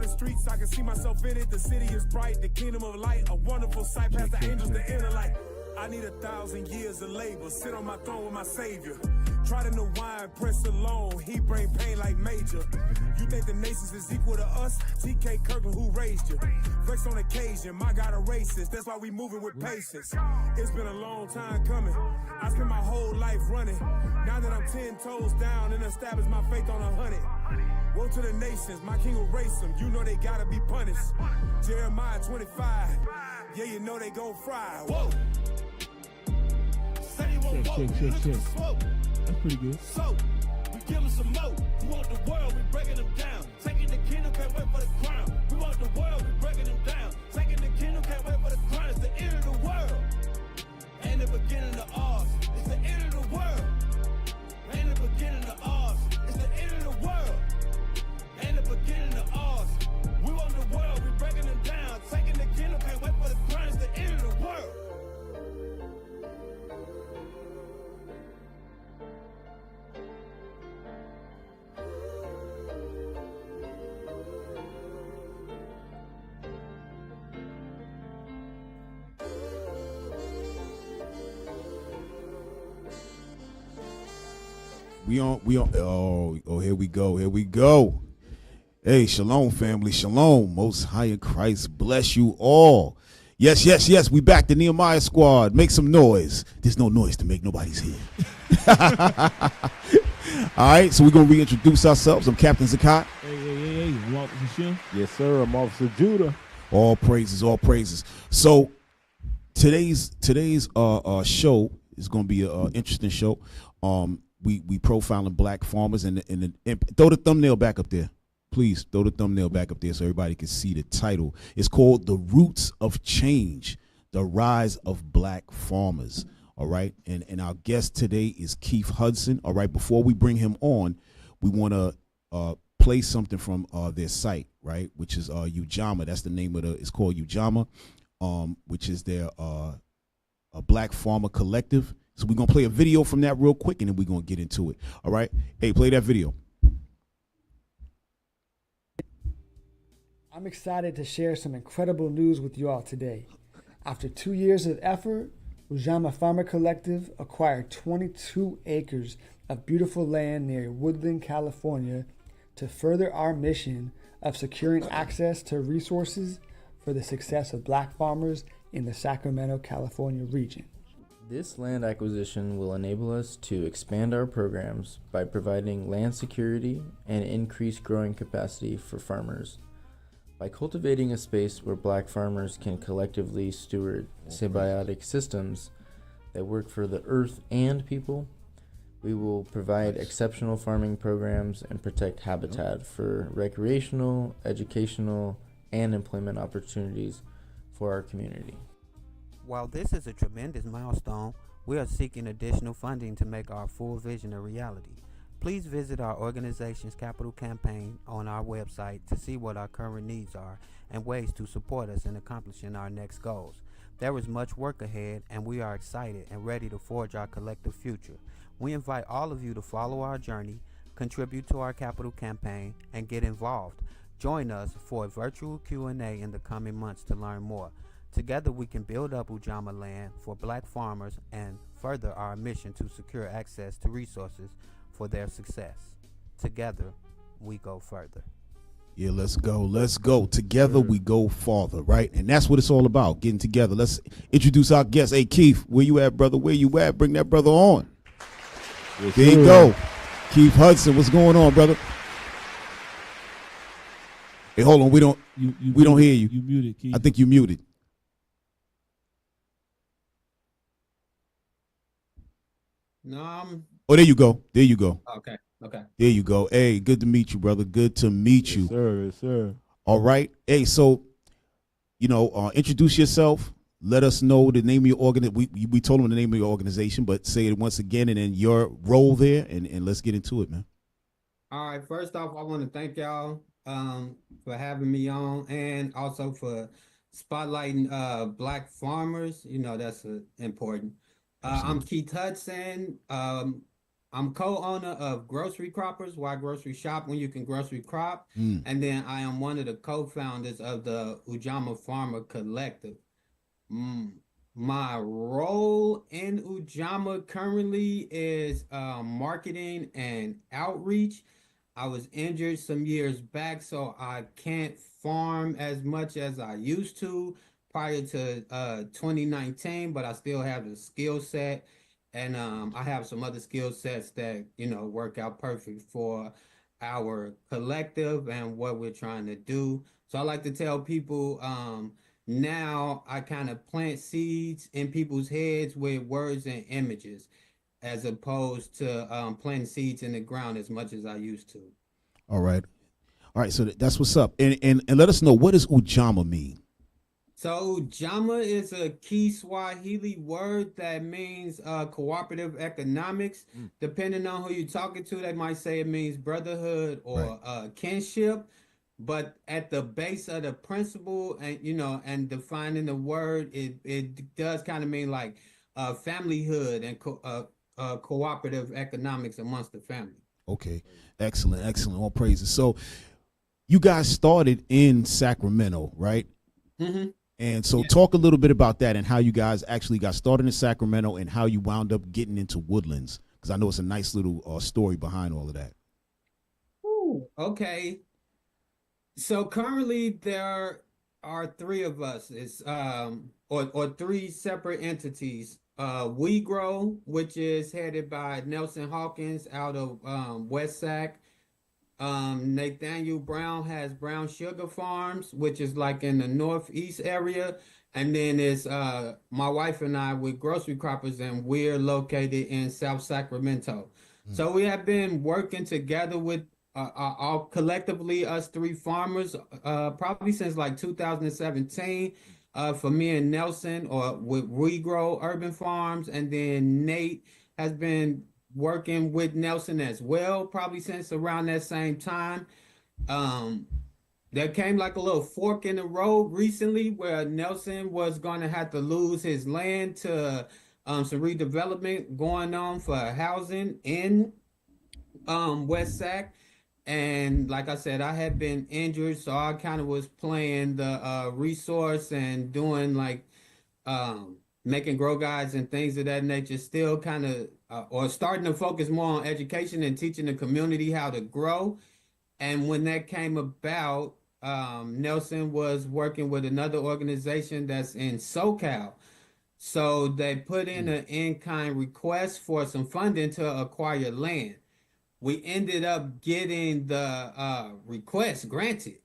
the streets, I can see myself in it. The city is bright, the kingdom of light, a wonderful sight past the angels, the inner light. I need 1,000 years of labor, sit on my throne with my savior. Try to know wine, press alone, he bring pain like major. You think the nations is equal to us? TK Kirkland, who raised you? Vex on occasion, my God a racist, that's why we moving with patience. It's been a long time coming, I spent my whole life running. Now that I'm 10 toes down and established my faith on 100. Woe to the nations, my king will race them, you know they gotta be punished. Jeremiah 25, yeah you know they gon' fry. Whoa! Check. That's pretty good. So, we give them some more. We want the world, we breaking them down. Taking the kingdom, can't wait for the crown. We want the world, we breaking them down. Taking the kingdom, can't wait for the crown. It's the end of the world. And the beginning of ours. It's the end of the world. And the beginning of ours. It's the end of the world. And the beginning of ours. We want the world, we breaking them down. Taking the kingdom, can't wait for the crown. It's the end of the world. We on. Here we go. Hey, shalom, family, shalom. Most High in Christ bless you all. Yes. We back the Nehemiah Squad. Make some noise. There's no noise to make. Nobody's here. All right, so we're gonna reintroduce ourselves. I'm Captain Zaccai. Hey, you Officer Shin? Yes, sir. I'm Officer Judah. All praises. So today's show is gonna be an interesting show. We profiling black farmers and throw the thumbnail back up there. Please throw the thumbnail back up there so everybody can see the title. It's called The Roots of Change, The Rise of Black Farmers. All right. And our guest today is Keith Hudson. All right. Before we bring him on, we want to play something from their site, right? Which is Ujamaa. That's the name of it's called Ujamaa, which is their a Black Farmer Collective. So we're going to play a video from that real quick, and then we're going to get into it. All right? Hey, play that video. I'm excited to share some incredible news with you all today. After 2 years of effort, Ujamaa Farmer Collective acquired 22 acres of beautiful land near Woodland, California, to further our mission of securing access to resources for the success of black farmers in the Sacramento, California region. This land acquisition will enable us to expand our programs by providing land security and increased growing capacity for farmers. By cultivating a space where black farmers can collectively steward symbiotic systems that work for the earth and people, we will provide exceptional farming programs and protect habitat for recreational, educational, and employment opportunities for our community. While this is a tremendous milestone, we are seeking additional funding to make our full vision a reality. Please visit our organization's capital campaign on our website to see what our current needs are and ways to support us in accomplishing our next goals. There is much work ahead, and we are excited and ready to forge our collective future. We invite all of you to follow our journey, contribute to our capital campaign, and get involved. Join us for a virtual Q&A in the coming months to learn more. Together we can build up Ujamaa land for black farmers and further our mission to secure access to resources for their success. Together we go further. Yeah, let's go. Together we go farther, right? And that's what it's all about, getting together. Let's introduce our guest. Hey, Keith, where you at, brother? Where you at? Bring that brother on. Yes, there you go. Keith Hudson, what's going on, brother? Hey, hold on. We don't hear you. You muted, Keith. I think you muted. No, Oh, there you go. Okay. There you go. Hey, good to meet you, brother. Good to meet you. Yes, sir. All right. Hey, so, introduce yourself. Let us know the name of your organization. We told them the name of your organization, but say it once again and then your role there, and let's get into it, man. All right. First off, I want to thank y'all for having me on and also for spotlighting black farmers. That's important. I'm Keith Hudson. I'm I'm co-owner of Grocery Croppers. Why grocery shop when you can grocery crop? And then I am one of the co-founders of the Ujamaa Farmer Collective. My role in Ujamaa currently is marketing and outreach. I was injured some years back, so I can't farm as much as I used to prior to 2019, but I still have the skill set. And I have some other skill sets that, work out perfect for our collective and what we're trying to do. So I like to tell people now I kind of plant seeds in people's heads with words and images, as opposed to planting seeds in the ground as much as I used to. All right. So that's what's up. And let us know, what does Ujamaa mean? So Ujamaa is a Kiswahili word that means cooperative economics. Depending on who you're talking to, they might say it means brotherhood or kinship. But at the base of the principle and, and defining the word, it does kind of mean like familyhood and cooperative economics amongst the family. Okay. Excellent. All praises. So you guys started in Sacramento, right? Mm-hmm. And so talk a little bit about that and how you guys actually got started in Sacramento and how you wound up getting into Woodlands, because I know it's a nice little story behind all of that. Ooh, okay. So currently there are three of us. It's or three separate entities. We Grow, which is headed by Nelson Hawkins out of West Sac. Nathaniel Brown has Brown Sugar Farms, which is like in the northeast area. And then it's my wife and I with Grocery Croppers, and we're located in South Sacramento. So we have been working together with all collectively, us three farmers, probably since like 2017. For me and Nelson, or with We Grow Urban Farms, and then Nate has been working with Nelson as well, probably since around that same time. There came like a little fork in the road recently where Nelson was going to have to lose his land to some redevelopment going on for housing in West Sac. And like I said, I had been injured, so I kind of was playing the resource and doing like making grow guides and things of that nature, still kind of or starting to focus more on education and teaching the community how to grow. And when that came about, Nelson was working with another organization that's in SoCal. So they put in an in-kind request for some funding to acquire land. We ended up getting the request granted,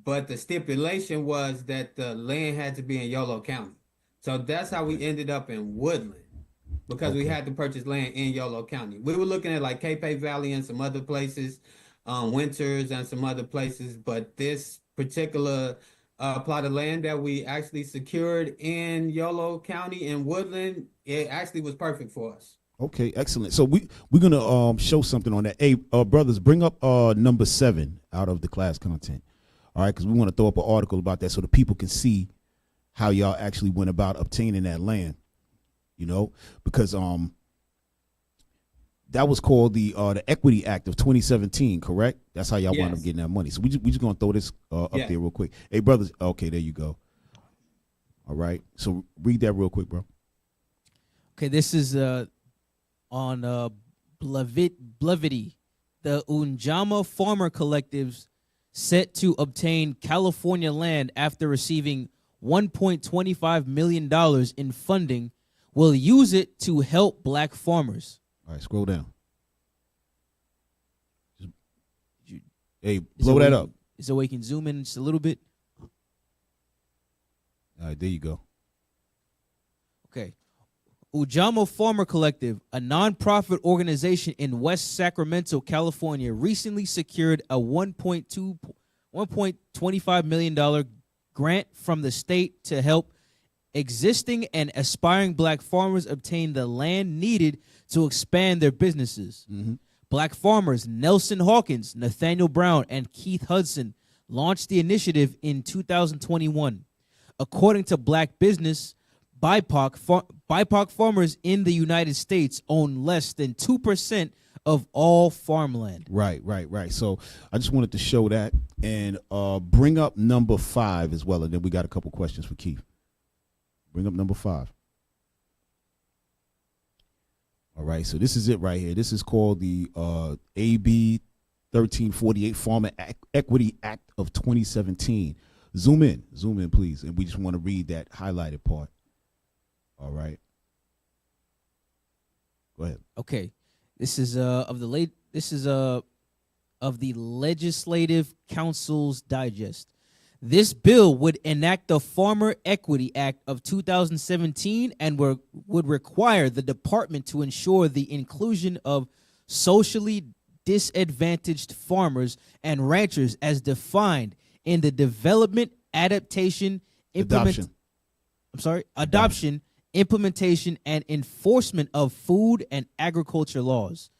but the stipulation was that the land had to be in Yolo County. So that's how we ended up in Woodland, because we had to purchase land in Yolo County. We were looking at like Cape Valley and some other places, Winters and some other places, but this particular plot of land that we actually secured in Yolo County in Woodland, it actually was perfect for us. Okay, excellent. So we're gonna show something on that. Hey, brothers, bring up number 7 out of the class content. All right, because we want to throw up an article about that so the people can see how y'all actually went about obtaining that land. Because that was called the Equity Act of 2017, correct? That's how y'all wound up getting that money. So we just gonna throw this up there real quick. Hey, brothers. Okay, there you go. All right. So read that real quick, bro. Okay, this is on Blavity, the Ujamaa Farmer Collectives set to obtain California land after receiving $1.25 million in funding will use it to help black farmers. All right, scroll down. Hey, blow that up. So we can zoom in just a little bit. All right, there you go. Okay. Ujamaa Farmer Collective, a nonprofit organization in West Sacramento, California, recently secured a $1.25 million grant from the state to help existing and aspiring black farmers obtain the land needed to expand their businesses. Black farmers Nelson Hawkins, Nathaniel Brown, and Keith Hudson launched the initiative in 2021. According to Black Business, BIPOC farmers in the United States own less than 2% of all farmland. Right. So I just wanted to show that and bring up number 5 as well, and then we got a couple questions for Keith. Bring up number 5. All right, so this is it right here. This is called the AB 1348 Farmer Equity Act of 2017. Zoom in, please, and we just want to read that highlighted part. All right, go ahead. Okay, this is of the Legislative Council's Digest. This bill would enact the Farmer Equity Act of 2017 and would require the department to ensure the inclusion of socially disadvantaged farmers and ranchers as defined in the Development, Adoption, Implementation, and Enforcement of Food and Agriculture laws,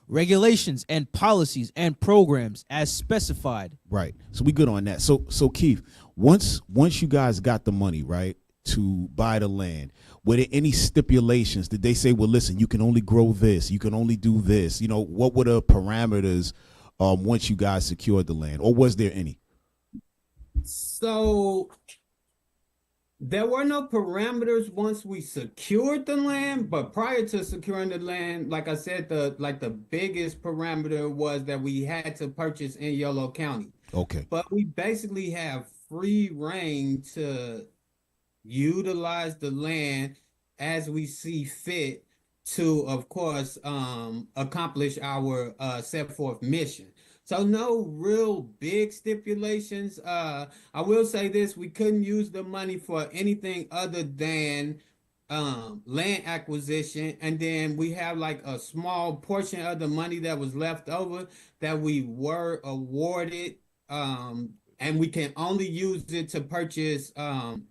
regulations, and policies and programs as specified. Right. So we good on that. So Keith, once you guys got the money, right, to buy the land, were there any stipulations? Did they say, well, listen, you can only grow this, you can only do this? You know, what were the parameters once you guys secured the land, or was there any? So there were no parameters once we secured the land, but prior to securing the land, like I said, the biggest parameter was that we had to purchase in Yolo County. Okay. But we basically have free reign to utilize the land as we see fit to, of course, accomplish our set forth mission. So no real big stipulations. I will say this: we couldn't use the money for anything other than land acquisition, and then we have like a small portion of the money that was left over that we were awarded, and we can only use it to purchase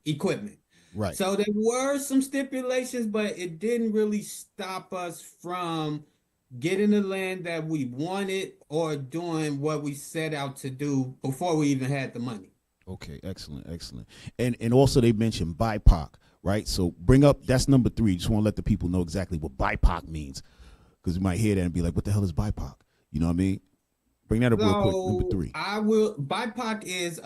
equipment. Right. So there were some stipulations, but it didn't really stop us from getting the land that we wanted or doing what we set out to do before we even had the money. Okay, excellent. And also they mentioned BIPOC, right? So bring up, that's number 3. Just want to let the people know exactly what BIPOC means, because you might hear that and be like, what the hell is BIPOC? You know what I mean? Bring that up real quick, number 3. I will. BIPOC is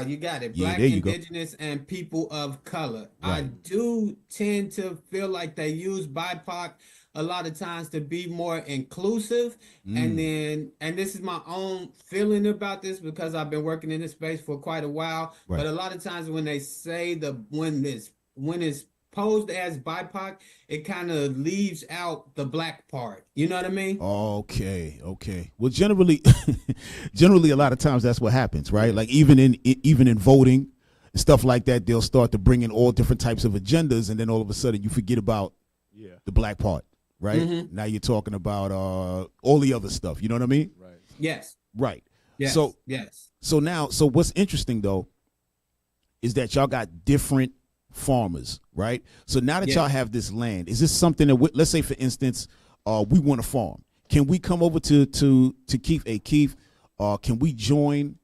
you got it. Yeah, Black, Indigenous, and people of color. Right. I do tend to feel like they use BIPOC a lot of times to be more inclusive. And this is my own feeling about this because I've been working in this space for quite a while. Right. But a lot of times when they say when it's posed as BIPOC, it kind of leaves out the black part. You know what I mean? Okay. Well, generally a lot of times that's what happens, right? Like even in voting and stuff like that, they'll start to bring in all different types of agendas, and then all of a sudden you forget about the black part. Right. Mm-hmm. Now you're talking about all the other stuff. You know what I mean? Right. Yes. Right. Yes. So what's interesting though is that y'all got different farmers, right? So now that y'all have this land, is this something that let's say for instance, we want to farm? Can we come over to Keith? Hey Keith, can we join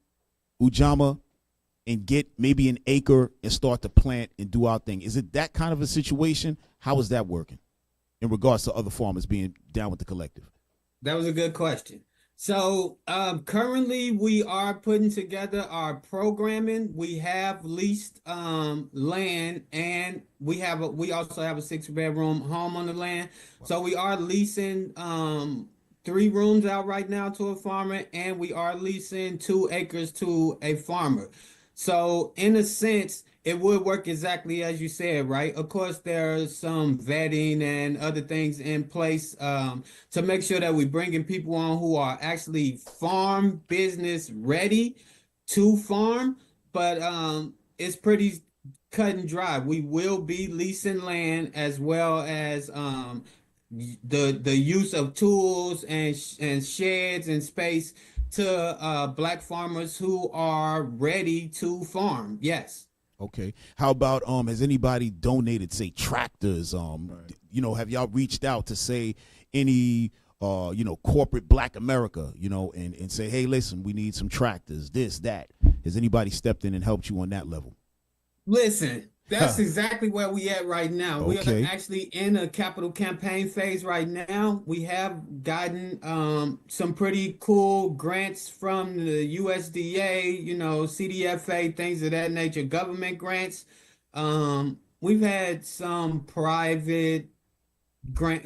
Ujamaa and get maybe an acre and start to plant and do our thing? Is it that kind of a situation? How is that working in regards to other farmers being down with the collective? That was a good question. So currently we are putting together our programming. We have leased land, and we also have a 6-bedroom home on the land. So we are leasing 3 rooms out right now to a farmer, and we are leasing 2 acres to a farmer. So in a sense, it would work exactly as you said, right? Of course, there's some vetting and other things in place to make sure that we're bringing people on who are actually farm business ready to farm. But it's pretty cut and dry. We will be leasing land as well as the use of tools and sheds and space to black farmers who are ready to farm. Yes. Okay. How about has anybody donated, say, tractors? You know, have y'all reached out to say any corporate Black America, and say, hey, listen, we need some tractors, this, that. Has anybody stepped in and helped you on that level? Listen, That's exactly where we at right now. We Okay. are actually in a capital campaign phase right now. We have gotten some pretty cool grants from the USDA, CDFA, things of that nature, government grants. We've had some private grant,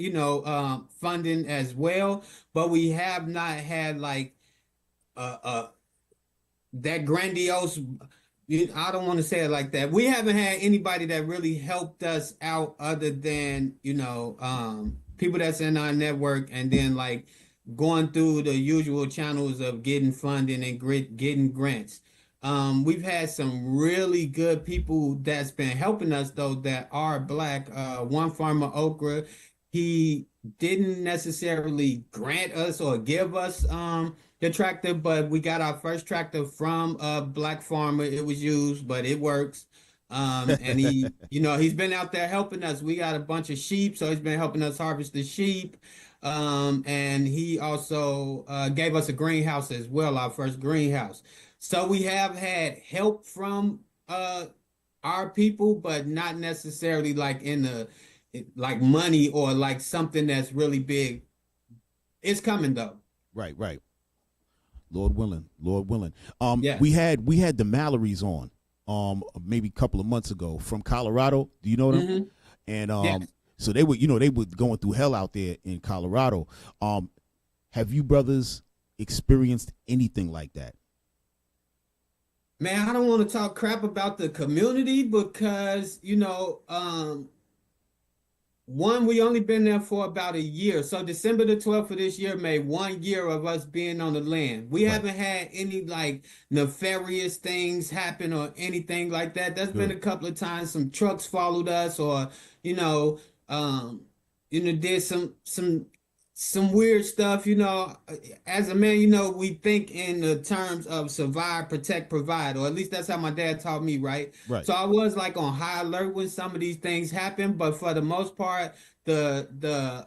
funding as well, but we have not had like that grandiose. I don't want to say it like that. We haven't had anybody that really helped us out other than, people that's in our network, and then like going through the usual channels of getting funding and getting grants. We've had some really good people that's been helping us though that are Black. One farmer, Okra, he didn't necessarily grant us or give us the tractor, but we got our first tractor from a Black farmer. It was used, but it works. And he, he's been out there helping us. We got a bunch of sheep, so he's been helping us harvest the sheep. And he also gave us a greenhouse as well, our first greenhouse. So we have had help from our people, but not necessarily like in the like money or like something that's really big. It's coming though. Right. Lord willing. Yeah. We had the Mallorys on maybe a couple of months ago from Colorado. Do you know them? Mm-hmm. And Yes. so they were going through hell out there in Colorado. Have you brothers experienced anything like that? Man, I don't want to talk crap about the community because, one, we only been there for about a year. So December the 12th of this year made 1 year of us being on the land. We haven't had any like nefarious things happen or anything like that. There's been a couple of times some trucks followed us or, did some weird stuff, as a man, we think in the terms of survive, protect, provide, or at least that's how my dad taught me, right? Right. So I was like on high alert when some of these things happen, but for the most part, we're the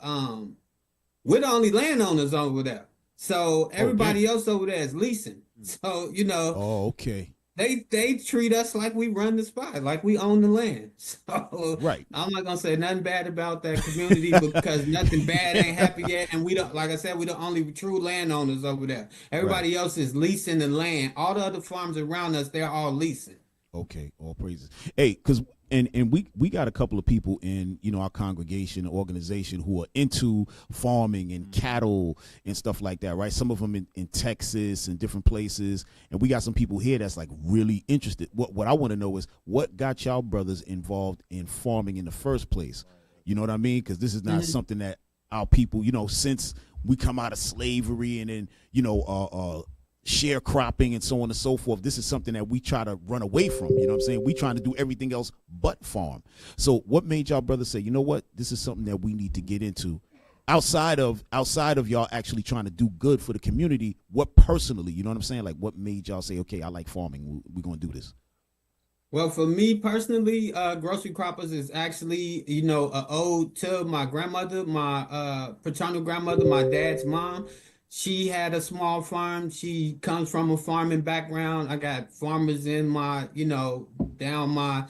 only landowners over there. So everybody else over there is leasing. So, Oh, okay. They treat us like we run the spot, like we own the land. So Right. I'm not gonna say nothing bad about that community because nothing bad ain't happened yet. And we don't, like I said, we the only true landowners over there. Everybody else is leasing the land. All the other farms around us, they're all leasing. Okay, all praises. Hey, because and we got a couple of people in our congregation organization who are into farming and cattle and stuff like that, right? Some of them in Texas and different places, and we got some people here that's like really interested. What I want to know is what got y'all brothers involved in farming in the first place. You know what I mean? Because this is not something that our people, since we come out of slavery and then sharecropping and so on and so forth, this is something that we try to run away from. You know what I'm saying? We trying to do everything else but farm. So what made y'all brothers say, you know what, this is something that we need to get into outside of y'all actually trying to do good for the community? What personally, you know what I'm saying? Like what made y'all say, okay, I like farming, we're gonna do this? Well, for me personally, Grocery Croppers is actually, an ode to my grandmother, my paternal grandmother, my dad's mom. She had a small farm. She comes from a farming background. I got farmers in my, down my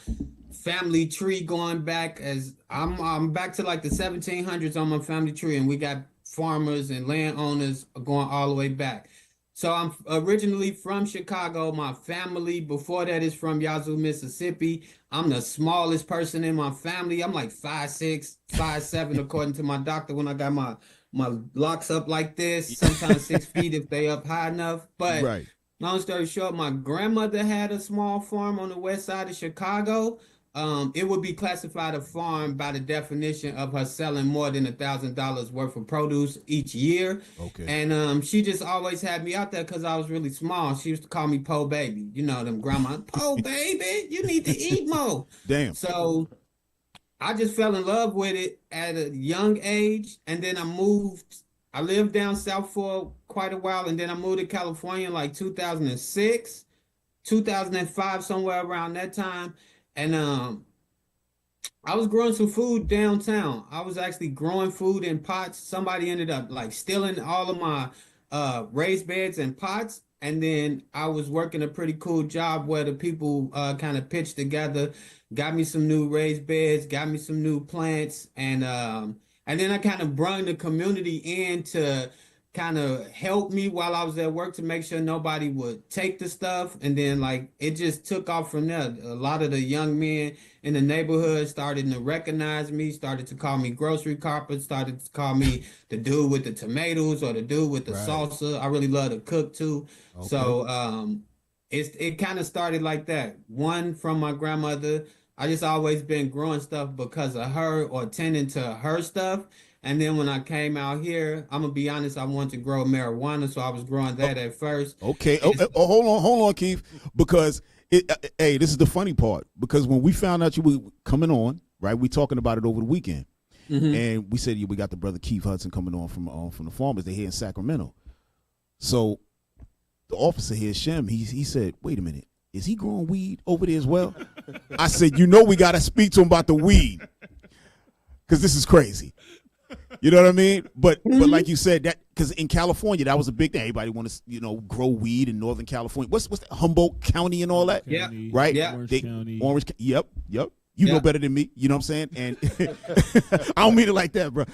family tree going back as I'm back to like the 1700s on my family tree, and we got farmers and landowners going all the way back. So I'm originally from Chicago. My family before that is from Yazoo, Mississippi. I'm the smallest person in my family. I'm like 5'6", 5'7", according to my doctor when I got my locks up like this, sometimes 6 feet if they up high enough. But long story short, my grandmother had a small farm on the west side of Chicago. It would be classified a farm by the definition of her selling more than $1,000 worth of produce each year. Okay. And she just always had me out there because I was really small. She used to call me Po Baby. You know them grandma, Po Baby, you need to eat more. Damn. So I just fell in love with it at a young age, and then I lived down south for quite a while, and then I moved to California in like 2006, 2005, somewhere around that time. And I was growing some food downtown. I was actually growing food in pots. Somebody ended up like stealing all of my raised beds and pots. and then I was working a pretty cool job where the people kind of pitched together, got me some new raised beds, got me some new plants, and then I kind of brought the community in to kind of help me while I was at work to make sure nobody would take the stuff. And then like it just took off from there. A lot of the young men in the neighborhood started to recognize me, started to call me grocery carpet, started to call me the dude with the tomatoes or the dude with the salsa. I really love to cook too. Okay. So it kind of started like that. One from my grandmother. I just always been growing stuff because of her or tending to her stuff. And then when I came out here, I'm gonna be honest, I wanted to grow marijuana, so I was growing that at first. Okay. Hold on, Keith, because hey, this is the funny part. Because when we found out you were coming on, right? We talking about it over the weekend, and we said we got the brother Keith Hudson coming on from the farmers. They're here in Sacramento. So the officer here, Shem, he said, "Wait a minute, is he growing weed over there as well?" I said, we got to speak to him about the weed, because this is crazy. You know what I mean? But like you said, that because in California that was a big thing. Everybody want to grow weed in Northern California. What's that, Humboldt County and all that? Yeah. Right. Yeah. Orange County. Orange. Yep. You know better than me. You know what I'm saying? And I don't mean it like that, bro.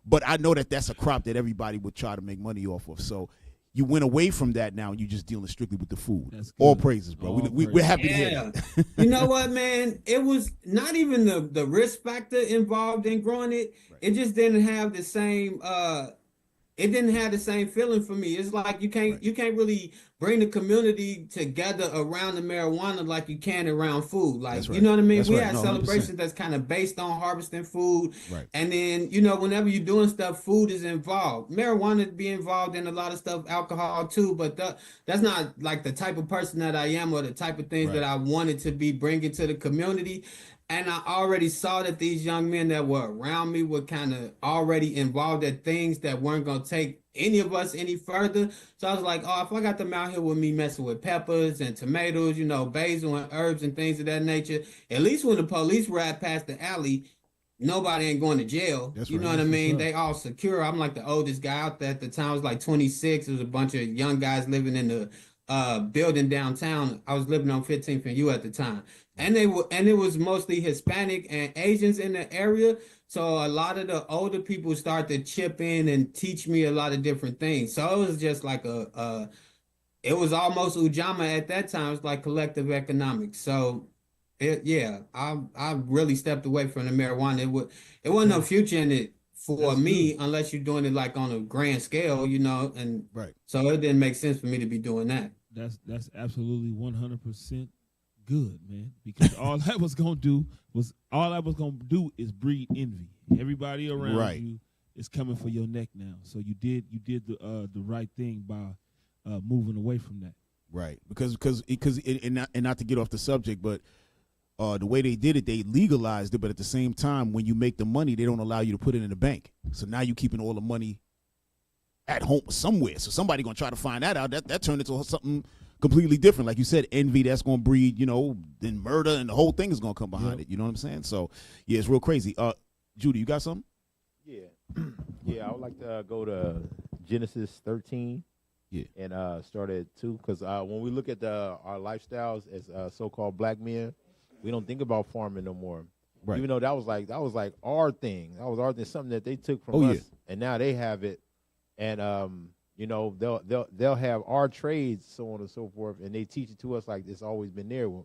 But I know that that's a crop that everybody would try to make money off of. So you went away from that now, and you're just dealing strictly with the food. All praises, bro. We're happy to hear that. You know what, man? It was not even the risk factor involved in growing it. Right. It just didn't have the same feeling for me. It's like you can't really bring the community together around the marijuana like you can around food. Like, you know what I mean? We had celebrations 100%. That's kind of based on harvesting food. Right. And then, whenever you're doing stuff, food is involved. Marijuana be involved in a lot of stuff, alcohol too, but that's not like the type of person that I am or the type of things that I wanted to be bringing to the community. And I already saw that these young men that were around me were kind of already involved at things that weren't going to take any of us any further. So I was like, if I got them out here with me messing with peppers and tomatoes, basil and herbs and things of that nature, at least when the police ride past the alley, nobody ain't going to jail. That's what I mean? They all secure. I'm like the oldest guy out there at the time. I was like 26. There was a bunch of young guys living in the building downtown. I was living on 15th and U at the time. And it was mostly Hispanic and Asians in the area. So a lot of the older people start to chip in and teach me a lot of different things. So it was just like it was almost Ujamaa at that time. It was like collective economics. So I really stepped away from the marijuana. It wasn't no future in it for me unless you're doing it like on a grand scale, and so it didn't make sense for me to be doing that. That's absolutely 100% good, man, because all that was gonna do is breed envy. Everybody around you is coming for your neck now. So you did the right thing by moving away from that. Right, because not to get off the subject, but the way they did it, they legalized it, but at the same time, when you make the money, they don't allow you to put it in the bank. So now you're keeping all the money at home somewhere. So somebody gonna try to find that out. That turned into something completely different. Like you said, envy, that's going to breed, then murder, and the whole thing is going to come behind it. You know what I'm saying? So, yeah, it's real crazy. Judy, you got something? Yeah. I would like to go to Genesis 13 and start at 2, because when we look at our lifestyles as so-called black men, we don't think about farming no more. Right. Even though that was like our thing. That was our thing, something that they took from us, and now they have it. And they'll have our trades, so on and so forth, and they teach it to us like it's always been there. When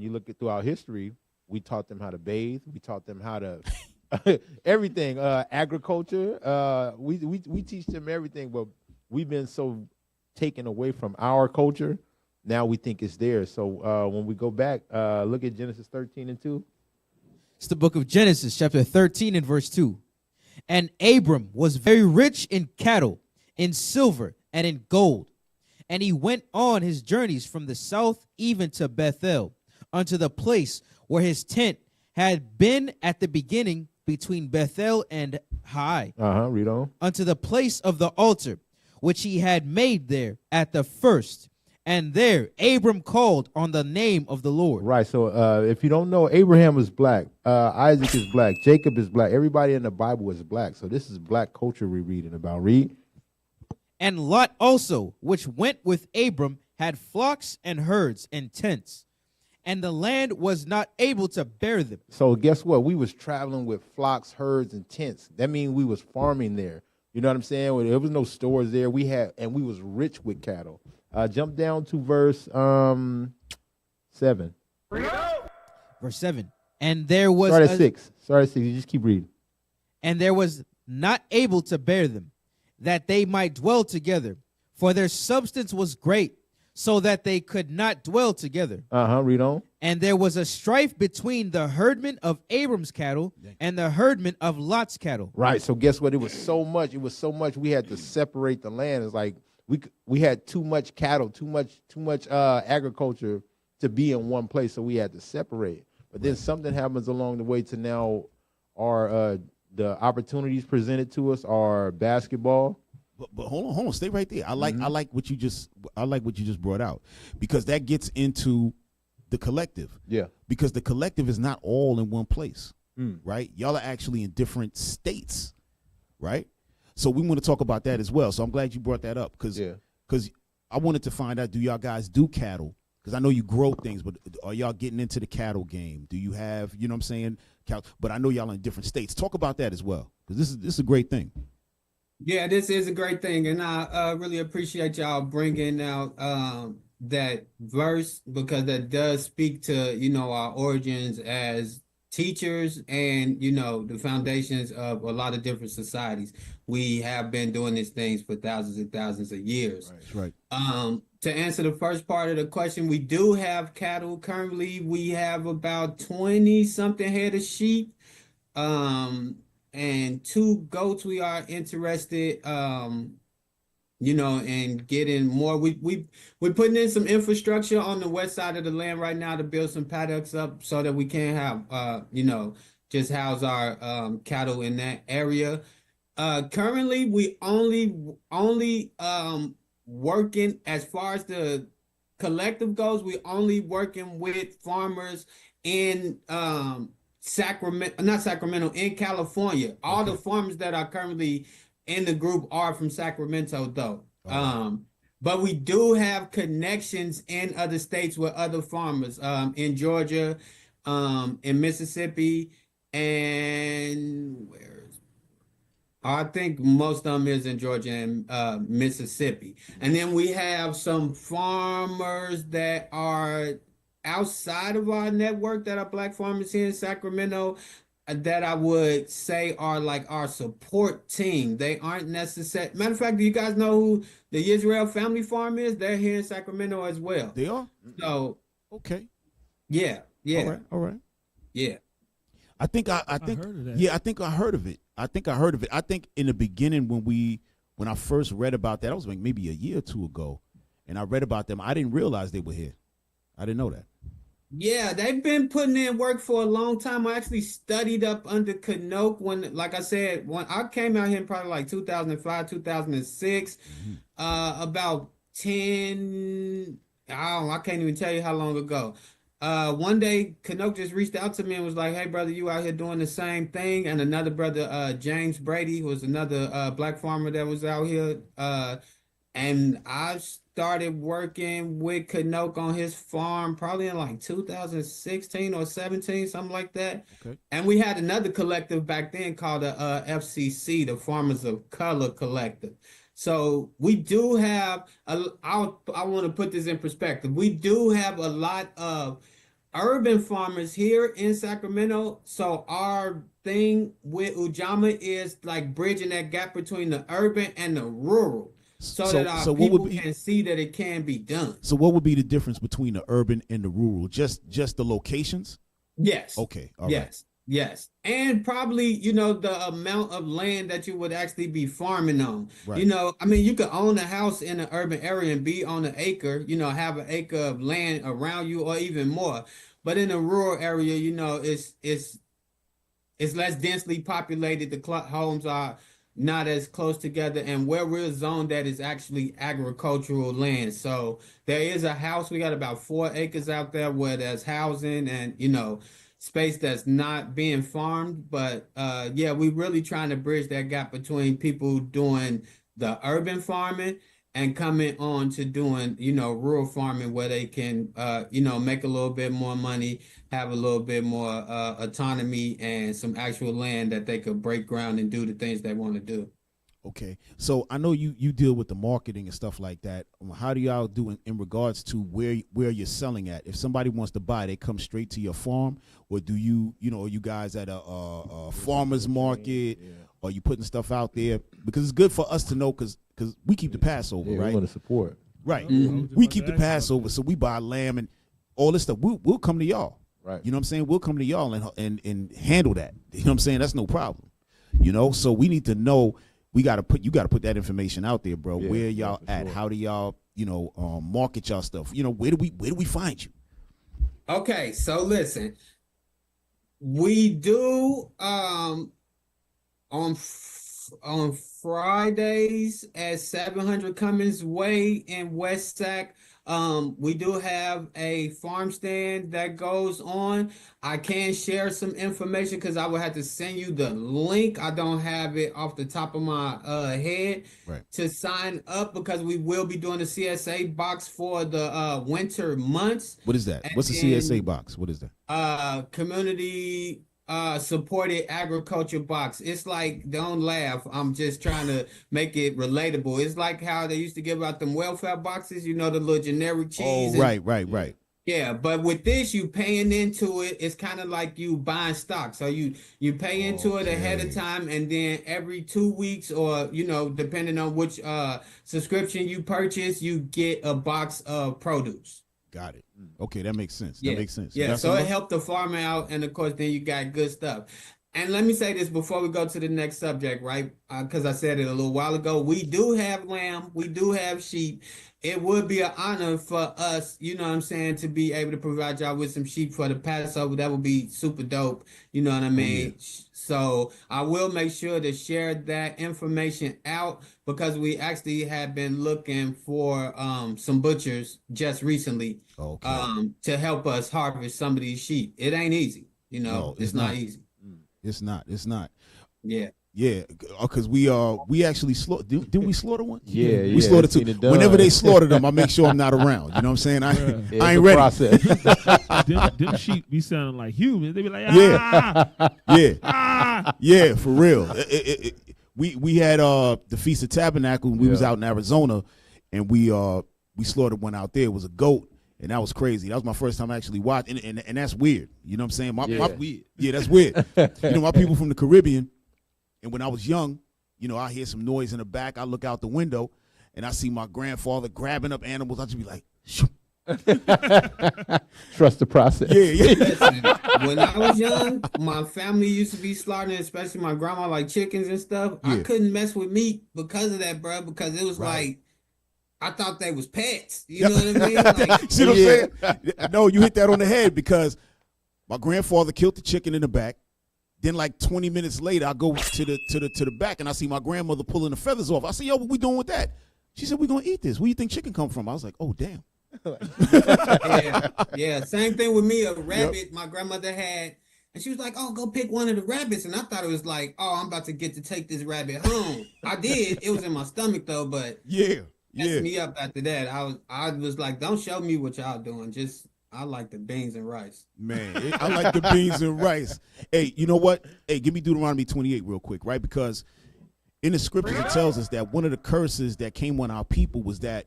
you look at throughout history, we taught them how to bathe, we taught them how to everything, agriculture. We teach them everything, but we've been so taken away from our culture. Now we think it's theirs. So when we go back, look at Genesis 13 and 2. It's the book of Genesis, chapter 13 and verse 2. And Abram was very rich in cattle, in silver, and in gold. And he went on his journeys from the south even to Bethel, unto the place where his tent had been at the beginning between Bethel and Hai. Read on. Unto the place of the altar, which he had made there at the first. And there Abram called on the name of the Lord. Right. So if you don't know, Abraham is black. Isaac is black. Jacob is black. Everybody in the Bible is black. So this is black culture we're reading about. Read. And Lot also, which went with Abram, had flocks and herds and tents, and the land was not able to bear them. So guess what? We was traveling with flocks, herds, and tents. That means we was farming there. You know what I'm saying? There was no stores there. We was rich with cattle. Jump down to verse 7. Verse 7. And there was Start at 6. Start at 6. You just keep reading. And there was not able to bear them, that they might dwell together, for their substance was great, so that they could not dwell together. Read on. And there was a strife between the herdmen of Abram's cattle and the herdmen of Lot's cattle. Right. So guess what? It was so much we had to separate the land. It's like we had too much cattle, too much agriculture to be in one place, so we had to separate. But then something happens along the way to now our the opportunities presented to us are basketball. But hold on, stay right there. I like what you just brought out, because that gets into the collective. Yeah. Because the collective is not all in one place, right? Y'all are actually in different states, right? So we want to talk about that as well. So I'm glad you brought that up, because I wanted to find out, do y'all guys do cattle? Because I know you grow things, but are y'all getting into the cattle game? Do you have, you know what I'm saying? But I know y'all in different states. Talk about that as well, because this is a great thing. Yeah, this is a great thing, and I really appreciate y'all bringing out that verse, because that does speak to, you know, our origins as teachers and, you know, the foundations of a lot of different societies. We have been doing these things for thousands and thousands of years. Right. To answer the first part of the question, we do have cattle. Currently, we have about 20-something head of sheep. And 2 goats. We are interested, you know, in getting more. We're putting in some infrastructure on the west side of the land right now to build some paddocks up so that we can have, you know, just house our cattle in that area. Currently, we only working, as far as the collective goes, we only working with farmers in in California. All the farmers that are currently in the group are from Sacramento, though. But we do have connections in other states with other farmers, in Georgia, in Mississippi, and I think most of them is in Georgia and Mississippi. And then we have some farmers that are outside of our network that are black farmers here in Sacramento that I would say are like our support team. They aren't necessary. Matter of fact, do you guys know who the Israel Family Farm is? They're here in Sacramento as well. They are? So okay. Yeah. All right. Yeah. I think I heard of that. Yeah, I think I heard of it. I think in the beginning when I first read about that, I was like maybe a year or 2 ago, and I read about them. I didn't realize they were here. I didn't know that. Yeah, they've been putting in work for a long time. I actually studied up under Knoke when, like I said, when I came out here in probably like 2005, 2006, about 10, I can't even tell you how long ago. One day, Knoke just reached out to me and was like, hey, brother, you out here doing the same thing? And another brother, James Brady, who was another black farmer that was out here. And I started working with Knoke on his farm probably in like 2016 or 17, something like that. Okay. And we had another collective back then called the FCC, the Farmers of Color Collective. So we do have, I want to put this in perspective. We do have a lot of urban farmers here in Sacramento. So our thing with Ujamaa is like bridging that gap between the urban and the rural. So that our people can see that it can be done. So what would be the difference between the urban and the rural? Just the locations? Yes. Okay. All yes. right. Yes. And probably, you know, the amount of land that you would actually be farming on. Right. You know, I mean, you could own a house in an urban area and be on an acre, you know, have an acre of land around you or even more. But in a rural area, you know, it's less densely populated. The homes are not as close together, and where we're zoned that is actually agricultural land. So there is a house. We got about 4 acres out there where there's housing and, you know, space that's not being farmed. But yeah, we're really trying to bridge that gap between people doing the urban farming and coming on to doing, rural farming where they can, make a little bit more money, have a little bit more autonomy and some actual land that they could break ground and do the things they want to do. Okay, so I know you deal with the marketing and stuff like that. How do y'all do in regards to where you're selling at? If somebody wants to buy, they come straight to your farm, or do you are you guys at a farmer's market? Yeah. Or you putting stuff out there? Because it's good for us to know, because we keep the Passover, right? We want to support. Right. Mm-hmm. We keep the Passover, so we buy lamb and all this stuff. We'll come to y'all. Right. You know what I'm saying? We'll come to y'all and handle that. You know what I'm saying? That's no problem. So we need to know. You got to put that information out there, bro. Where y'all at? Sure. How do y'all, market y'all stuff? Where do we find you? Okay, so listen, we do on Fridays at 700 Cummins Way in West Sac. We do have a farm stand that goes on. I can share some information because I would have to send you the link. I don't have it off the top of my head to sign up, because we will be doing the CSA box for the winter months. What is that? What's the CSA box? What is that? Community supported agriculture box. It's like, don't laugh, I'm just trying to make it relatable. It's like how they used to give out them welfare boxes, the little generic cheese. Oh, right. Yeah, but with this, you paying into it. It's kind of like you buying stock. So you pay into it ahead of time, and then every 2 weeks, or depending on which subscription you purchase, you get a box of produce. Got it. Okay, that makes sense. Yeah. That makes sense. Yeah, so it helped the farmer out, and of course, then you got good stuff. And let me say this before we go to the next subject, right? Because I said it a little while ago. We do have lamb. We do have sheep. It would be an honor for us, to be able to provide y'all with some sheep for the Passover. That would be super dope. You know what I mean? Oh, yeah. So I will make sure to share that information out, because we actually have been looking for some butchers just recently to help us harvest some of these sheep. It ain't easy. No, it's not easy. It's not. Yeah. Yeah, because we actually slaughtered. Didn't we slaughter one? Yeah, we slaughtered two. Whenever they slaughtered them, I make sure I'm not around. You know what I'm saying? I ain't ready. Process. them sheep be sounding like humans. They be like, yeah, for real. We had the Feast of Tabernacle when we was out in Arizona, and we slaughtered one out there. It was a goat. And that was crazy. That was my first time actually watching, and that's weird. You know what I'm saying? Weird. Yeah, that's weird. My people from the Caribbean, and when I was young, I hear some noise in the back. I look out the window, and I see my grandfather grabbing up animals. I just be like, shoo. Trust the process. Yeah. Listen, when I was young, my family used to be slaughtering, especially my grandma, like chickens and stuff. Yeah. I couldn't mess with meat because of that, bro, because it was like, I thought they was pets. You know what I mean? Like, see what I'm saying? No, you hit that on the head, because my grandfather killed the chicken in the back. Then like 20 minutes later, I go to the back, and I see my grandmother pulling the feathers off. I said, yo, what we doing with that? She said, we're going to eat this. Where you think chicken come from? I was like, oh, damn. Yeah. Same thing with me. A rabbit my grandmother had. And she was like, oh, go pick one of the rabbits. And I thought it was like, oh, I'm about to get to take this rabbit home. I did. It was in my stomach, though, but messed me up after that. I was like, don't show me what y'all doing. I like the beans and rice. Man, I like the beans and rice. Hey, you know what? Hey, give me Deuteronomy 28 real quick, right? Because in the scriptures it tells us that one of the curses that came on our people was that,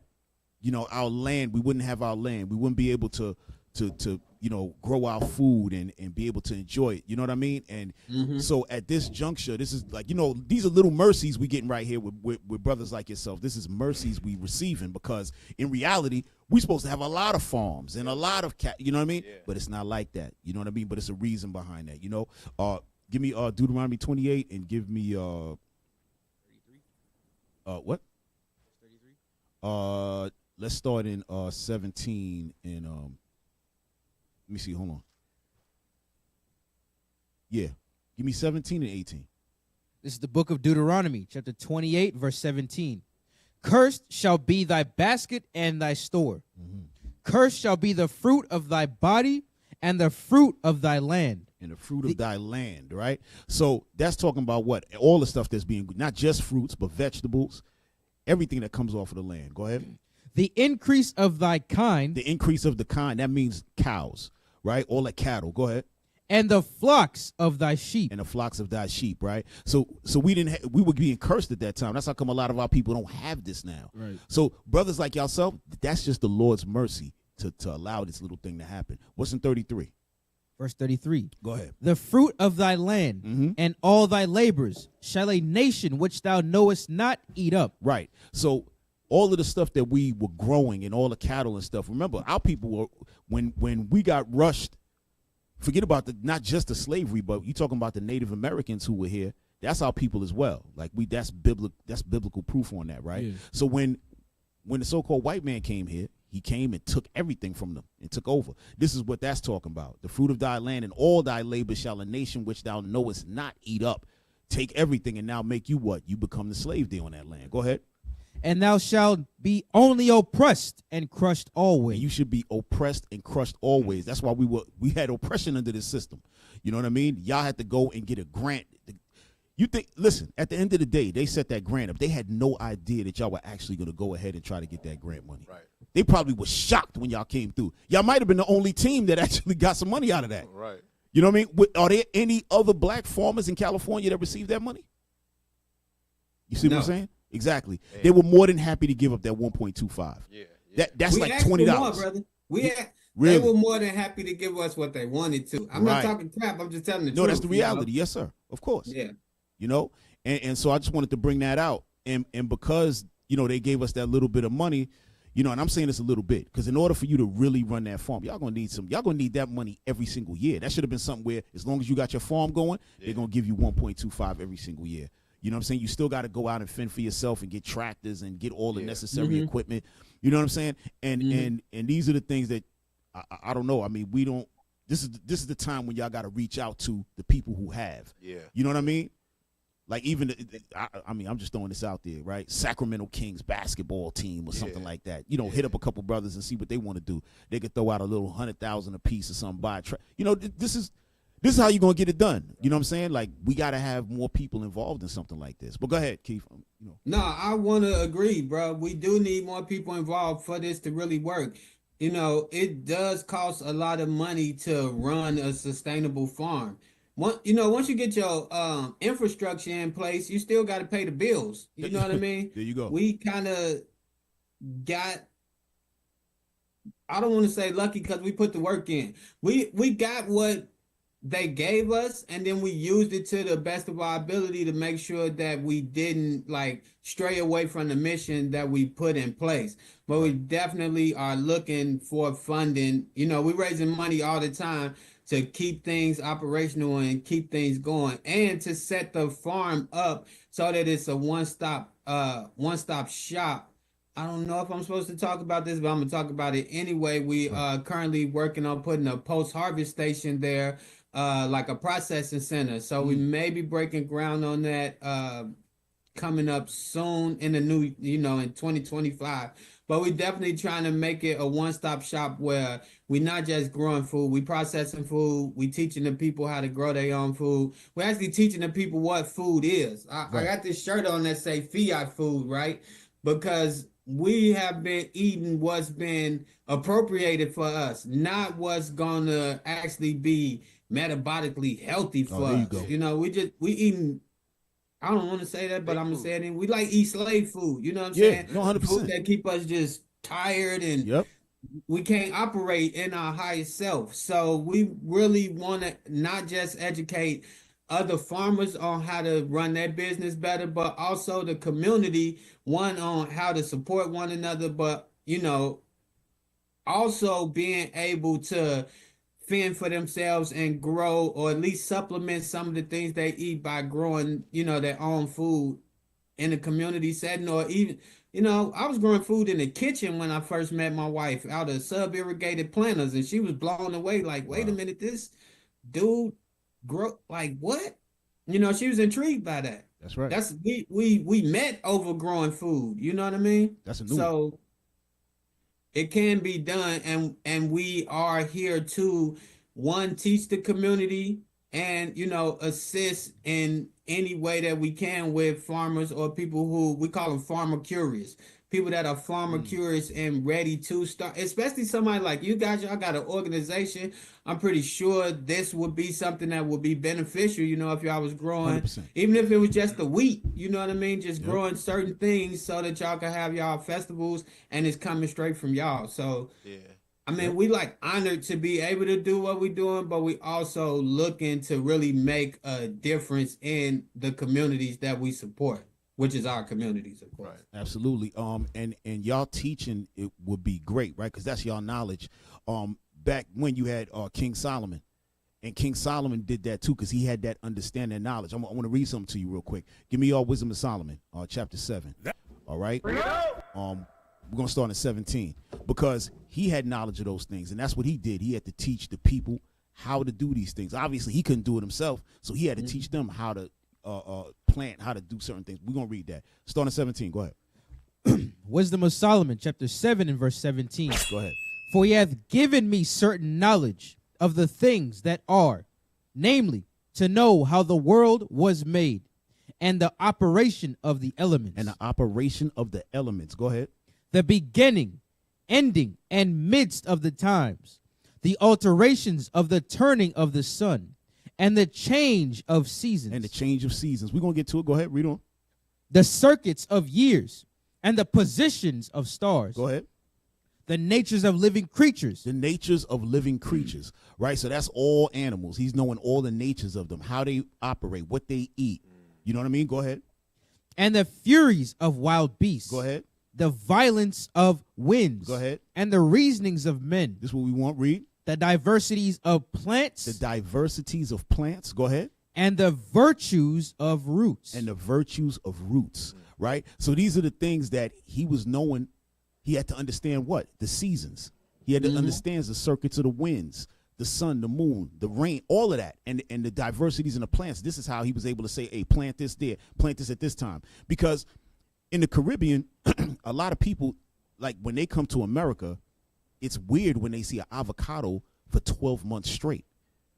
our land, we wouldn't have our land. We wouldn't be able to grow our food and be able to enjoy it. You know what I mean? And so at this juncture, this is like, these are little mercies we getting right here with brothers like yourself. This is mercies we receiving, because in reality, we supposed to have a lot of farms and a lot of you know what I mean? Yeah. But it's not like that. You know what I mean? But it's a reason behind that, Give me Deuteronomy 28 and give me 33. What? 33. Let's start in 17 and let me see. Hold on. Yeah. Give me 17 and 18. This is the book of Deuteronomy, chapter 28, verse 17. Cursed shall be thy basket and thy store. Mm-hmm. Cursed shall be the fruit of thy body and the fruit of thy land. And the fruit of thy land, right? So that's talking about what? All the stuff that's being, not just fruits, but vegetables everything that comes off of the land. Go ahead. The increase of thy kind. The increase of the kind, that means cows, right? All the cattle. Go ahead. And the flocks of thy sheep. And the flocks of thy sheep, right? So we were being cursed at that time. That's how come a lot of our people don't have this now. Right. So brothers like yourself, that's just the Lord's mercy to allow this little thing to happen. What's in 33? Verse 33. Go ahead. The fruit of thy land and all thy labors shall a nation which thou knowest not eat up. Right. So all of the stuff that we were growing and all the cattle and stuff. Remember, our people were when we got rushed. Forget about not just the slavery, but you talking about the Native Americans who were here. That's our people as well. Like that's biblical proof on that, right? Yeah. So when the so-called white man came here, he came and took everything from them and took over. This is what that's talking about. The fruit of thy land and all thy labor shall a nation which thou knowest not eat up. Take everything and now make you what? You become the slave there on that land. Go ahead. And thou shalt be only oppressed and crushed always. And you should be oppressed and crushed always. That's why we had oppression under this system. You know what I mean? Y'all had to go and get a grant. Listen, at the end of the day, they set that grant up. They had no idea that y'all were actually going to go ahead and try to get that grant money. Right. They probably were shocked when y'all came through. Y'all might have been the only team that actually got some money out of that. Right. You know what I mean? Are there any other black farmers in California that received that money? You see what I'm saying? Exactly. Yeah. They were more than happy to give up that 1.25. Yeah. That's We like asked for $20. more, brother. Really? They were more than happy to give us what they wanted to. I'm Right. not talking crap. I'm just telling the truth. No, that's the reality. You know? Yes, sir. Of course. Yeah. You know, and so I just wanted to bring that out. And because, they gave us that little bit of money, and I'm saying this a little bit, because in order for you to really run that farm, y'all gonna need that money every single year. That should have been something where as long as you got your farm going, they're gonna give you 1.25 every single year. You know what I'm saying? You still got to go out and fend for yourself and get tractors and get all the necessary equipment. You know what I'm saying? And these are the things that I don't know. I mean, we don't. This is the time when y'all got to reach out to the people who have. Yeah. You know what I mean? Like even I'm just throwing this out there, right? Sacramento Kings basketball team or something like that. Hit up a couple brothers and see what they want to do. They could throw out a little 100,000 a piece or something. Buy a track. This is how you're going to get it done. You know what I'm saying? Like, we got to have more people involved in something like this. But go ahead, Keith. No, I want to agree, bro. We do need more people involved for this to really work. It does cost a lot of money to run a sustainable farm. Once you get your infrastructure in place, you still got to pay the bills. You know what I mean? There you go. We kind of got, I don't want to say lucky because we put the work in. We got what they gave us, and then we used it to the best of our ability to make sure that we didn't stray away from the mission that we put in place. But we definitely are looking for funding. We're raising money all the time to keep things operational and keep things going, and to set the farm up so that it's a one-stop shop. I don't know if I'm supposed to talk about this, but I'm gonna talk about it anyway. We are currently working on putting a post-harvest station there, like a processing center. So we may be breaking ground on that coming up soon in the new, in 2025. But we're definitely trying to make it a one-stop shop where we're not just growing food, we processing food, we teaching the people how to grow their own food. We're actually teaching the people what food is. I got this shirt on that say fiat food, right? Because we have been eating what's been appropriated for us, not what's gonna actually be metabolically healthy for us. We eating, I don't want to say that, but I'm gonna say it. We like eat slave food. You know what I'm saying? 100%. Food that keep us just tired and we can't operate in our highest self. So we really want to not just educate other farmers on how to run their business better, but also the community, one on how to support one another, but also being able to fend for themselves and grow, or at least supplement some of the things they eat by growing, their own food in a community setting. Or even, I was growing food in the kitchen when I first met my wife out of sub-irrigated planters, and she was blown away. Like, wait a minute, this dude grow what? She was intrigued by that. That's right. That's we met over growing food. You know what I mean? That's a new So it can be done, and we are here to, one, teach the community and, assist in any way that we can with farmers or people who we call them farmer curious. People that are farmer curious and ready to start, especially somebody like you guys. Y'all got an organization. I'm pretty sure this would be something that would be beneficial, if y'all was growing, 100%. even if it was just the wheat, you know what I mean? Just growing certain things so that y'all can have y'all festivals and it's coming straight from y'all. So, I mean, we honored to be able to do what we're doing, but we also looking to really make a difference in the communities that we support, which is our communities, of course. Right. Absolutely. And y'all teaching it would be great, right? Because that's y'all knowledge. Back when you had King Solomon, and King Solomon did that too, because he had that understanding and knowledge. I want to read something to you real quick. Give me y'all Wisdom of Solomon, chapter 7. All right. We're gonna start at 17 because he had knowledge of those things, and that's what he did. He had to teach the people how to do these things. Obviously, he couldn't do it himself, so he had to teach them how to plant, how to do certain things. We're gonna read that. Starting at 17. Go ahead. Wisdom of Solomon, chapter 7 and verse 17. Go ahead. For he hath given me certain knowledge of the things that are, namely, to know how the world was made, and the operation of the elements. And the operation of the elements. Go ahead. The beginning, ending, and midst of the times, the alterations of the turning of the sun, and the change of seasons. And the change of seasons. We're going to get to it. Go ahead. Read on. The circuits of years, and the positions of stars. Go ahead. The natures of living creatures. The natures of living creatures, right? So that's all animals. He's knowing all the natures of them, how they operate, what they eat. You know what I mean? Go ahead. And the furies of wild beasts. Go ahead. The violence of winds. Go ahead. And the reasonings of men. This is what we want. Read. The diversities of plants. The diversities of plants. Go ahead. And the virtues of roots. And the virtues of roots, right? So these are the things that he was knowing. He had to understand what? The seasons. He had to understand the circuits of the winds, the sun, the moon, the rain, all of that, and the diversities in the plants. This is how he was able to say, hey, plant this there, plant this at this time. Because in the Caribbean, a lot of people, like when they come to America, it's weird when they see an avocado for 12 months straight.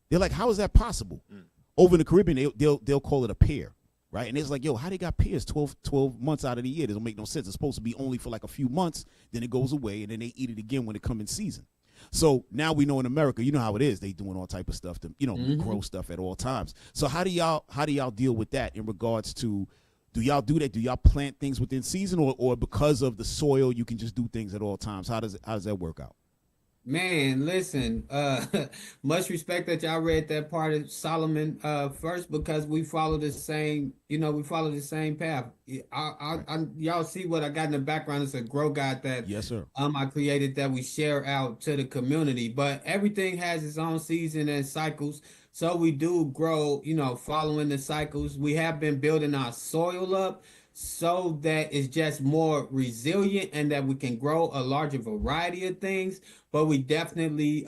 They're like, how is that possible? Over in the Caribbean, they'll call it a pear. Right. And it's like, yo, how they got pears 12 months out of the year? It doesn't make no sense. It's supposed to be only for like a few months. Then it goes away and then they eat it again when it comes in season. So now we know in America, you know how it is. They doing all type of stuff to, grow stuff at all times. So how do y'all deal with that in regards to, do y'all do that? Do y'all plant things within season or because of the soil, you can just do things at all times? How does that work out? Man, listen, much respect that y'all read that part of Solomon first, because we follow the same, path. Y'all see what I got in the background. It's a grow guide that yes, sir. I created that we share out to the community, but everything has its own season and cycles. So we do grow, following the cycles. We have been building our soil up so that it's just more resilient and that we can grow a larger variety of things. But we definitely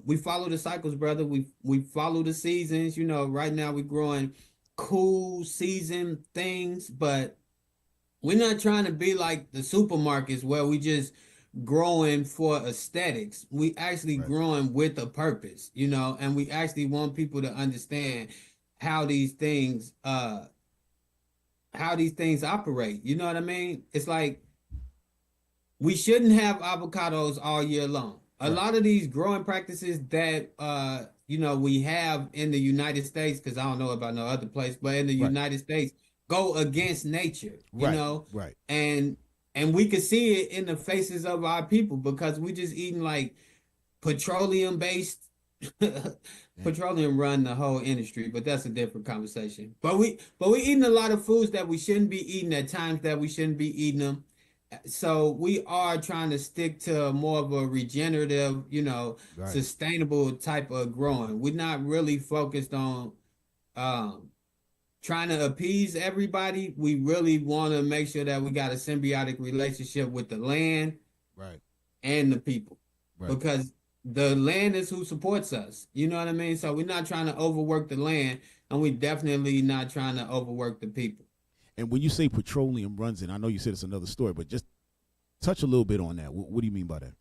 we follow the cycles, brother. We follow the seasons. Right now we're growing cool season things, but we're not trying to be like the supermarkets where we just growing for aesthetics. We actually growing with a purpose, and we actually want people to understand how these things operate. You know what I mean? It's like we shouldn't have avocados all year long. A lot of these growing practices that we have in the United States, because I don't know about no other place, but in the United States, go against nature. Right. And we can see it in the faces of our people because we just eating like petroleum-based. Petroleum run the whole industry, but that's a different conversation. But we eating a lot of foods that we shouldn't be eating at times that we shouldn't be eating them. So we are trying to stick to more of a regenerative, sustainable type of growing. We're not really focused on trying to appease everybody. We really want to make sure that we got a symbiotic relationship with the land and the people, because the land is who supports us. You know what I mean? So we're not trying to overwork the land, and we definitely not trying to overwork the people. And when you say petroleum runs in, I know you said it's another story, but just touch a little bit on that. What do you mean by that?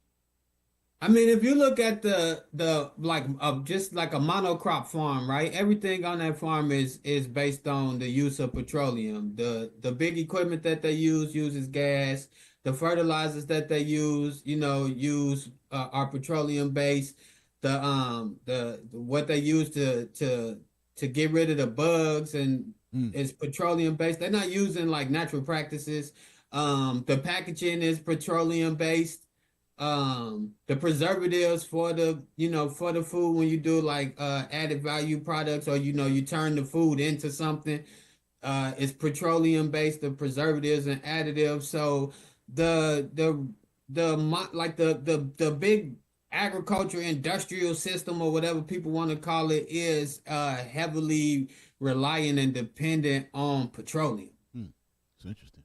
I mean, if you look at the like just like a monocrop farm, right? Everything on that farm is based on the use of petroleum. The big equipment that they uses gas. The fertilizers that they use, use are petroleum based. The what they use to get rid of the bugs and is petroleum based. They're not using like natural practices. The packaging is petroleum based. The preservatives for the food when you do like added value products, or you turn the food into something, it's petroleum based, the preservatives and additives. So the big agriculture industrial system, or whatever people want to call it, is heavily reliant and dependent on petroleum. It's interesting.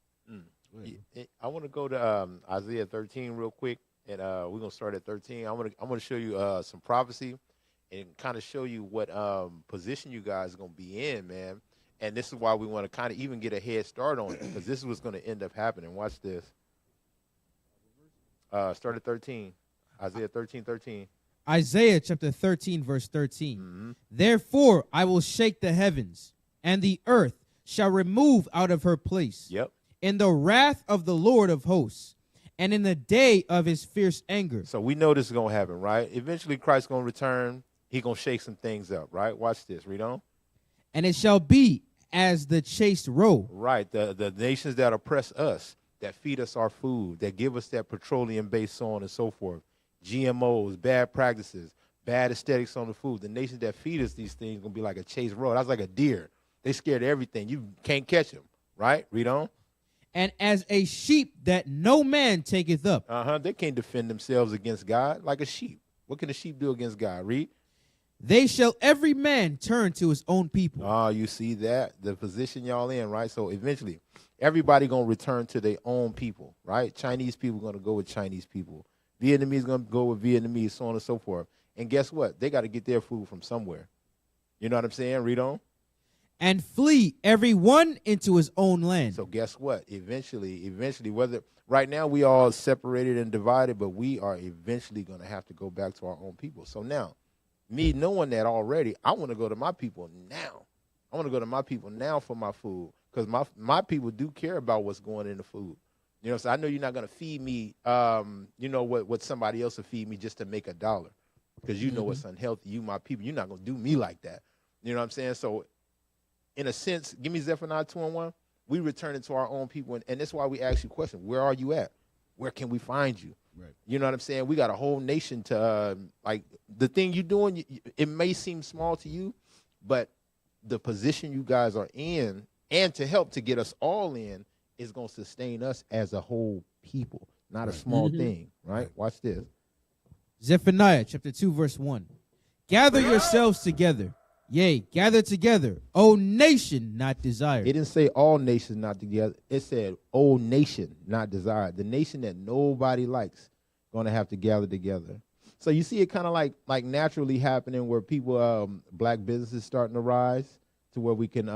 I want to go to Isaiah 13 real quick. And we're gonna start at 13. I'm gonna show you some prophecy, and kind of show you what position you guys are gonna be in, man. And this is why we want to kind of even get a head start on it, because this is what's gonna end up happening. Watch this. Start at 13. Isaiah 13:13. Isaiah chapter 13, verse 13. Mm-hmm. Therefore I will shake the heavens, and the earth shall remove out of her place. Yep. In the wrath of the Lord of hosts, and in the day of his fierce anger. So we know this is gonna happen, right? Eventually Christ's gonna return. He gonna shake some things up, right? Watch this. Read on. And it shall be as the chased roe. Right. The nations that oppress us, that feed us our food, that give us that petroleum-based, so on and so forth, GMOs, bad practices, bad aesthetics on the food. The nations that feed us these things gonna be like a chased roe. That's like a deer. They scared of everything. You can't catch them, right? Read on. And as a sheep that no man taketh up. They can't defend themselves against God like a sheep. What can a sheep do against God? Read. They shall every man turn to his own people. Oh, you see that? The position y'all in, right? So eventually, everybody going to return to their own people, right? Chinese people going to go with Chinese people. Vietnamese going to go with Vietnamese, so on and so forth. And guess what? They got to get their food from somewhere. You know what I'm saying? Read on. And flee every one into his own land. So guess what? Eventually, whether right now we all separated and divided, but we are eventually going to have to go back to our own people. So now, me knowing that already, I want to go to my people now. I want to go to my people now for my food, because my people do care about what's going in the food. You know, so I know you're not going to feed me, what somebody else will feed me just to make $1, because you know what's unhealthy. You, my people, you're not going to do me like that. You know what I'm saying? So, in a sense, give me Zephaniah 2:1. We return it to our own people, and that's why we ask you question: where are you at? Where can we find you? Right. You know what I'm saying? We got a whole nation to like the thing you're doing. It may seem small to you, but the position you guys are in, and to help to get us all in, is going to sustain us as a whole people, not a small thing. Right? Watch this. Zephaniah chapter 2, verse 1. Gather yourselves together. Yea, gather together, O nation not desired. It didn't say all nations not together. It said, O nation not desired. The nation that nobody likes going to have to gather together. So you see it kind of like naturally happening where people, black businesses starting to rise to where we can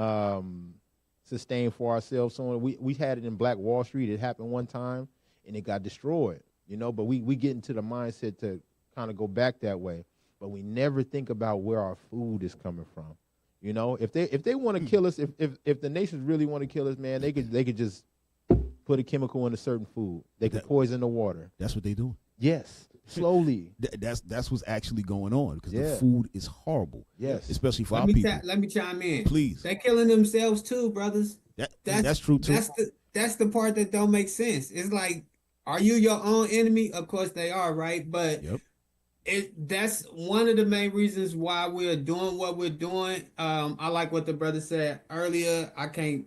sustain for ourselves. So we had it in Black Wall Street. It happened one time, and it got destroyed, but we get into the mindset to kind of go back that way. But we never think about where our food is coming from. If they want to kill us, if the nations really want to kill us, man, they could just put a chemical in a certain food. They could poison the water. That's what they do. Yes, slowly. That's what's actually going on, because Yeah. the food is horrible. Yes, especially for our people. Let me chime in. Please. They're killing themselves too, brothers. That's true too. That's the part that don't make sense. It's like, are you your own enemy? Of course they are, right? But Yep. That's one of the main reasons why we're doing what we're doing. I like what the brother said earlier. I can't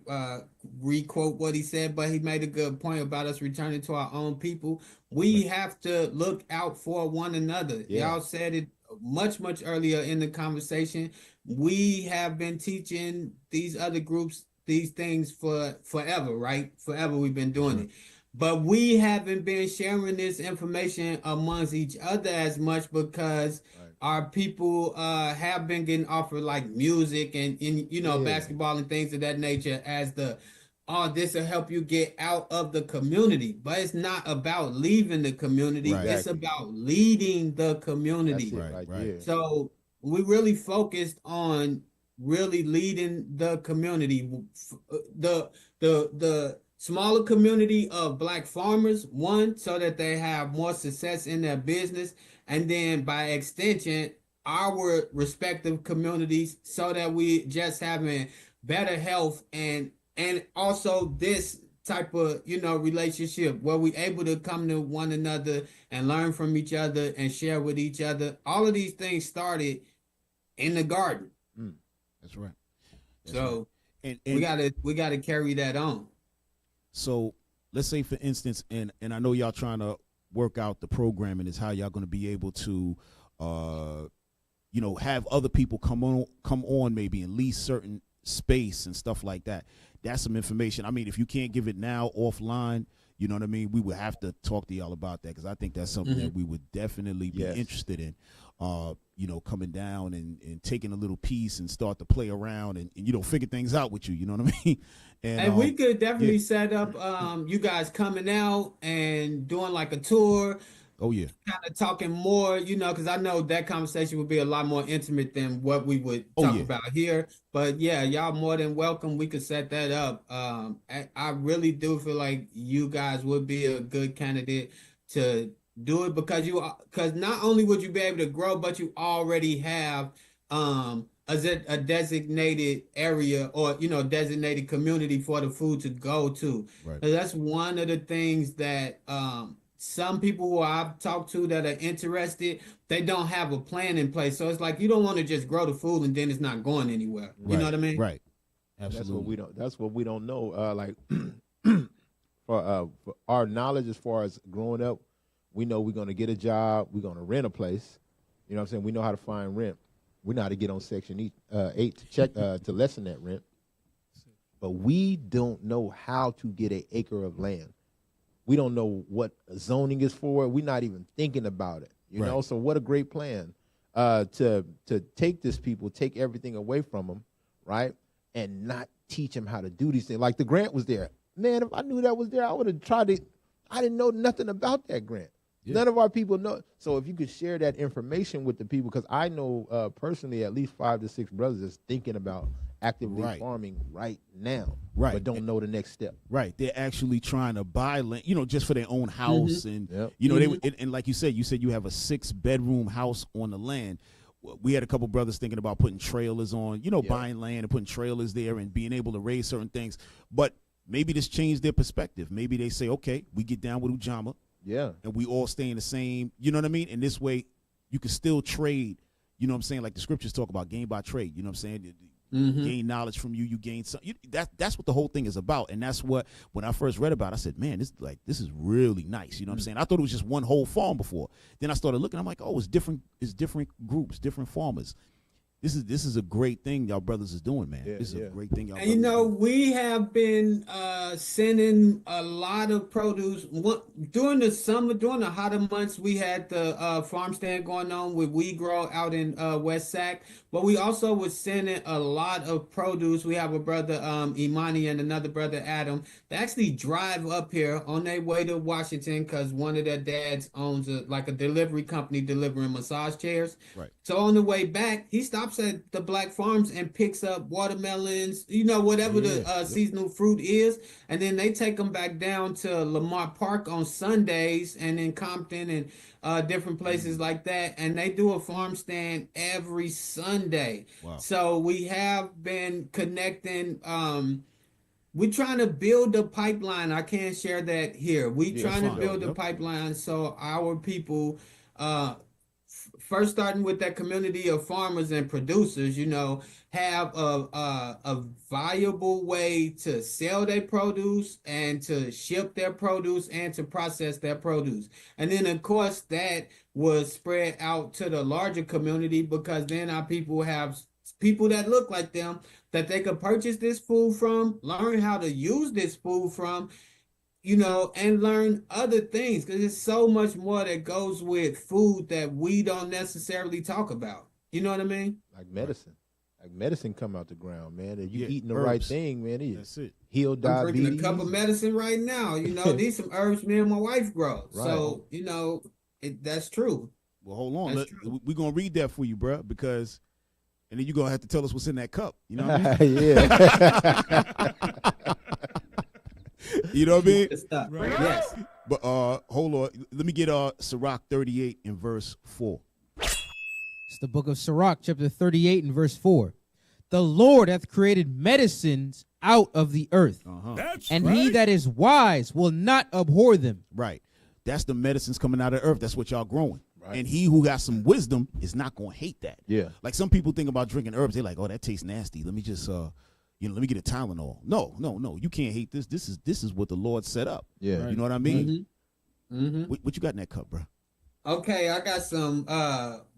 re-quote what he said, but he made a good point about us returning to our own people. We have to look out for one another. Yeah. Y'all said it much earlier in the conversation. We have been teaching these other groups these things for forever, right? Forever we've been doing it. But we haven't been sharing this information amongst each other as much because our people have been getting offered like music and basketball and things of that nature as the oh, this will help you get out of the community. But it's not about leaving the community. Right. It's about leading the community. That's it right there. So we really focused on really leading the community. The smaller community of Black farmers, one, so that they have more success in their business. And then by extension, our respective communities, so that we just having better health and also this type of, relationship where we able to come to one another and learn from each other and share with each other. All of these things started in the garden. That's right. So And we gotta carry that on. So let's say, for instance, and I know y'all trying to work out the programming is how y'all going to be able to, have other people come on maybe and lease certain space and stuff like that. That's some information. I mean, if you can't give it now offline, you know what I mean? We would have to talk to y'all about that, because I think that's something that we would definitely be interested in. Coming down and taking a little piece and start to play around and figure things out with you. You know what I mean? And we could definitely set up you guys coming out and doing like a tour. Oh yeah. Kind of talking more, because I know that conversation would be a lot more intimate than what we would talk about here. But yeah, y'all more than welcome. We could set that up. I really do feel like you guys would be a good candidate to do it, because not only would you be able to grow, but you already have a designated area or designated community for the food to go to. Right. So that's one of the things that some people who I've talked to that are interested, they don't have a plan in place. So it's like, you don't want to just grow the food and then it's not going anywhere. Right. You know what I mean? Right. Absolutely. That's what we don't know. Like for our knowledge as far as growing up, we know we're going to get a job. We're going to rent a place. You know what I'm saying? We know how to find rent. We know how to get on Section 8 to check to lessen that rent. But we don't know how to get an acre of land. We don't know what zoning is for. We're not even thinking about it. You know, so what a great plan to take this people, take everything away from them, right, and not teach them how to do these things. Like the grant was there. Man, if I knew that was there, I would have tried it. I didn't know nothing about that grant. Yeah. None of our people know. So if you could share that information with the people, because I know personally at least 5 to 6 brothers is thinking about actively farming right now, but don't know the next step. Right. They're actually trying to buy land, just for their own house. And, and like you said you have a 6-bedroom house on the land. We had a couple brothers thinking about putting trailers on, buying land and putting trailers there and being able to raise certain things. But maybe this changed their perspective. Maybe they say, okay, we get down with Ujamaa. Yeah. And we all stay in the same, you know what I mean? And this way you can still trade, you know what I'm saying? Like the scriptures talk about gain by trade, you know what I'm saying? Gain knowledge from you gain some. That's what the whole thing is about. And that's what, when I first read about it, I said, man, this is really nice. You know what I'm saying? I thought it was just one whole farm before. Then I started looking, I'm like, oh, it's different groups, different farmers. This is a great thing y'all brothers is doing, man. This is a great thing y'all brothers is doing. We have been sending a lot of produce. During the summer, during the hotter months, we had the farm stand going on with We Grow out in West Sac. But we also was sending a lot of produce. We have a brother, Imani, and another brother, Adam. They actually drive up here on their way to Washington because one of their dads owns a delivery company delivering massage chairs. Right. So on the way back, he stops at the Black farms and picks up watermelons, whatever the seasonal fruit is. And then they take them back down to Lamar Park on Sundays and in Compton and different places like that. And they do a farm stand every Sunday. Wow. So we have been connecting. We're trying to build a pipeline. I can't share that here. We're trying to build a pipeline so our people, first starting with that community of farmers and producers, have a viable way to sell their produce and to ship their produce and to process their produce. And then, of course, that was spread out to the larger community, because then our people have people that look like them that they could purchase this food from, learn how to use this food from, and learn other things, because there's so much more that goes with food that we don't necessarily talk about. You know what I mean? Like medicine. Like medicine come out the ground, man. If you Yeah, eating the herbs. right thing, man, That's it. heal I'm diabetes. drinking a cup of medicine right now. You know, these some herbs me and my wife grow. Right. So, you know, that's true. Well, hold on. That's true. We're going to read that for you, bro, because, and then you're going to have to tell us what's in that cup. You know what I mean? Yeah. You know what I mean? Good stuff. Right. Yes. But hold on. Let me get Sirach 38 and verse 4. It's the book of Sirach, chapter 38 and verse 4. The Lord hath created medicines out of the earth, and he that is wise will not abhor them. Right. That's the medicines coming out of the earth. That's what y'all growing. Right. And he who got some wisdom is not going to hate that. Yeah. Like some people think about drinking herbs. They're like, oh, that tastes nasty. Let me just, let me get a Tylenol. No. You can't hate this. This is what the Lord set up. Yeah. You know what I mean? Mm-hmm. What you got in that cup, bro? Okay, I got some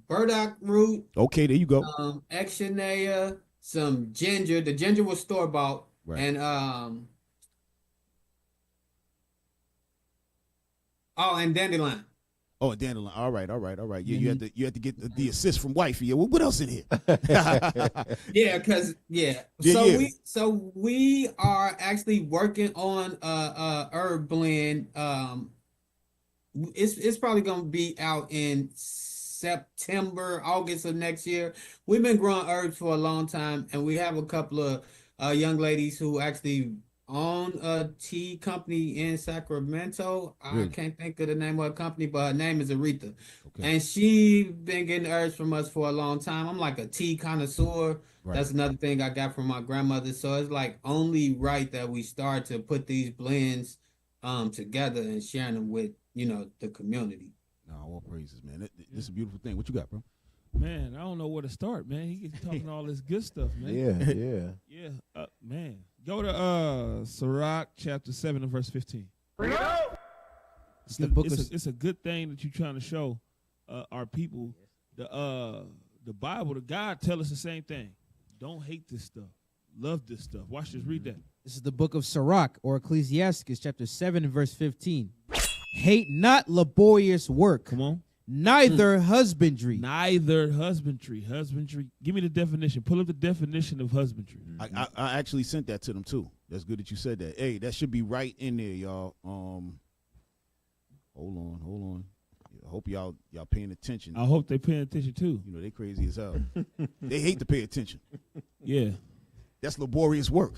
burdock root, Okay, there you go. echinacea, some ginger. The ginger was store bought, Right. and and dandelion. Oh, dandelion. All right. Yeah, you had to get the assist from wifey. Yeah. Well, what else in here? Yeah, cause Yeah, So yeah. we are actually working on a herb blend. It's probably gonna be out in September, August of next year. We've been growing herbs for a long time, and we have a couple of young ladies who actually own a tea company in Sacramento. Really? I can't think of the name of her company, but her name is Aretha. Okay. And she been getting herbs from us for a long time. I'm like a tea connoisseur. Right. That's another thing I got from my grandmother. So it's like only right that we start to put these blends together and sharing them with, the community. No, all praises, man. This is a beautiful thing. What you got, bro? Man, I don't know where to start, man. He gets talking all this good stuff, man. Yeah. Yeah, man. Go to Sirach chapter 7 and verse 15. It's the book It's a good thing that you're trying to show our people. The Bible, the God tell us the same thing. Don't hate this stuff. Love this stuff. Watch this. Read that. This is the book of Sirach, or Ecclesiasticus, chapter 7 and verse 15. Hate not laborious work. Come on. Neither husbandry. Neither husbandry. Husbandry. Give me the definition. Pull up the definition of husbandry. I actually sent that to them too. That's good that you said that. Hey, that should be right in there, y'all. Hold on. I hope y'all paying attention. I hope they paying attention too. You know, they crazy as hell. They hate to pay attention. Yeah. That's laborious work.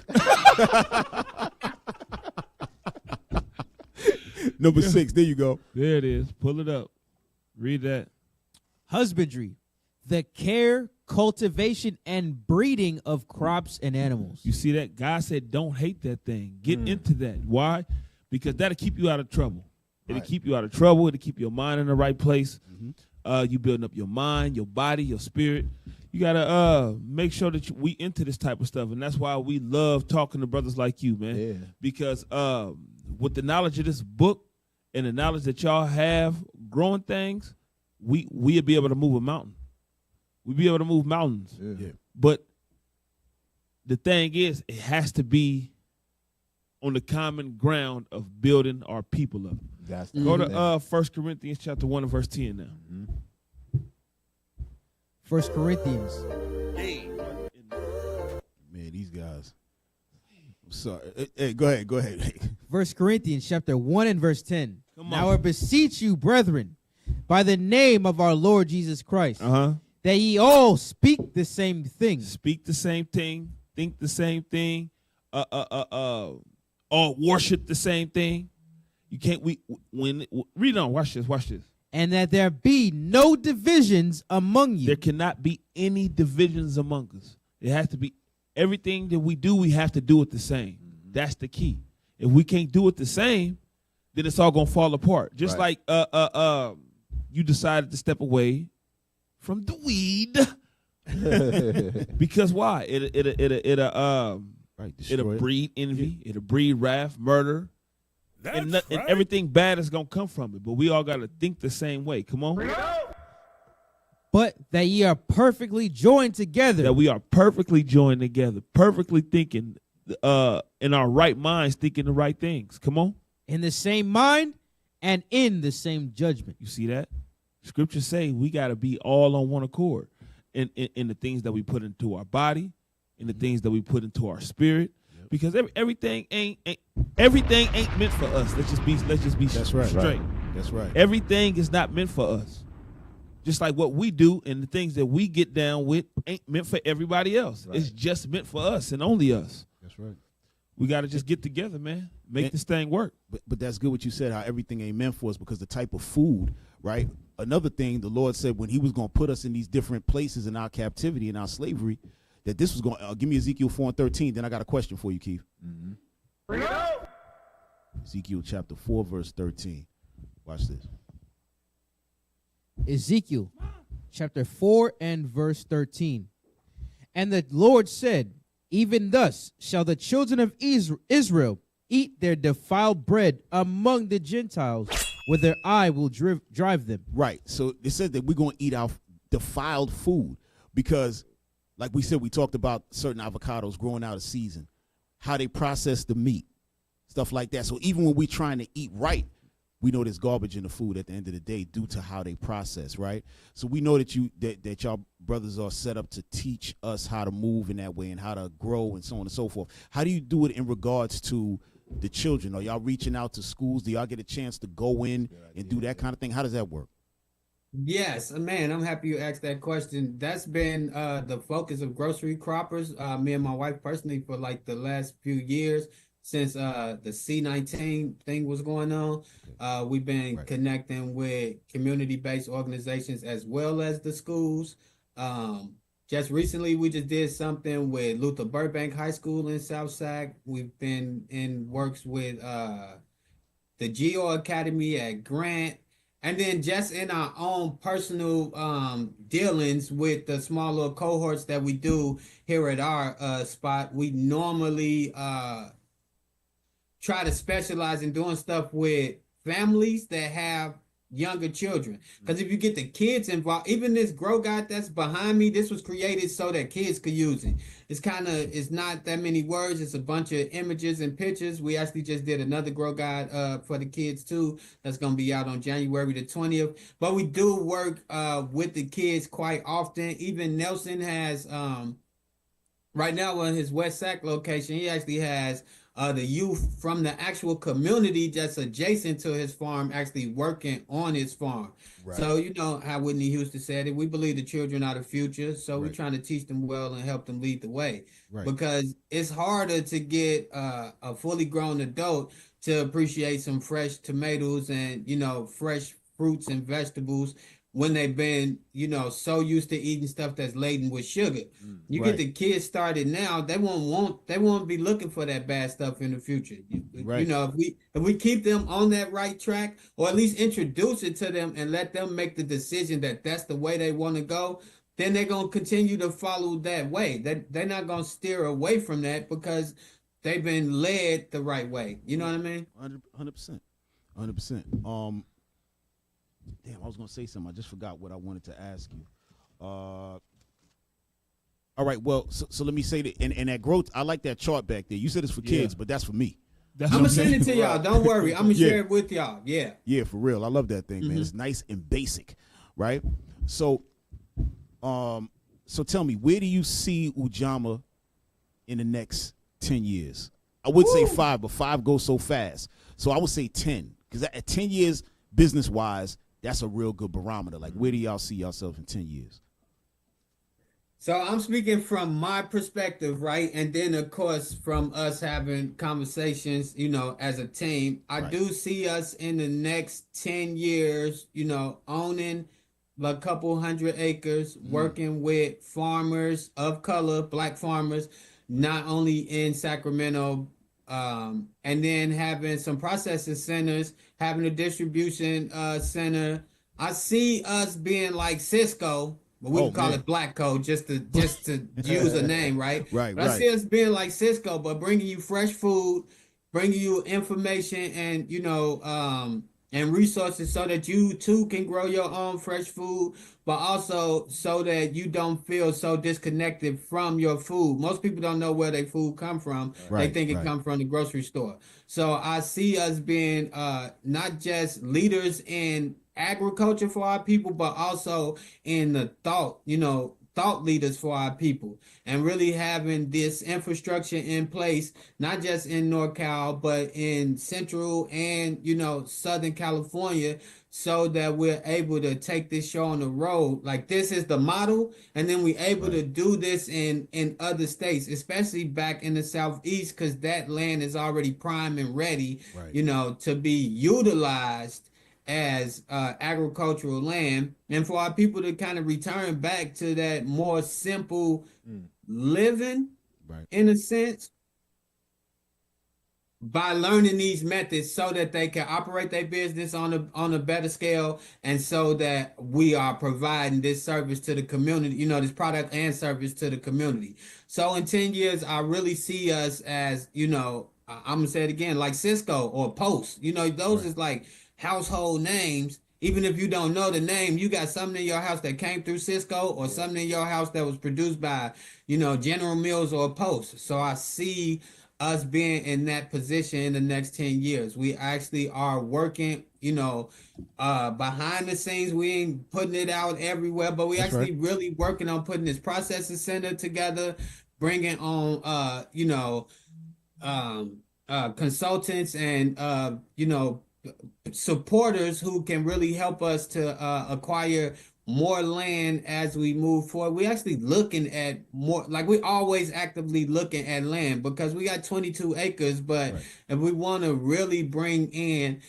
Number 6, there you go. There it is. Pull it up. Read that. Husbandry, the care, cultivation, and breeding of crops and animals. You see that? God said don't hate that thing. Get into that. Why? Because that'll keep you out of trouble. It'll keep you out of trouble. It'll keep your mind in the right place. You building up your mind, your body, your spirit. You got to make sure that we into this type of stuff. And that's why we love talking to brothers like you, man. Yeah. Because with the knowledge of this book and the knowledge that y'all have growing things, we'll be able to move a mountain. We'll be able to move mountains. Yeah. But the thing is, it has to be on the common ground of building our people up. That's Go to 1 Corinthians chapter 1 and verse 10 now. 1 Corinthians. Man, these guys. I'm sorry. Hey, go ahead. 1 Corinthians chapter 1 and verse 10. Come Now on. I beseech you, brethren, by the name of our Lord Jesus Christ, that ye all speak the same thing. Speak the same thing, think the same thing, or worship the same thing. You can't read on, watch this. And that there be no divisions among you. There cannot be any divisions among us. It has to be everything that we do, we have to do it the same. That's the key. If we can't do it the same, then it's all gonna fall apart. Just like you decided to step away from the weed. Because why? It'll breed envy, it'll breed wrath, murder. And everything bad is gonna come from it. But we all gotta think the same way. Come on. But that ye are perfectly joined together. That we are perfectly joined together, perfectly thinking in our right minds, thinking the right things. Come on. In the same mind and in the same judgment. You see that? Scriptures say we got to be all on one accord. in the things that we put into our body, in the things that we put into our spirit, because everything ain't meant for us. Let's just be That's right. straight. That's right. Everything is not meant for us. Just like what we do and the things that we get down with ain't meant for everybody else. Right. It's just meant for us and only us. That's right. We got to just get together, man. Make this thing work. But that's good what you said, how everything ain't meant for us, because the type of food, right? Another thing the Lord said when he was going to put us in these different places in our captivity and our slavery, that this was going to, give me Ezekiel 4:13, then I got a question for you, Keith. Mm-hmm. Bring it out. Ezekiel chapter 4, verse 13. Watch this. Ezekiel chapter 4 and verse 13. And the Lord said, even thus shall the children of Israel eat their defiled bread among the Gentiles, where their eye will drive them. Right. So it says that we're going to eat our defiled food because, like we said, we talked about certain avocados growing out of season, how they process the meat, stuff like that. So even when we're trying to eat right, we know there's garbage in the food at the end of the day due to how they process, right? So we know that that y'all brothers are set up to teach us how to move in that way and how to grow and so on and so forth. How do you do it in regards to the children? Are y'all reaching out to schools? Do y'all get a chance to go in and do that kind of thing? How does that work? Yes, man, I'm happy you asked that question. That's been the focus of Grocery Croppers, me and my wife personally, for like the last few years. Since the C-19 thing was going on, we've been connecting with community-based organizations as well as the schools. Just recently, we just did something with Luther Burbank High School in South Sac. We've been in works with the Geo Academy at Grant. And then just in our own personal dealings with the small little cohorts that we do here at our spot, we normally try to specialize in doing stuff with families that have younger children. Because if you get the kids involved, even this grow guide that's behind me, this was created so that kids could use it. It's not that many words. It's a bunch of images and pictures. We actually just did another grow guide for the kids too. That's going to be out on January the 20th. But we do work with the kids quite often. Even Nelson has, right now on his West Sac location, he actually has the youth from the actual community that's adjacent to his farm actually working on his farm. Right. So you know how Whitney Houston said it, we believe the children are the future, so we're trying to teach them well and help them lead the way. Because it's harder to get a fully grown adult to appreciate some fresh tomatoes and, you know, fresh fruits and vegetables when they've been, you know, so used to eating stuff that's laden with sugar. You get the kids started now, they won't be looking for that bad stuff in the future. You know, if we keep them on that right track, or at least introduce it to them and let them make the decision that that's the way they want to go, then they're going to continue to follow that way. They're not going to steer away from that because they've been led the right way. You know what I mean? 100%. 100%. Damn, I was going to say something. I just forgot what I wanted to ask you. All right, well, so let me say that, and that growth, I like that chart back there. You said it's for kids, but that's for me. I'm going to send it to y'all. Don't worry. I'm going to share it with y'all. Yeah. Yeah, for real. I love that thing, man. It's nice and basic, right? So tell me, where do you see Ujamaa in the next 10 years? I would say 5, but 5 goes so fast. So I would say 10, because at 10 years, business-wise, that's a real good barometer. Like, where do y'all see yourself in 10 years? So I'm speaking from my perspective, right? And then, of course, from us having conversations, you know, as a team, I do see us in the next 10 years, you know, owning a couple 100 acres, working with farmers of color, Black farmers, not only in Sacramento, and then having some processing centers, having a distribution center. I see us being like Cisco, but we can call it Black Code just to use a name, right? But I see us being like Cisco, but bringing you fresh food, bringing you information and, you know, and resources so that you too can grow your own fresh food, but also so that you don't feel so disconnected from your food. Most people don't know where their food come from. They think it comes from the grocery store. So I see us being not just leaders in agriculture for our people, but also in the thought, you know, thought leaders for our people, and really having this infrastructure in place, not just in NorCal, but in Central and, Southern California, so that we're able to take this show on the road. Like, this is the model, and then we're able to do this in other states, especially back in the Southeast, because that land is already prime and ready, to be utilized as agricultural land, and for our people to kind of return back to that more simple living, in a sense, by learning these methods, so that they can operate their business on a better scale, and so that we are providing this service to the community, this product and service to the community. So in 10 years, I really see us as, I'm gonna say it again, like Cisco or Post. Those is like household names. Even if you don't know the name, you got something in your house that came through Cisco, or something in your house that was produced by, General Mills or Post. So I see us being in that position in the next 10 years. We actually are working, behind the scenes. We ain't putting it out everywhere, but we really working on putting this processing center together, bringing on, consultants and, supporters who can really help us to acquire more land as we move forward. We actually looking at more, like we always actively looking at land, because we got 22 acres, but if we want to really bring in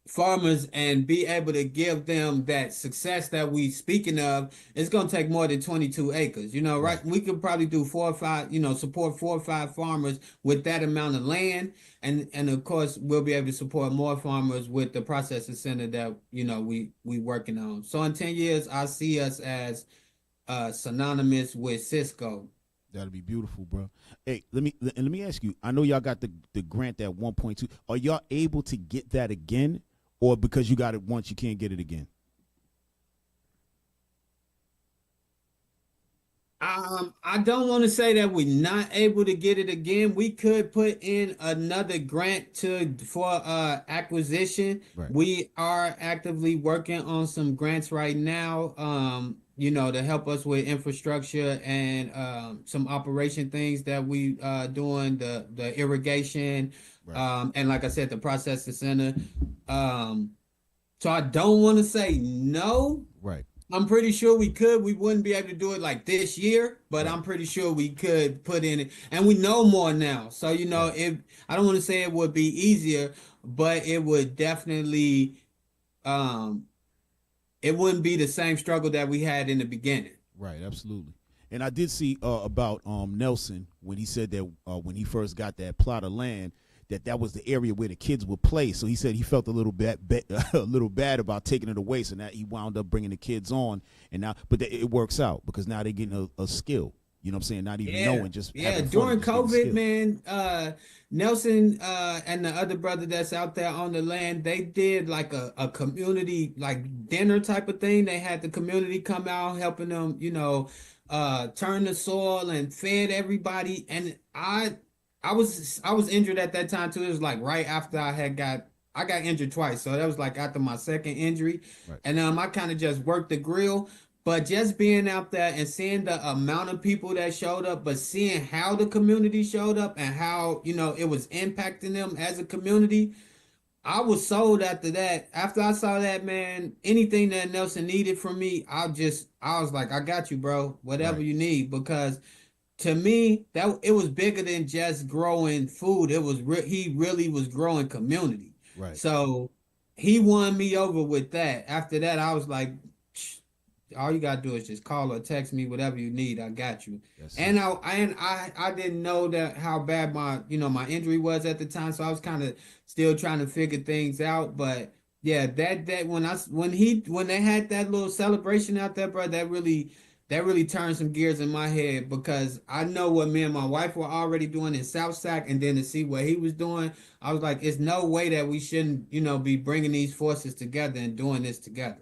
farmers and be able to give them that success that we speaking of, it's going to take more than 22 acres, right? We could probably do 4 or 5, support 4 or 5 farmers with that amount of land. And of course, we'll be able to support more farmers with the processing center that, we working on. So in 10 years, I see us as synonymous with Cisco. That'll be beautiful, bro. Hey, let me ask you. I know y'all got the grant at 1.2. Are y'all able to get that again? Or because you got it once, you can't get it again? I don't want to say that we're not able to get it again. We could put in another grant for acquisition. We are actively working on some grants right now, to help us with infrastructure and some operation things that we doing, the irrigation, and like I said, the processing center. So I don't want to say no. I'm pretty sure we could. We wouldn't be able to do it like this year, but I'm pretty sure we could put in it. And we know more now. So, if I don't want to say it would be easier, but it would definitely, it wouldn't be the same struggle that we had in the beginning. Right, absolutely. And I did see about Nelson when he said that when he first got that plot of land, that was the area where the kids would play. So he said he felt a little bad about taking it away. So now he wound up bringing the kids on, and now, but it works out because now they're getting a skill. You know what I'm saying? Not even knowing, just during COVID, man. Nelson and the other brother that's out there on the land, they did like a community like dinner type of thing. They had the community come out helping them, turn the soil and fed everybody. And I was injured at that time too. It was like right after I got injured twice. So that was like after my second injury. And I kind of just worked the grill. But just being out there and seeing the amount of people that showed up, but seeing how the community showed up and how, it was impacting them as a community, I was sold after that. After I saw that, man, anything that Nelson needed from me, I was like, I got you, bro, whatever you need. Because to me, that it was bigger than just growing food. It was he really was growing community. So he won me over with that. After that, I was like, all you gotta do is just call or text me, whatever you need. I got you. And I didn't know that how bad my my injury was at the time, so I was kind of still trying to figure things out. But yeah, that when they had that little celebration out there, bro, that really turned some gears in my head, because I know what me and my wife were already doing in South Sac, and then to see what he was doing, I was like, it's no way that we shouldn't be bringing these forces together and doing this together.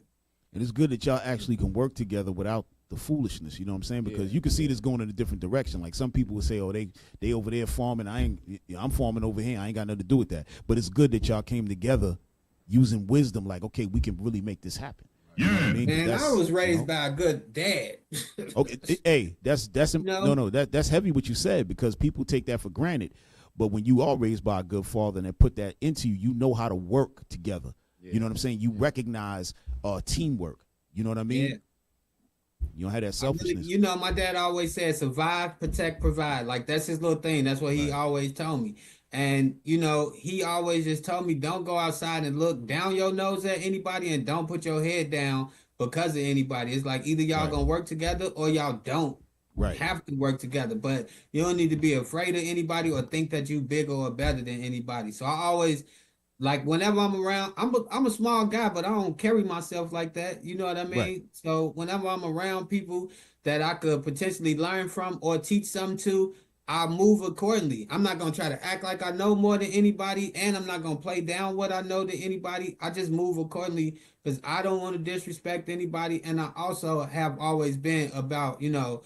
And it's good that y'all actually can work together without the foolishness, you know what I'm saying? Because you can see this going in a different direction. Like some people would say, oh, they over there farming. I'm farming over here. I ain't got nothing to do with that. But it's good that y'all came together using wisdom. Like, okay, we can really make this happen. You know what I mean? Man, I was raised by a good dad. Okay, hey, that's that's heavy what you said, because people take that for granted. But when you are raised by a good father and they put that into you, you know how to work together. Yeah. You know what I'm saying? You recognize teamwork. You know what I mean? Yeah. You don't have that selfishness. You know, my dad always said, survive, protect, provide. Like, that's his little thing. That's what he always told me. And, you know, he always just told me, don't go outside and look down your nose at anybody, and don't put your head down because of anybody. It's like either y'all gonna work together or y'all don't have to work together. But you don't need to be afraid of anybody or think that you bigger or better than anybody. So I always, like, whenever I'm around, I'm a small guy, but I don't carry myself like that. You know what I mean? Right. So whenever I'm around people that I could potentially learn from or teach something to, I move accordingly. I'm not going to try to act like I know more than anybody, and I'm not going to play down what I know to anybody. I just move accordingly because I don't want to disrespect anybody. And I also have always been about, you know,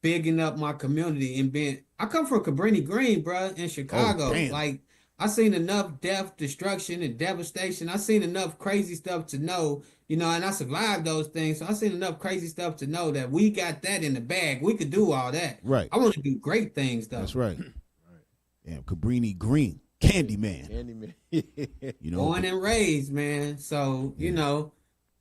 bigging up my community and being, I come from Cabrini Green, bro, in Chicago. Like, I seen enough death, destruction, and devastation. I seen enough crazy stuff to know, you know, and I survived those things. So I seen enough crazy stuff to know that we got that in the bag. We could do all that. Right. I want to do great things, though. That's right. Damn, Cabrini Green, Candyman. You know, born and raised, man. So, you know,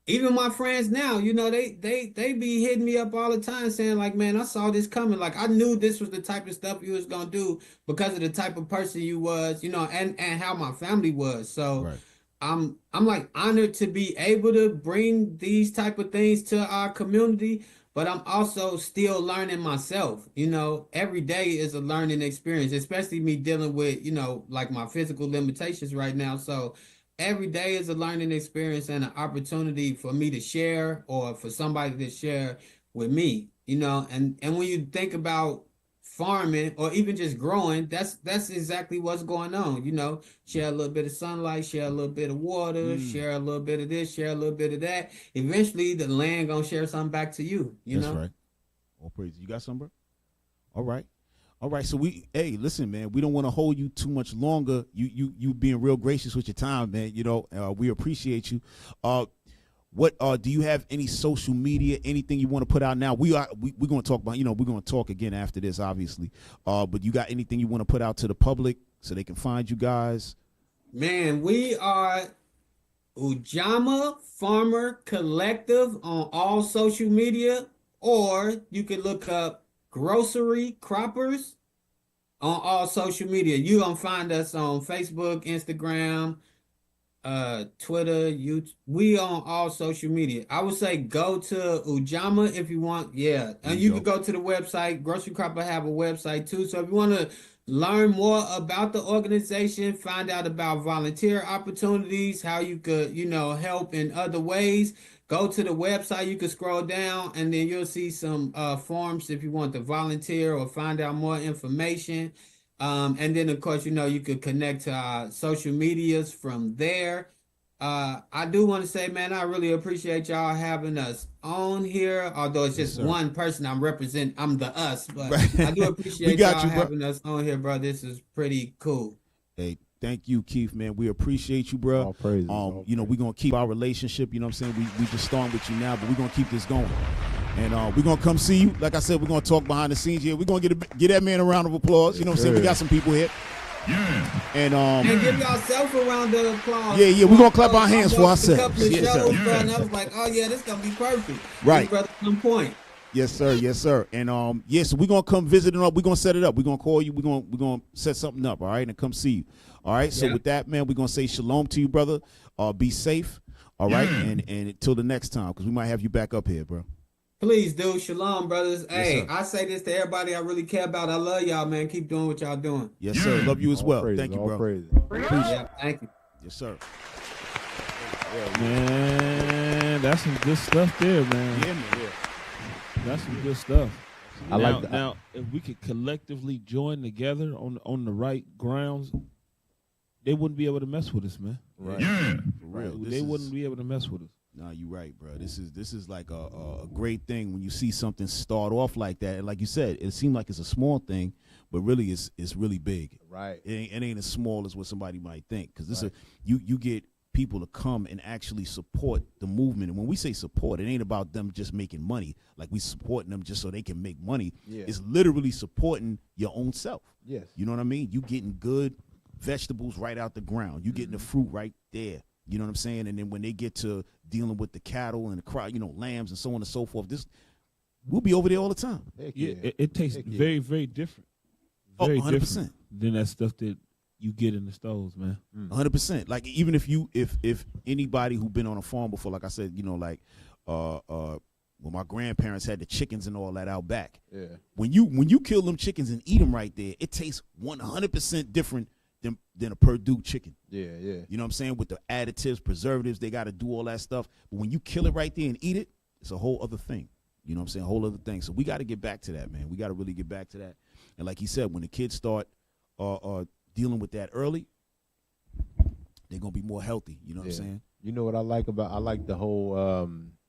even my friends now, you know, they be hitting me up all the time saying, like, man, I saw this coming. Like, I knew this was the type of stuff you was going to do because of the type of person you was, you know, and how my family was. So I'm like honored to be able to bring these type of things to our community, but I'm also still learning myself. You know, every day is a learning experience, especially me dealing with, you know, like my physical limitations right now. So every day is a learning experience and an opportunity for me to share or for somebody to share with me, you know. And when you think about farming or even just growing, that's exactly what's going on, you know. Share a little bit of sunlight, share a little bit of water, share a little bit of this, share a little bit of that. Eventually the land gonna share something back to you, you know. That's right. All praise. You got some, bro? All right. All right, so hey, listen, man, we don't want to hold you too much longer. You being real gracious with your time, man. You know, we appreciate you. What do you have any social media, anything you want to put out now? We're going to talk about, you know, we're going to talk again after this, obviously. But you got anything you want to put out to the public so they can find you guys? Man, we are Ujamaa Farmer Collective on all social media, or you can look up Grocery Croppers on all social media. You gonna find us on Facebook, Instagram, Twitter, YouTube. We on all social media. I would say go to Ujamaa if you want. Yeah, and you can go to the website. Grocery Cropper have a website too. So if you want to learn more about the organization, find out about volunteer opportunities, how you could, you know, help in other ways, go to the website. You can scroll down and then you'll see some forms if you want to volunteer or find out more information. And then, of course, you know, you could connect to our social medias from there. I do want to say, man, I really appreciate y'all having us on here. Although it's just one person I'm representing, I'm the us, but I do appreciate y'all having us on here, bro. This is pretty cool. Hey, thank you, Keith, man. We appreciate you, bro. All praise. You know, we're gonna keep our relationship. You know what I'm saying? We just starting with you now, but we're gonna keep this going. And we're going to come see you. Like I said, we're going to talk behind the scenes here. We're going to get that man a round of applause. You know what I'm saying? We got some people here. Yeah. And give yourself a round of applause. Yeah, we're going to clap our hands for ourselves. A couple of shows, bro, and I was like, oh, yeah, this going to be perfect. Right. Brother, on point. Yes, sir. Yes, sir. And so we're going to come visit and we're going to set it up. We're going to call you. We're going to set something up, all right, and come see you. All right? So with that, man, we're going to say shalom to you, brother. Be safe, all right? And until the next time, because we might have you back up here, bro. Please do. Shalom, brothers. Hey, I say this to everybody I really care about. I love y'all, man. Keep doing what y'all doing. Yes, sir. Love you as well. Thank you, bro. Yeah, thank you. Yes, sir. Man, that's some good stuff there, man. Yeah, man. That's some good stuff. I like that. Now, if we could collectively join together on the right grounds, they wouldn't be able to mess with us, man. Right. Yeah. For real. They wouldn't be able to mess with us. No, you're right, bro. This is like a great thing when you see something start off like that. And like you said, it seemed like it's a small thing, but really it's really big. Right. It ain't as small as what somebody might think. Because you get people to come and actually support the movement. And when we say support, it ain't about them just making money, like we supporting them just so they can make money. Yeah. It's literally supporting your own self. Yes. You know what I mean? You getting good vegetables right out the ground. You getting the fruit right there. You know what I'm saying? And then when they get to dealing with the cattle and the crowd, lambs and so on and so forth, we'll be over there all the time. Yeah, it tastes very, very different. Very 100%. different than that stuff that you get in the stores, man. 100%. Like even if anybody who been on a farm before, like I said, when my grandparents had the chickens and all that out back. Yeah. When you kill them chickens and eat them right there, it tastes 100% different than a Purdue chicken. Yeah, yeah. You know what I'm saying? With the additives, preservatives, they got to do all that stuff. But when you kill it right there and eat it, it's a whole other thing. You know what I'm saying? A whole other thing. So we got to get back to that, man. We got to really get back to that. And like he said, when the kids start dealing with that early, they're going to be more healthy. You know what I'm saying? You know what I like the whole,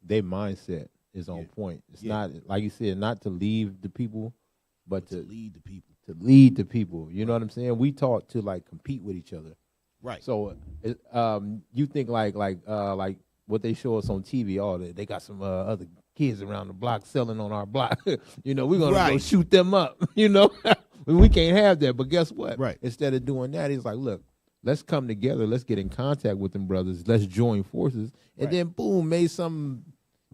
their mindset is on point. It's not, like you said, not to leave the people, but to lead the people. To lead the people. You know what I'm saying? We taught to like compete with each other. Right. So you think like what they show us on TV, they got some other kids around the block selling on our block. We're going to go shoot them up. We can't have that. But guess what? Right. Instead of doing that, he's like, look, let's come together. Let's get in contact with them brothers. Let's join forces. And then boom, made something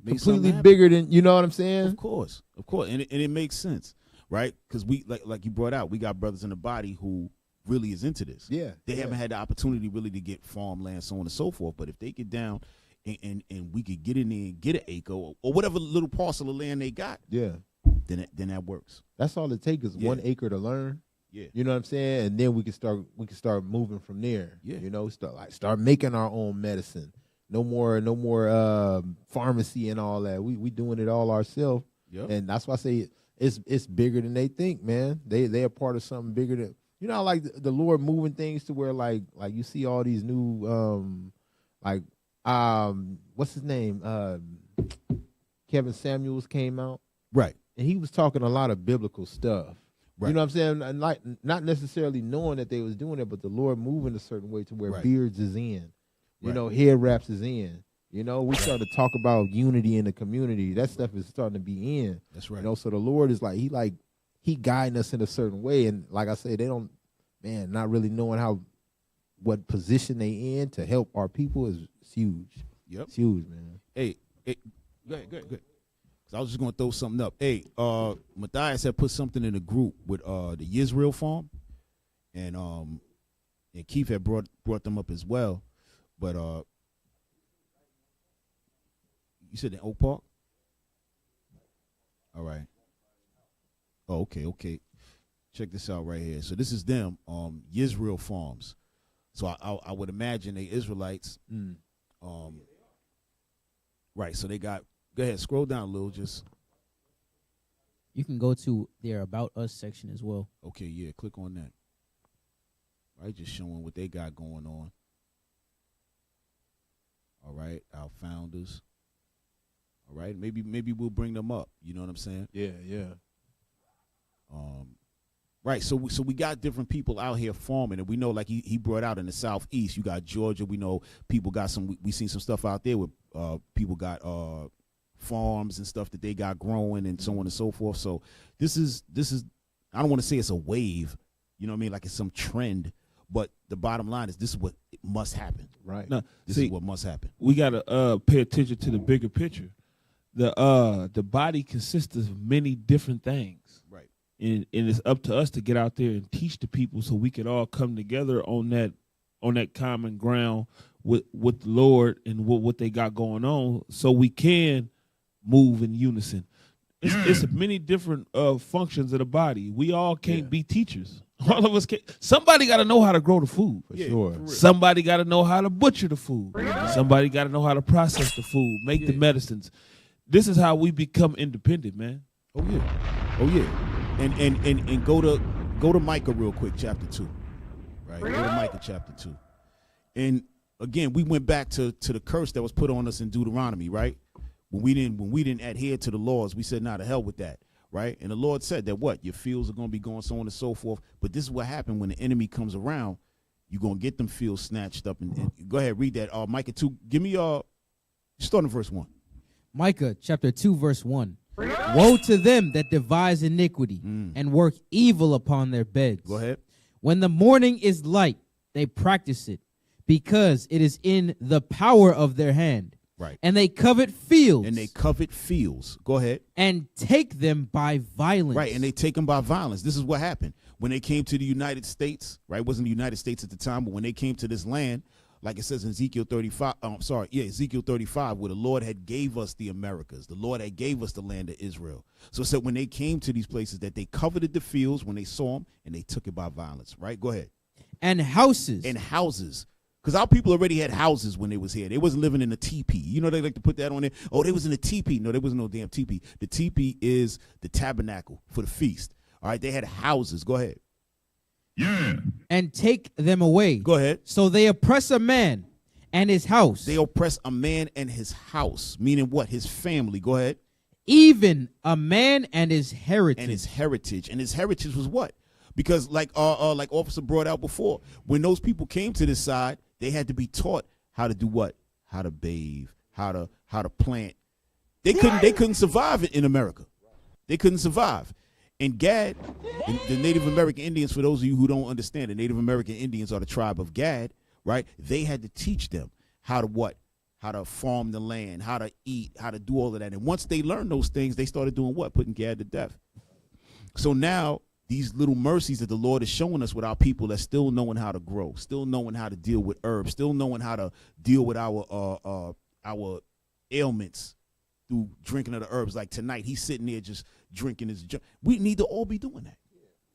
completely bigger than, you know what I'm saying? Of course. And it makes sense. Right? Because we, like you brought out, we got brothers in the body who really is into this. Yeah. They haven't had the opportunity really to get farmland, so on and so forth. But if they get down and we could get in there and get an acre or whatever little parcel of land they got, then that works. That's all it takes is 1 acre to learn. Yeah. You know what I'm saying? And then we can start moving from there. Yeah. Start making our own medicine. No more pharmacy and all that. We doing it all ourselves. Yep. And that's why I say it's bigger than they think, man. They are part of something bigger than, like the Lord moving things to where like you see all these new what's his name? Kevin Samuels came out. Right. And he was talking a lot of biblical stuff. Right. You know what I'm saying? And like not necessarily knowing that they was doing it, but the Lord moving a certain way to where beards is in. Head wraps is in. We started to talk about unity in the community. That stuff is starting to be in. That's right. So the Lord is he guiding us in a certain way. And like I say, they don't, not really knowing what position they in to help our people is huge. Yep. It's huge, man. Hey, go ahead. Because I was just going to throw something up. Hey, Matthias had put something in the group with the Israel farm. And Keith had brought them up as well. But you said in Oak Park? All right. Oh, okay. Check this out right here. So this is them, Israel Farms. So I would imagine they Israelites. Right. So they got. Go ahead. Scroll down a little. Just. You can go to their About Us section as well. Okay. Yeah. Click on that. Right. Just showing what they got going on. All right. Our founders. All right. Maybe we'll bring them up. You know what I'm saying? Yeah. Right, so we got different people out here farming, and we know, like he brought out in the southeast, you got Georgia. We know people got we seen some stuff out there where people got farms and stuff that they got growing and so on and so forth. So this is I don't want to say it's a wave, you know what I mean, like it's some trend, but the bottom line is this is what must happen. Right. No, this is what must happen. We gotta pay attention to the bigger picture. The body consists of many different things. Right. And it's up to us to get out there and teach the people so we can all come together on that common ground with the Lord and what they got going on, so we can move in unison. It's many different functions of the body. We all can't be teachers. All of us can't. Somebody got to know how to grow the food. For sure. Somebody got to know how to butcher the food. Somebody got to know how to process the food, make the medicines. This is how we become independent, man. Oh yeah. And go to Micah real quick, chapter 2. Right? Go to Micah chapter 2. And again, we went back to the curse that was put on us in Deuteronomy, right? When we didn't adhere to the laws, we said, nah, to hell with that, right? And the Lord said that your fields are going to be going so on and so forth. But this is what happened when the enemy comes around. You're gonna get them fields snatched up. And go ahead, read that. Micah 2. Give me start in verse 1. Micah chapter 2 verse 1. Woe to them that devise iniquity and work evil upon their beds. Go ahead. When the morning is light, they practice it, because it is in the power of their hand. Right. And they covet fields. And they covet fields. Go ahead. And take them by violence. Right, and they take them by violence. This is what happened. When they came to the United States, right? It wasn't the United States at the time, but when they came to this land, like it says in Ezekiel 35, Ezekiel 35, where the Lord had gave us the Americas. The Lord had gave us the land of Israel. So it said when they came to these places that they coveted the fields when they saw them, and they took it by violence, right? Go ahead. And houses. And houses. Because our people already had houses when they was here. They wasn't living in a teepee. You know, they like to put that on there. Oh, they was in a teepee. No, there was no damn teepee. The teepee is the tabernacle for the feast. All right, they had houses. Go ahead. Yeah. And take them away. Go ahead. So they oppress a man and his house. They oppress a man and his house, meaning what? His family. Go ahead. Even a man and his heritage. And his heritage. And his heritage was what? Because like Officer brought out before, when those people came to this side, they had to be taught how to do what? How to bathe, how to plant. They couldn't survive in America. They couldn't survive. And Gad, the Native American Indians, for those of you who don't understand, the Native American Indians are the tribe of Gad, right? They had to teach them how to what? How to farm the land, how to eat, how to do all of that. And once they learned those things, they started doing what? Putting Gad to death. So now these little mercies that the Lord is showing us with our people that's still knowing how to grow, still knowing how to deal with herbs, still knowing how to deal with our ailments through drinking of the herbs. Like tonight, he's sitting there just drinking his. We need to all be doing that.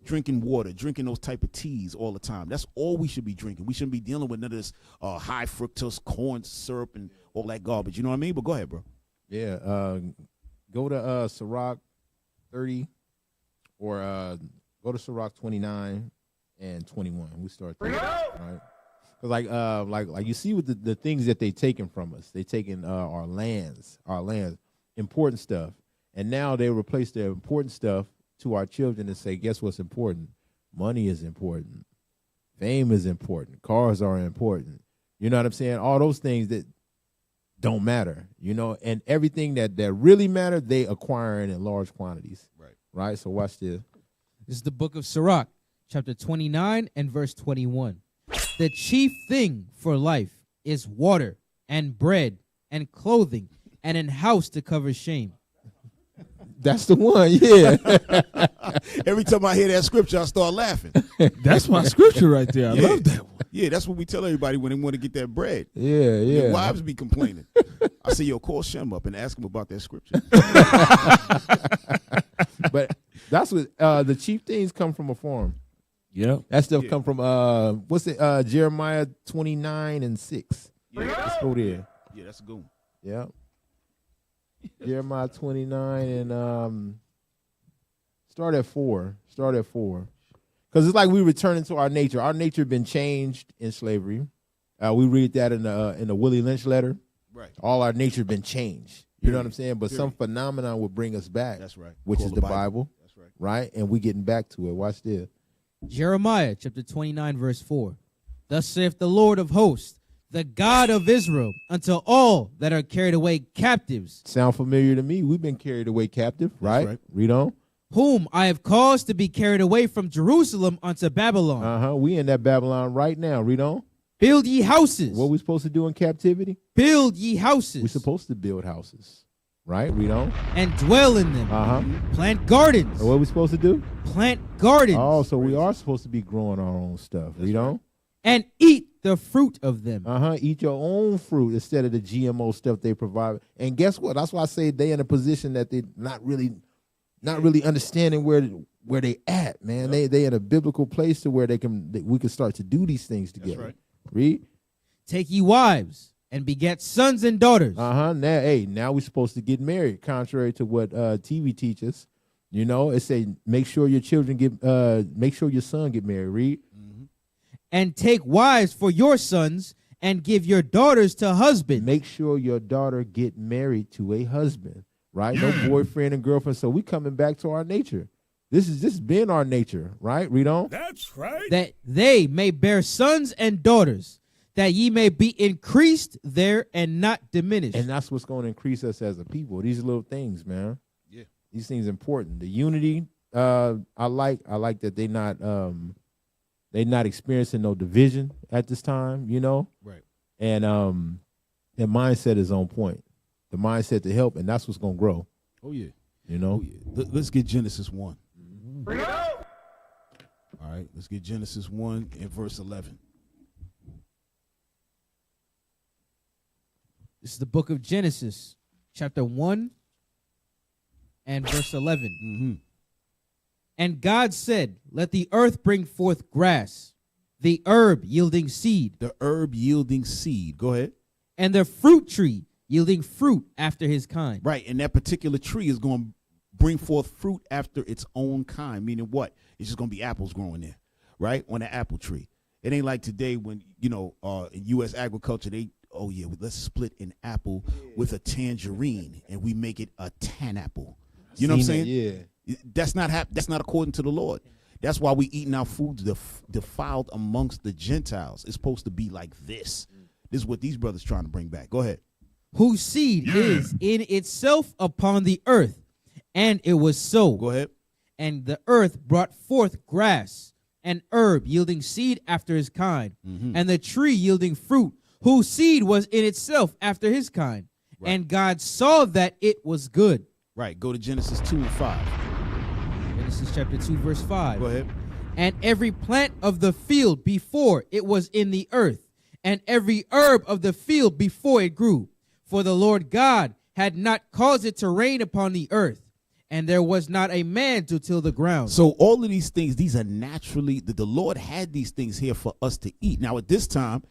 Drinking water, drinking those type of teas all the time. That's all we should be drinking. We shouldn't be dealing with none of this high fructose corn syrup and all that garbage. You know what I mean? But go ahead, bro. Yeah. Go to Sirach 30 or go to Sirach 29 and 21. We start there, right? Because like you see with the things that they taken from us, they taken our lands, important stuff, and now they replace the important stuff to our children and say, guess what's important? Money is important, fame is important, cars are important. You know what I'm saying? All those things that don't matter, you know, and everything that really matter, they acquiring in large quantities. Right. So watch this. This is the book of Sirach, chapter 29 and verse 21. The chief thing for life is water and bread and clothing and an house to cover shame. That's the one, yeah. Every time I hear that scripture, I start laughing. That's my scripture right there. I love that one. Yeah, that's what we tell everybody when they want to get that bread. Yeah. Their wives be complaining. I say, yo, call Shem up and ask him about that scripture. But that's what the cheap things come from a farm. Yeah. That stuff come from Jeremiah 29 and 6. Yeah. Let's go there. Yeah, that's a good one. Yeah. Jeremiah 29 and start at 4. Because it's like we returning to our nature. Our nature been changed in slavery. We read that in the Willie Lynch letter. Right. All our nature been changed. You know what I'm saying? But some phenomenon will bring us back. That's right. Which is the Bible. That's right. Right? And we getting back to it. Watch this. Jeremiah chapter 29 verse 4. Thus saith the Lord of hosts, the God of Israel, unto all that are carried away captives. Sound familiar to me? We've been carried away captive, right? Read on. Whom I have caused to be carried away from Jerusalem unto Babylon. We in that Babylon right now. Read on. Build ye houses. What we supposed to do in captivity? Build ye houses. We're supposed to build houses, right? Read on. And dwell in them. Plant gardens. And what are we supposed to do? Plant gardens. Oh, so we are supposed to be growing our own stuff. Read on. And eat the fruit of them. Eat your own fruit instead of the GMO stuff they provide. And guess what? That's why I say they in a position that they not really understanding where they at, man. They in a biblical place to where we can start to do these things together. That's right. Read. Take ye wives and beget sons and daughters. Now we're supposed to get married, contrary to what TV teaches. You know, it say make sure your son get married. Read. And take wives for your sons and give your daughters to husbands. Make sure your daughter get married to a husband, right? No boyfriend and girlfriend. So we coming back to our nature. This has been our nature, right? Read on. That's right. That they may bear sons and daughters, that ye may be increased there and not diminished. And that's what's going to increase us as a people. These little things, man. Yeah. These things important. The unity, I like that they not experiencing no division at this time, you know? Right. And their mindset is on point. The mindset to help, and that's what's going to grow. Oh, yeah. You know? Oh, yeah. Let's get Genesis 1. All right, let's get Genesis 1 and verse 11. This is the book of Genesis, chapter 1 and verse 11. Mm-hmm. And God said, let the earth bring forth grass, the herb yielding seed. The herb yielding seed. Go ahead. And the fruit tree yielding fruit after his kind. Right, and that particular tree is going to bring forth fruit after its own kind, meaning what? It's just going to be apples growing there, right, on an apple tree. It ain't like today when, in U.S. agriculture, let's split an apple with a tangerine, and we make it a tan apple. You know what I'm saying? Yeah. That's not according to the Lord. That's why we eating our foods defiled amongst the Gentiles. It's supposed to be like this. This is what these brothers trying to bring back. Go ahead. Whose seed is in itself upon the earth, and it was so. Go ahead. And the earth brought forth grass, and herb yielding seed after his kind, and the tree yielding fruit, whose seed was in itself after his kind. Right. And God saw that it was good. Right. Go to Genesis 2 and 5. Genesis chapter 2, verse 5. Go ahead. And every plant of the field before it was in the earth, and every herb of the field before it grew. For the Lord God had not caused it to rain upon the earth, and there was not a man to till the ground. So all of these things, these are naturally, the Lord had these things here for us to eat. Now at this time,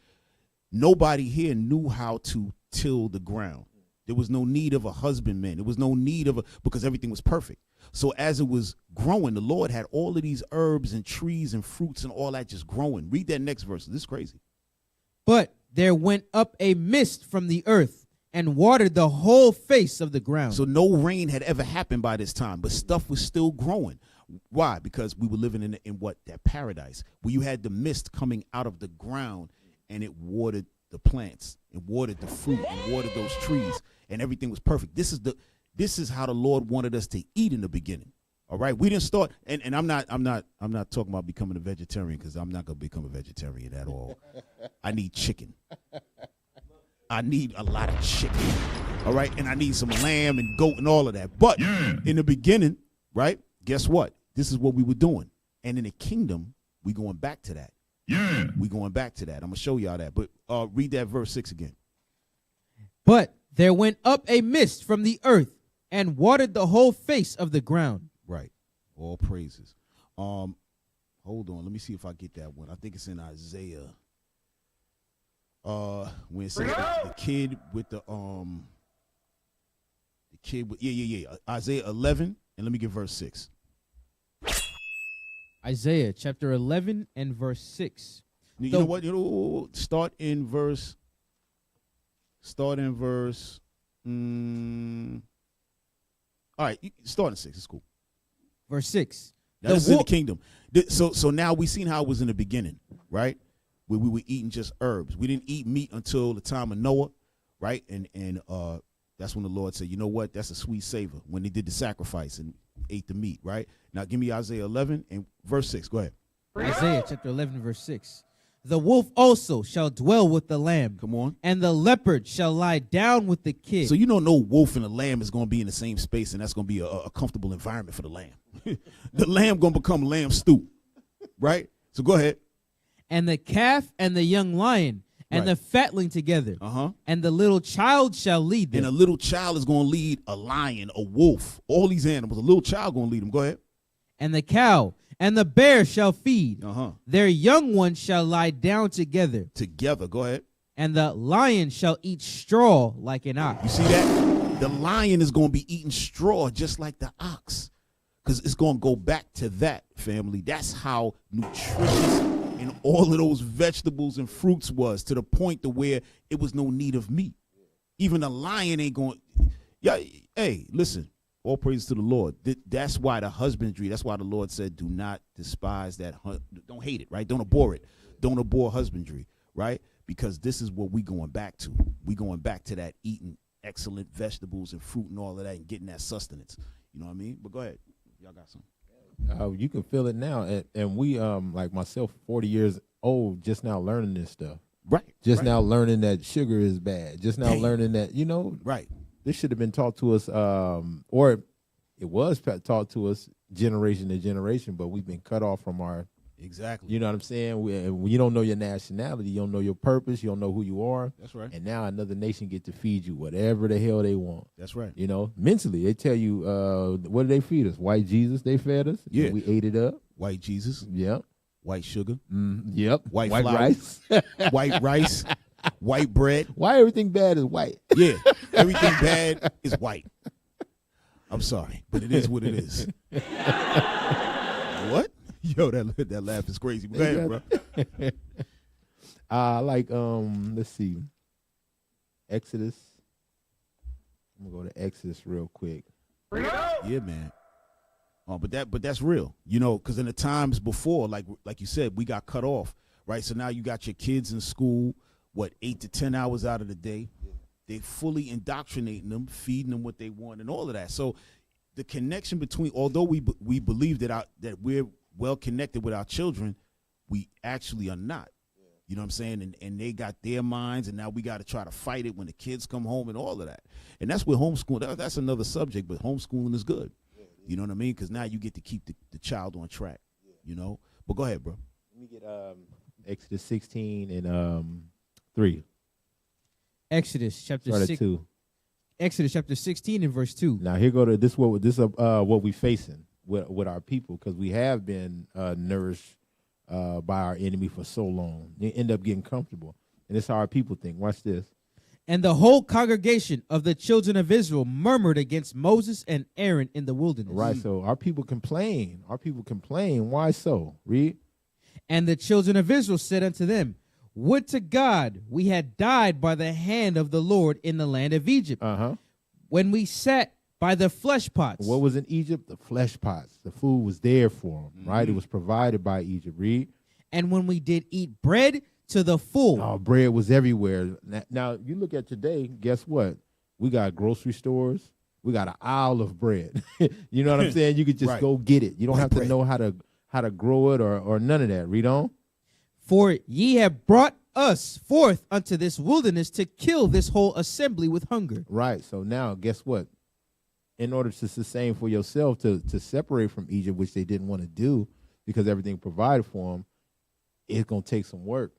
nobody here knew how to till the ground. There was no need of a husbandman. There was no need because everything was perfect. So as it was growing, the Lord had all of these herbs and trees and fruits and all that just growing. Read that next verse. This is crazy. But there went up a mist from the earth and watered the whole face of the ground. So no rain had ever happened by this time, but stuff was still growing. Why? Because we were living in that paradise where you had the mist coming out of the ground and it watered the plants and watered the fruit and watered those trees and everything was perfect. This is how the Lord wanted us to eat in the beginning. All right, we didn't start, and I'm not talking about becoming a vegetarian because I'm not gonna become a vegetarian at all. I need chicken. I need a lot of chicken. All right, and I need some lamb and goat and all of that. But in the beginning, right? Guess what? This is what we were doing, and in the kingdom, we going back to that. We going back to that. I'm gonna show y'all that. But read that verse 6 again. But there went up a mist from the earth and watered the whole face of the ground. Right. All praises. Hold on. Let me see if I get that one. I think it's in Isaiah. When it says the kid with Isaiah 11, and let me get verse 6. Isaiah chapter 11 and verse 6. You know what? Start in verse. All right, start in 6. It's cool. Verse 6. Now, this is in the kingdom. So now we seen how it was in the beginning, right? Where we were eating just herbs. We didn't eat meat until the time of Noah, right? And that's when the Lord said, you know what? That's a sweet savor. When they did the sacrifice and ate the meat, right? Now give me Isaiah 11 and verse 6. Go ahead. Isaiah chapter 11 verse 6. The wolf also shall dwell with the lamb. Come on. And the leopard shall lie down with the kid. So you know no wolf and a lamb is going to be in the same space, and that's going to be a comfortable environment for the lamb. The lamb going to become lamb stew, right? So go ahead. And the calf and the young lion and the fatling together. And the little child shall lead them. And a little child is going to lead a lion, a wolf, all these animals. A little child going to lead them. Go ahead. And the cow and the bear shall feed. Their young ones shall lie down together. Go ahead. And the lion shall eat straw like an ox. You see that? The lion is going to be eating straw just like the ox. Because it's going to go back to that, family. That's how nutritious and all of those vegetables and fruits was, to the point to where it was no need of meat. Even the lion ain't going. Yeah, hey, listen. All praise to the Lord. That's why the husbandry, that's why the Lord said, do not despise that. Don't hate it, right? Don't abhor it. Don't abhor husbandry, right? Because this is what we going back to. We going back to that eating excellent vegetables and fruit and all of that and getting that sustenance. You know what I mean? But go ahead. Y'all got something. You can feel it now. And we, like myself, 40 years old, just now learning this stuff. Right. Just now learning that sugar is bad. Just now learning that, right. This should have been taught to us, or it was taught to us generation to generation, but we've been cut off from our. Exactly. You know what I'm saying? When you don't know your nationality, you don't know your purpose, you don't know who you are. That's right. And now another nation get to feed you whatever the hell they want. That's right. Mentally, they tell you, what do they feed us? White Jesus, they fed us. Yeah. We ate it up. White Jesus. Yep. White sugar. Yep. White rice. White rice. White bread. Why everything bad is white? Yeah. Everything bad is white. I'm sorry, but it is what it is. What? Yo, that laugh is crazy. Go ahead, bro. Let's see. Exodus. I'm gonna go to Exodus real quick. Yeah, man. But that's real, because in the times before, like you said, we got cut off, right? So now you got your kids in school, 8 to 10 hours out of the day. They fully indoctrinating them, feeding them what they want, and all of that. So the connection between, although we believe that we're well connected with our children, we actually are not. You know what I'm saying? And they got their minds, and now we got to try to fight it when the kids come home and all of that. And that's where homeschooling, that's another subject, but homeschooling is good. You know what I mean? Because now you get to keep the child on track, But go ahead, bro. Let me get Exodus 16 and 3. Exodus chapter 2. Exodus chapter 16 and verse 2. Now here go to this what we facing with our people, because we have been nourished by our enemy for so long. They end up getting comfortable, and it's how our people think. Watch this. And the whole congregation of the children of Israel murmured against Moses and Aaron in the wilderness. Right, so our people complain. Why so? Read. And the children of Israel said unto them, would to God we had died by the hand of the Lord in the land of Egypt, when we sat by the flesh pots. What was in Egypt? The flesh pots. The food was there for them, right? It was provided by Egypt. Read. And when we did eat bread to the full. Oh, bread was everywhere. Now, you look at today, guess what? We got grocery stores. We got an aisle of bread. You know what I'm saying? You could just go get it. You don't have to know how to grow it or none of that. Read on. For ye have brought us forth unto this wilderness to kill this whole assembly with hunger. Right. So now, guess what? In order to sustain for yourself, to separate from Egypt, which they didn't want to do because everything provided for them, it's going to take some work.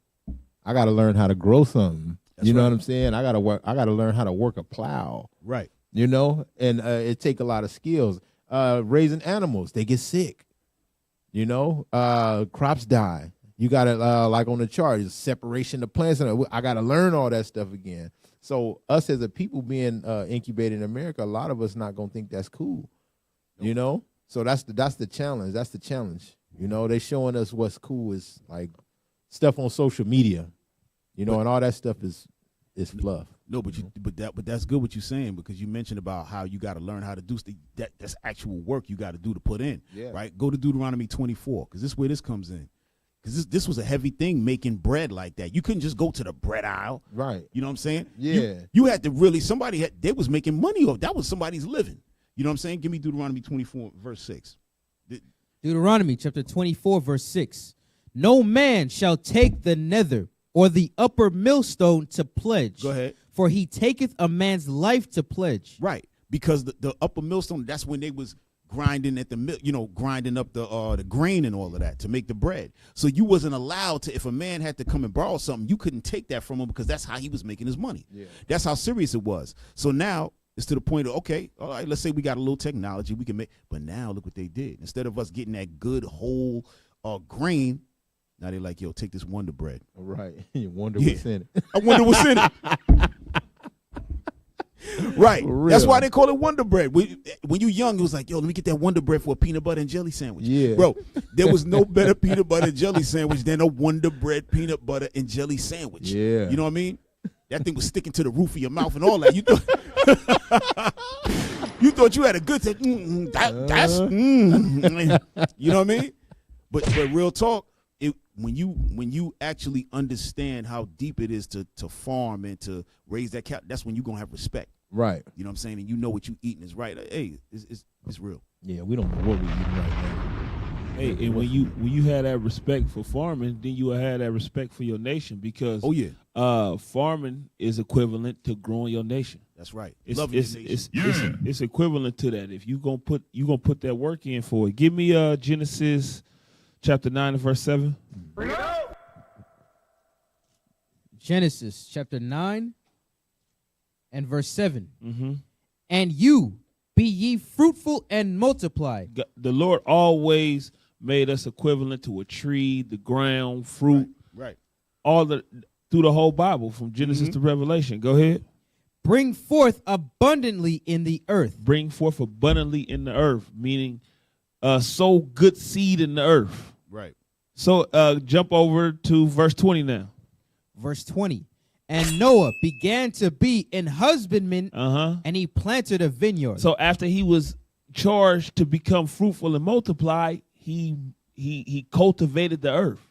I got to learn how to grow something. That's what I'm saying? I got to learn how to work a plow. Right. And it take a lot of skills. Raising animals, they get sick. Crops die. You got to, like on the chart, separation of plants. I got to learn all that stuff again. So us as a people being incubated in America, a lot of us not going to think that's cool. So that's the challenge. That's the challenge. They showing us what's cool is like stuff on social media, and all that stuff is fluff. No, but that's good what you're saying, because you mentioned about how you got to learn how to do that's actual work you got to do to put in. Yeah. Right. Go to Deuteronomy 24, because this is where this comes in. Because this was a heavy thing, making bread like that. You couldn't just go to the bread aisle. Right. You know what I'm saying? Yeah. You had to really, they was making money off. That was somebody's living. You know what I'm saying? Give me Deuteronomy 24, verse 6. Deuteronomy chapter 24, verse 6. No man shall take the nether or the upper millstone to pledge. Go ahead. For he taketh a man's life to pledge. Right. Because the upper millstone, that's when they was grinding at the mill, grinding up the grain and all of that to make the bread. So you wasn't allowed to, if a man had to come and borrow something, you couldn't take that from him, because that's how he was making his money. Yeah. That's how serious it was. So now it's to the point of, okay, all right, let's say we got a little technology we can make, but now look what they did. Instead of us getting that good whole grain, now they're like, yo, take this Wonder Bread. All right. You wonder what's in it. I wonder what's in it. Right. That's why they call it Wonder Bread. When you're young, it was like, yo, let me get that Wonder Bread for a peanut butter and jelly sandwich. Yeah. Bro, there was no better peanut butter and jelly sandwich than a Wonder Bread peanut butter and jelly sandwich. Yeah. You know what I mean? That thing was sticking to the roof of your mouth and all that. You know? You thought you had a good thing. That's you know what I mean? But real talk, when you actually understand how deep it is to farm and to raise that cow, that's when you're gonna have respect. Right. You know what I'm saying? And you know what you eating is right. Hey, it's real. Yeah, we don't know what we eating right now. Hey, and when you had that respect for farming, then you will have that respect for your nation because farming is equivalent to growing your nation. That's right. It's equivalent to that. If you gonna put that work in for it. Give me Genesis chapter 9 and verse 7. Genesis chapter 9 and verse 7. Mm-hmm. And you be ye fruitful and multiply. The Lord always made us equivalent to a tree, the ground, fruit. Right. Through the whole Bible, from Genesis to Revelation. Go ahead. Bring forth abundantly in the earth. Bring forth abundantly in the earth, meaning sow good seed in the earth. Right. So jump over to verse 20 now. Verse 20. And Noah began to be an husbandman, and he planted a vineyard. So after he was charged to become fruitful and multiply, he cultivated the earth.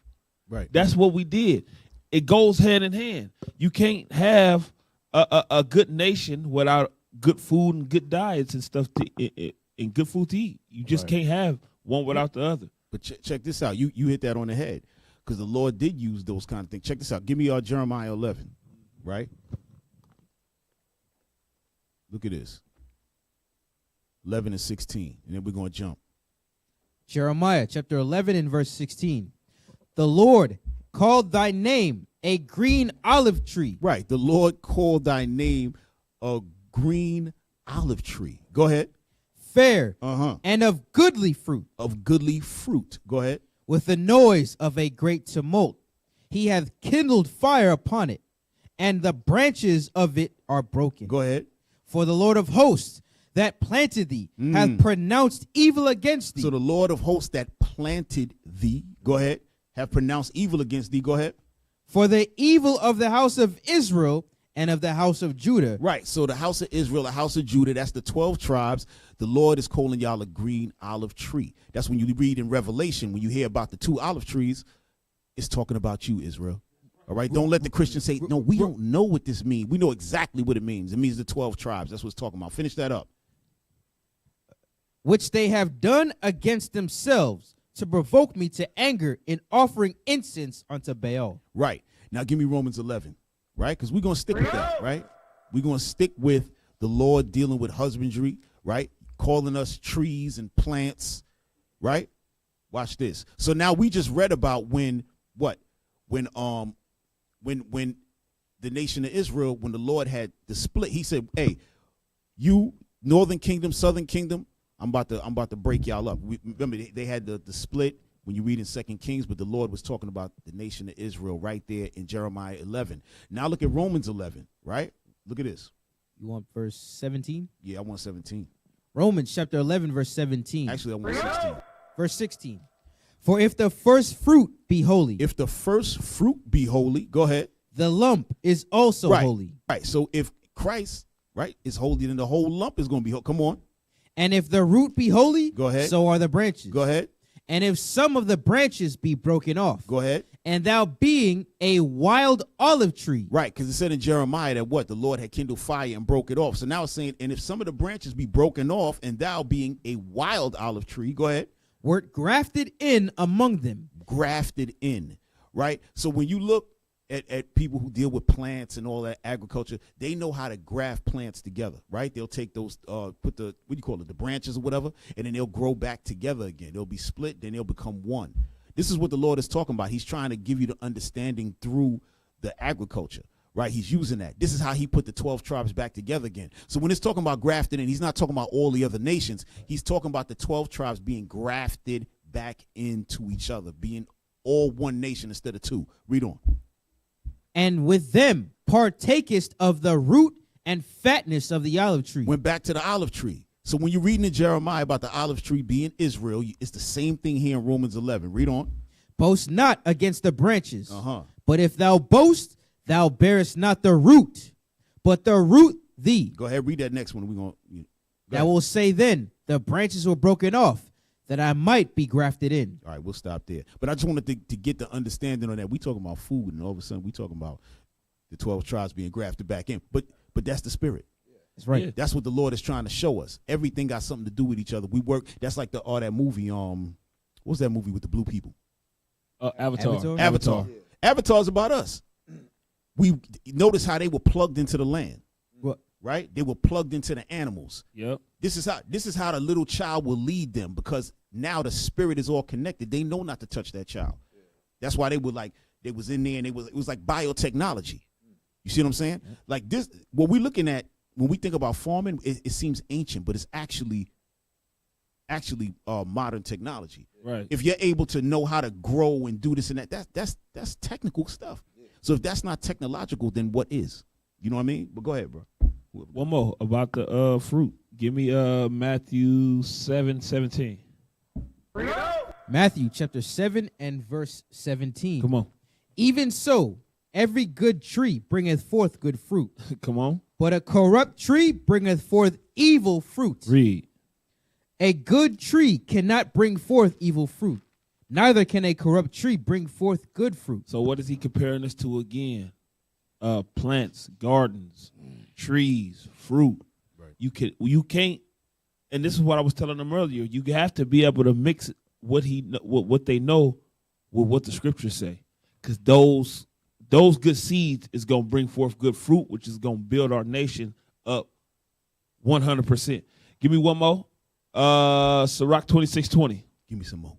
Right. That's what we did. It goes hand in hand. You can't have a good nation without good food and good diets and stuff and good food to eat. You just can't have one without the other. But check this out. You hit that on the head because the Lord did use those kind of things. Check this out. Give me Jeremiah 11, right? Look at this. 11 and 16, and then we're going to jump. Jeremiah chapter 11 and verse 16. The Lord called thy name a green olive tree. Right. The Lord called thy name a green olive tree. Go ahead. Fair and of goodly fruit. Of goodly fruit. Go ahead. With the noise of a great tumult. He hath kindled fire upon it, and the branches of it are broken. Go ahead. For the Lord of hosts that planted thee hath pronounced evil against thee. So the Lord of hosts that planted thee, go ahead, have pronounced evil against thee. Go ahead. For the evil of the house of Israel and of the house of Judah. Right. So the house of Israel, the house of Judah, that's the 12 tribes. The Lord is calling y'all a green olive tree. That's when you read in Revelation, when you hear about the 2 olive trees, it's talking about you, Israel. All right. Don't let the Christians say, no, we don't know what this means. We know exactly what it means. It means the 12 tribes. That's what it's talking about. Finish that up. Which they have done against themselves to provoke me to anger in offering incense unto Baal. Right. Now give me Romans 11, right? Because we're going to stick with that, right? We're going to stick with the Lord dealing with husbandry, right? Calling us trees and plants, right? Watch this. So now we just read about when the nation of Israel, when the Lord had the split, he said, hey, you northern kingdom, southern kingdom, I'm about to break y'all up. Remember, they had the split when you read in 2 Kings, but the Lord was talking about the nation of Israel right there in Jeremiah 11. Now look at Romans 11, right? Look at this. You want verse 17? Yeah, I want 17. Romans chapter 11, verse 17. Actually, I want 16. Verse 16. For if the first fruit be holy. If the first fruit be holy, go ahead. The lump is also holy. Right. So if Christ, right, is holy, then the whole lump is going to be holy. Come on. And if the root be holy, go ahead. So are the branches. Go ahead. And if some of the branches be broken off, go ahead. And thou being a wild olive tree. Right, because it said in Jeremiah that what? The Lord had kindled fire and broke it off. So now it's saying, and if some of the branches be broken off, and thou being a wild olive tree, go ahead. Wert grafted in among them. Grafted in, right? So when you look at people who deal with plants and all that agriculture, they know how to graft plants together, right? They'll take those, put the, what do you call it, the branches or whatever, and then they'll grow back together again. They'll be split, then they'll become one. This is what the Lord is talking about. He's trying to give you the understanding through the agriculture, right? He's using that. This is how he put the 12 tribes back together again. So when it's talking about grafted in, he's not talking about all the other nations. He's talking about the 12 tribes being grafted back into each other, being all one nation instead of two. Read on. And with them partakest of the root and fatness of the olive tree. Went back to the olive tree. So when you're reading in Jeremiah about the olive tree being Israel, it's the same thing here in Romans 11. Read on. Boast not against the branches. But if thou boast, thou bearest not the root, but the root thee. Go ahead, read that next one. That will say then, the branches were broken off, that I might be grafted in. All right, we'll stop there. But I just wanted to get the understanding on that. We talking about food, and all of a sudden we talking about the 12 tribes being grafted back in. But that's the spirit. That's right. Yeah. That's what the Lord is trying to show us. Everything got something to do with each other. We work. That's like that movie. What was that movie with the blue people? Avatar. Avatar. Avatar's about us. We notice how they were plugged into the land. What? Right? They were plugged into the animals. Yep. This is how the little child will lead them, because now the spirit is all connected. They know not to touch that child. Yeah. That's why they was in there, and it was like biotechnology. You see what I'm saying? Yeah. Like this, what we're looking at when we think about farming, it seems ancient, but it's actually modern technology. Right. If you're able to know how to grow and do this and that's technical stuff. Yeah. So if that's not technological, then what is? You know what I mean? But go ahead, bro. One more about the fruit. Give me Matthew 7:17. Matthew chapter 7 and verse 17. Come on. Even so, every good tree bringeth forth good fruit. Come on. But a corrupt tree bringeth forth evil fruit. Read. A good tree cannot bring forth evil fruit, neither can a corrupt tree bring forth good fruit. So what is he comparing us to again? Plants, gardens, trees, fruit. Right. You can't, and this is what I was telling them earlier. You have to be able to mix what they know with what the scriptures say, because those good seeds is gonna bring forth good fruit, which is gonna build our nation up 100%. Give me one more. Sirach 26:20. Give me some more.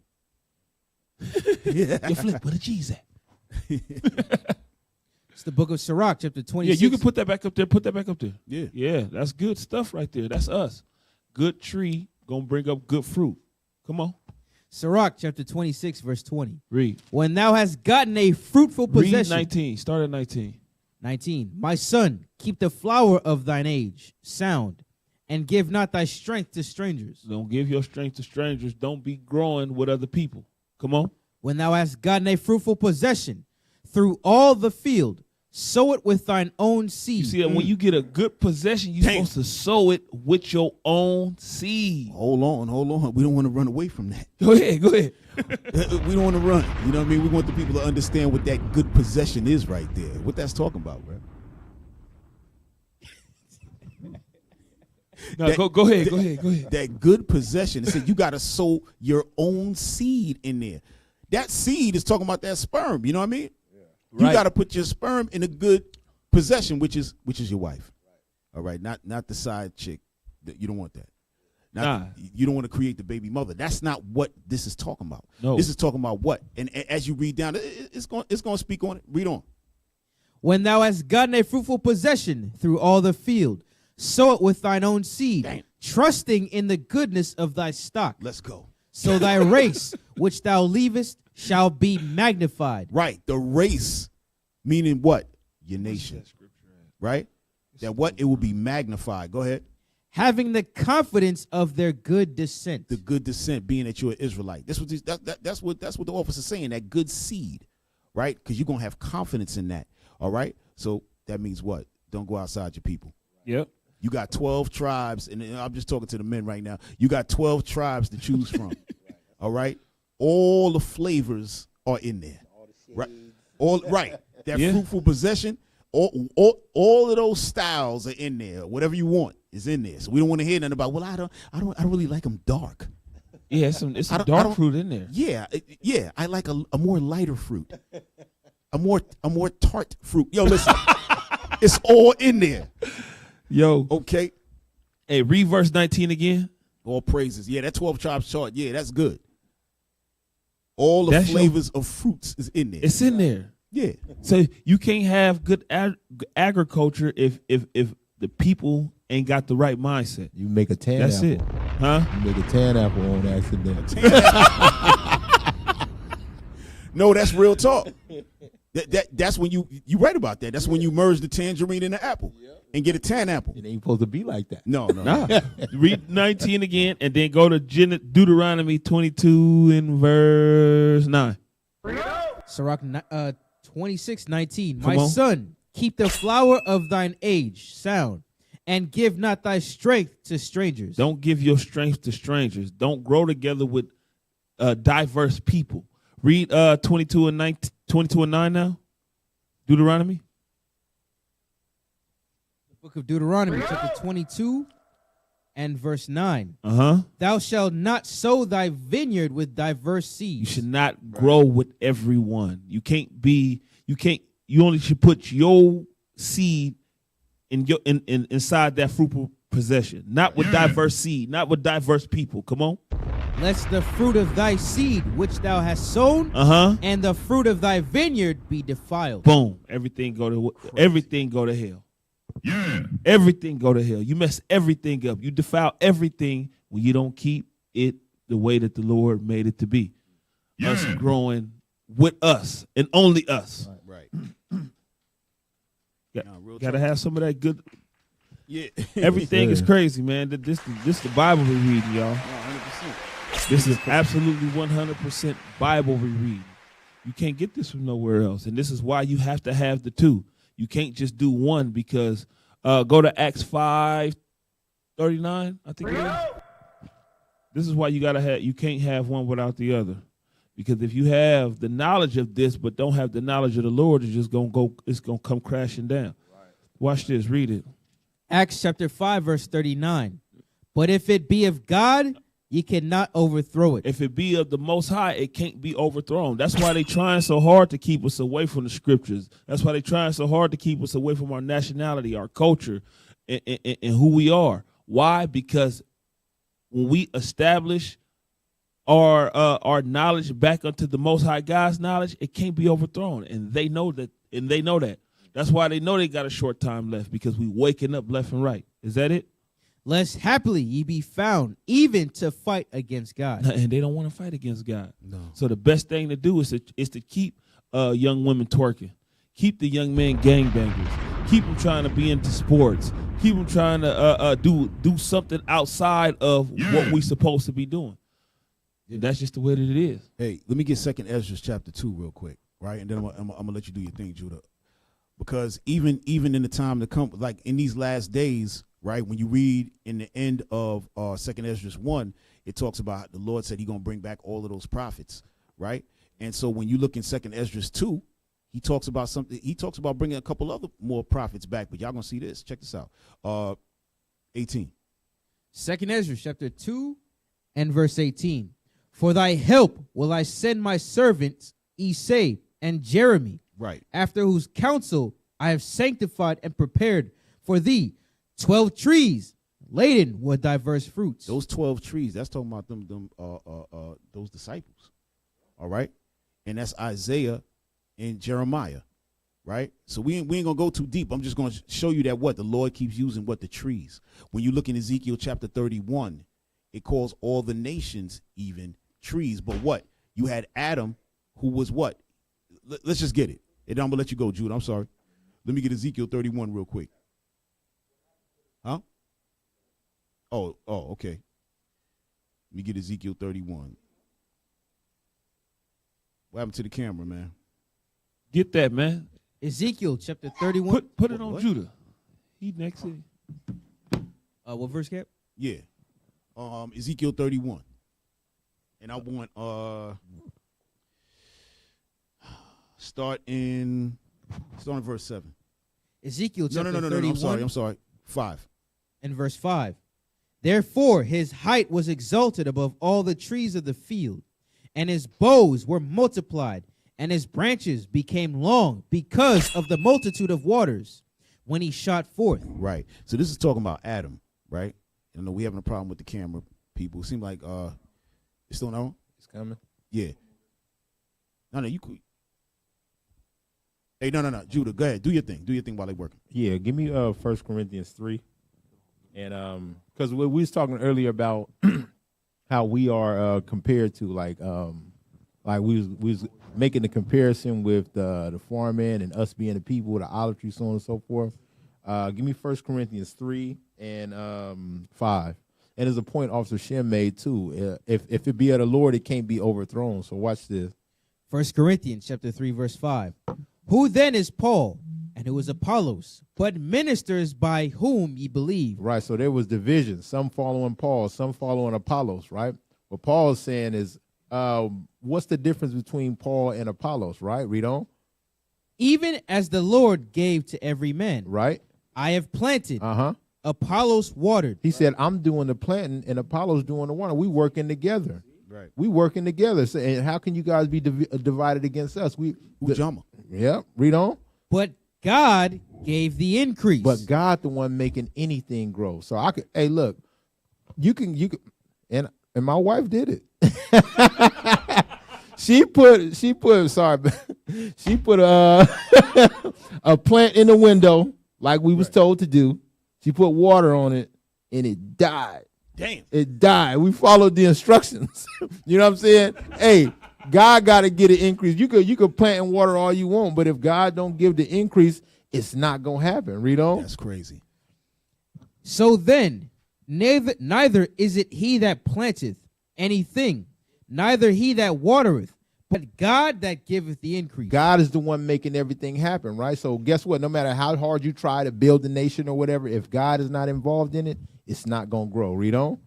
You flip, where the G's at? It's the book of Sirach, chapter 26. Yeah, you can put that back up there. Put that back up there. Yeah. Yeah, that's good stuff right there. That's us. Good tree gonna bring up good fruit. Come on. Sirach, chapter 26, verse 20. Read. When thou hast gotten a fruitful possession. Read 19. Start at 19. 19. My son, keep the flower of thine age sound, and give not thy strength to strangers. Don't give your strength to strangers. Don't be growing with other people. Come on. When thou hast gotten a fruitful possession through all the field, sow it with thine own seed. You see that when you get a good possession, you're supposed to sow it with your own seed. Hold on. We don't want to run away from that. Go ahead. We don't want to run. You know what I mean? We want the people to understand what that good possession is right there. What that's talking about, bro. No, go ahead. That good possession. It said you got to sow your own seed in there. That seed is talking about that sperm. You know what I mean? Yeah. You got to put your sperm in a good possession, which is your wife. Right. All right, not the side chick. You don't want that. You don't want to create the baby mother. That's not what this is talking about. No. This is talking about what? And as you read down, it's going to speak on it. Read on. When thou hast gotten a fruitful possession through all the field, sow it with thine own seed, trusting in the goodness of thy stock. Let's go. So thy race, which thou leavest, shall be magnified. Right. The race, meaning what? Your nation. Right? That what? It will be magnified. Go ahead. Having the confidence of their good descent. The good descent, being that you're an Israelite. That's what the officer's saying, that good seed. Right? Because you're going to have confidence in that. All right? So that means what? Don't go outside your people. Yep. You got 12 tribes, and I'm just talking to the men right now. You got 12 tribes to choose from. All right? All the flavors are in there. Right? That fruitful possession, all of those styles are in there. Whatever you want is in there. So we don't want to hear nothing about, well, I don't really like them dark. Yeah, it's some dark fruit in there. Yeah. I like a more lighter fruit. A more tart fruit. Yo, listen. It's all in there. Yo. Okay. Hey, read verse 19 again. All praises. Yeah, that 12 tribes chart. Yeah, that's good. All the flavors of fruits is in there. It's in there. Yeah. So you can't have good agriculture if the people ain't got the right mindset. You make a tan That's apple. It. Huh? You make a tan apple on accident. No, that's real talk. That's when you right about that. That's when you merge the tangerine and the apple and get a tan apple. It ain't supposed to be like that. No. Read 19 again and then go to Deuteronomy 22 and verse 9. Sirach 26:19. My son, keep the flower of thine age sound, and give not thy strength to strangers. Don't give your strength to strangers. Don't grow together with diverse people. Read 22 and 9 now. Deuteronomy. The book of Deuteronomy, chapter 22 and verse 9. Thou shalt not sow thy vineyard with diverse seeds. You should not grow with everyone. You only should put your seed inside that fruitful possession, not with diverse seed, not with diverse people. Come on. Lest the fruit of thy seed which thou hast sown and the fruit of thy vineyard be defiled. Boom. Everything go to hell. Yeah. Everything go to hell. You mess everything up. You defile everything when you don't keep it the way that the Lord made it to be. Yeah. Us growing with us and only us. Right. Got to have some of that good. Yeah. Everything is crazy, man. This the Bible we reading, y'all. 100%. This is absolutely 100% Bible we read. You can't get this from nowhere else. And this is why you have to have the two. You can't just do one because go to Acts 5:39, I think it is. This is why you can't have one without the other. Because if you have the knowledge of this but don't have the knowledge of the Lord, it's gonna come crashing down. Right. Watch this, read it. Acts chapter 5, verse 39. But if it be of God, ye cannot overthrow it. If it be of the Most High, it can't be overthrown. That's why they trying so hard to keep us away from the scriptures. That's why they trying so hard to keep us away from our nationality, our culture, and who we are. Why? Because when we establish our knowledge back unto the Most High God's knowledge, it can't be overthrown. And they know that. That's why they know they got a short time left, because we waking up left and right. Is that it? Lest happily ye be found even to fight against God. And they don't want to fight against God. No. So the best thing to do is to keep young women twerking. Keep the young men gangbangers. Keep them trying to be into sports. Keep them trying to do something outside of what we supposed to be doing. That's just the way that it is. Hey, let me get 2 Ezra chapter 2 real quick, right? And then I'm gonna let you do your thing, Judah. Because even in the time to come, like in these last days, right, when you read in the end of 2 Ezra 1, it talks about the Lord said he's going to bring back all of those prophets, right? And so when you look in 2 Ezra 2, he talks about something. He talks about bringing a couple other more prophets back, but y'all going to see this. Check this out. 18. 2 Ezra chapter 2 and verse 18. For thy help will I send my servants Esai and Jeremy, right, after whose counsel I have sanctified and prepared for thee 12 trees laden with diverse fruits. Those 12 trees, that's talking about those disciples. All right? And that's Isaiah and Jeremiah. Right? So we ain't gonna go too deep. I'm just gonna show you that the Lord keeps using the trees. When you look in Ezekiel chapter 31, it calls all the nations even trees. But what? You had Adam, who was what? Let's just get it. And I'm gonna let you go, Jude. I'm sorry. Let me get Ezekiel 31 real quick. Huh? Oh, okay. Let me get Ezekiel 31. What happened to the camera, man? Get that, man. Ezekiel chapter 31. Put it on Judah. He next. What verse, Cap? Yeah. Ezekiel 31. And I want start in verse 7. Ezekiel chapter 31. No, I'm sorry. 5. And verse 5. Therefore his height was exalted above all the trees of the field, and his boughs were multiplied, and his branches became long because of the multitude of waters when he shot forth. Right. So this is talking about Adam, right? I know we having a problem with the camera, people. It seems like it's still on? It's coming. Yeah. No, you could. Hey, no. Judah, go ahead. Do your thing. Do your thing while they're working. Yeah, give me 1 Corinthians 3. And because we was talking earlier about how we are compared to like we was making the comparison with the foreman and us being the people, the olive tree, so on and so forth. Give me 1 Corinthians 3 and 5. And there's a point Officer Shem made too. If it be of the Lord, it can't be overthrown. So watch this. 1 Corinthians chapter 3 verse 5. Who then is Paul, and who is Apollos, but ministers by whom ye believe. Right. So there was division. Some following Paul, some following Apollos. Right. What Paul is saying is, what's the difference between Paul and Apollos? Right. Read on. Even as the Lord gave to every man. Right. I have planted. Apollos watered. He said, I'm doing the planting and Apollos doing the watering. We working together. Right. We working together. So, and how can you guys be divided against us? Ujamaa. Yeah. Read on. But God gave the increase. But God, the one making anything grow. So I could, hey, look, you can, and my wife did it. she put a plant in the window like we was told to do. She put water on it and it died. Damn. It died. We followed the instructions. You know what I'm saying? Hey, God got to get an increase. You could plant and water all you want, but if God don't give the increase, it's not going to happen. Read on. That's crazy. So then, neither is it he that planteth anything, neither he that watereth, but God that giveth the increase. God is the one making everything happen, right? So guess what? No matter how hard you try to build a nation or whatever, if God is not involved in it, it's not going to grow. Read on.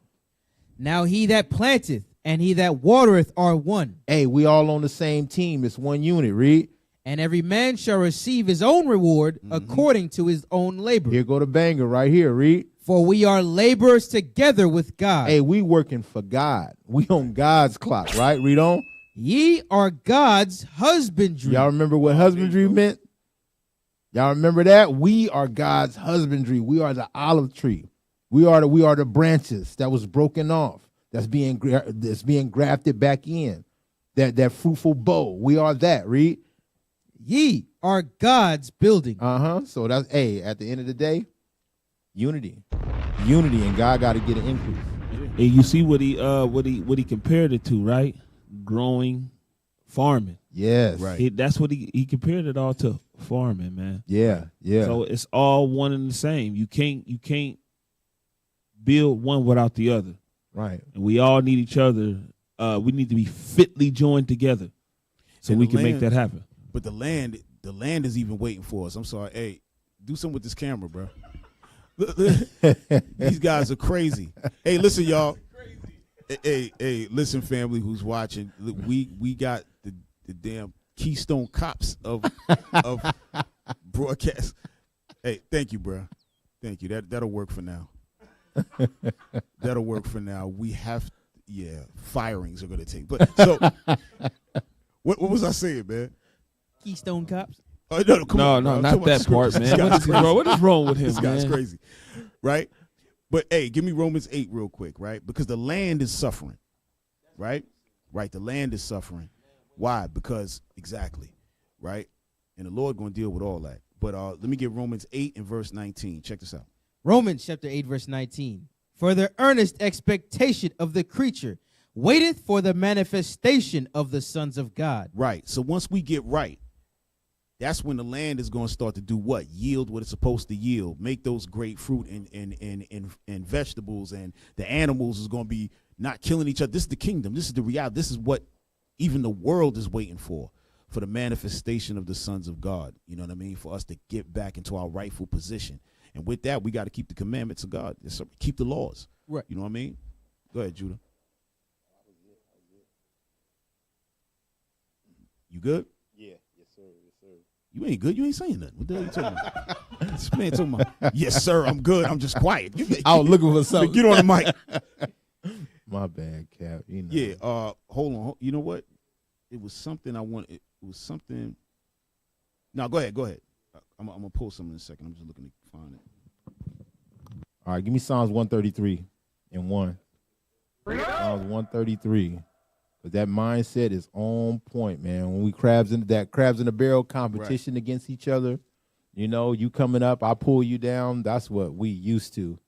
Now he that planteth and he that watereth are one. Hey, we all on the same team. It's one unit. Read. And every man shall receive his own reward according to his own labor. Here go the banger right here. Read. For we are laborers together with God. Hey, we working for God. We on God's clock, right? Read on. Ye are God's husbandry. Y'all remember what husbandry meant? Y'all remember that? We are God's husbandry. We are the olive tree. We are the branches that was broken off. That's being grafted back in. That fruitful bow. We are that. Read. Ye are God's building. So that's at the end of the day, unity, and God got to get an increase. And you see what he compared it to, right? Growing, farming. Yes, right. That's what he compared it all to, farming, man. Yeah. So it's all one and the same. You can't build one without the other. Right. And we all need each other. We need to be fitly joined together so we can make that happen. But the land is even waiting for us. I'm sorry. Hey, do something with this camera, bro. These guys are crazy. Hey, listen, y'all. Hey, listen, family who's watching. We got the damn Keystone Cops of broadcast. Hey, thank you, bro. Thank you. That'll work for now. That'll work for now. We have, firings are gonna take. But so, what was I saying, man? Keystone Cops. Oh, no, come on, not that part, man. What is wrong with him, This guy's man? crazy, right? But hey, give me Romans 8 real quick, right? Because the land is suffering, right? Right, the land is suffering. Why? Because exactly, right? And the Lord going to deal with all that. But let me get Romans 8 and verse 19. Check this out. Romans chapter 8, verse 19. For the earnest expectation of the creature waiteth for the manifestation of the sons of God. Right. So once we get right, that's when the land is going to start to do what? Yield what it's supposed to yield. Make those great fruit and vegetables, and the animals is going to be not killing each other. This is the kingdom. This is the reality. This is what even the world is waiting for the manifestation of the sons of God. You know what I mean? For us to get back into our rightful position. And with that, we got to keep the commandments of God. Keep the laws. Right. You know what I mean? Go ahead, Judah. You good? Yeah. Yes, sir. You ain't good. You ain't saying nothing. What the hell you talking about? This man talking about, yes, sir, I'm good. I'm just quiet. I was looking for something. Get on the mic. My bad, Cap. You know. Yeah. Hold on. You know what? It was something I wanted. It was something. No, go ahead. I'm gonna pull something in a second. I'm just looking to find it. All right. Give me Psalms 133 and 1. Psalms 133. But that mindset is on point, man. When we crabs in the barrel competition against each other, you know, you coming up, I pull you down. That's what we used to,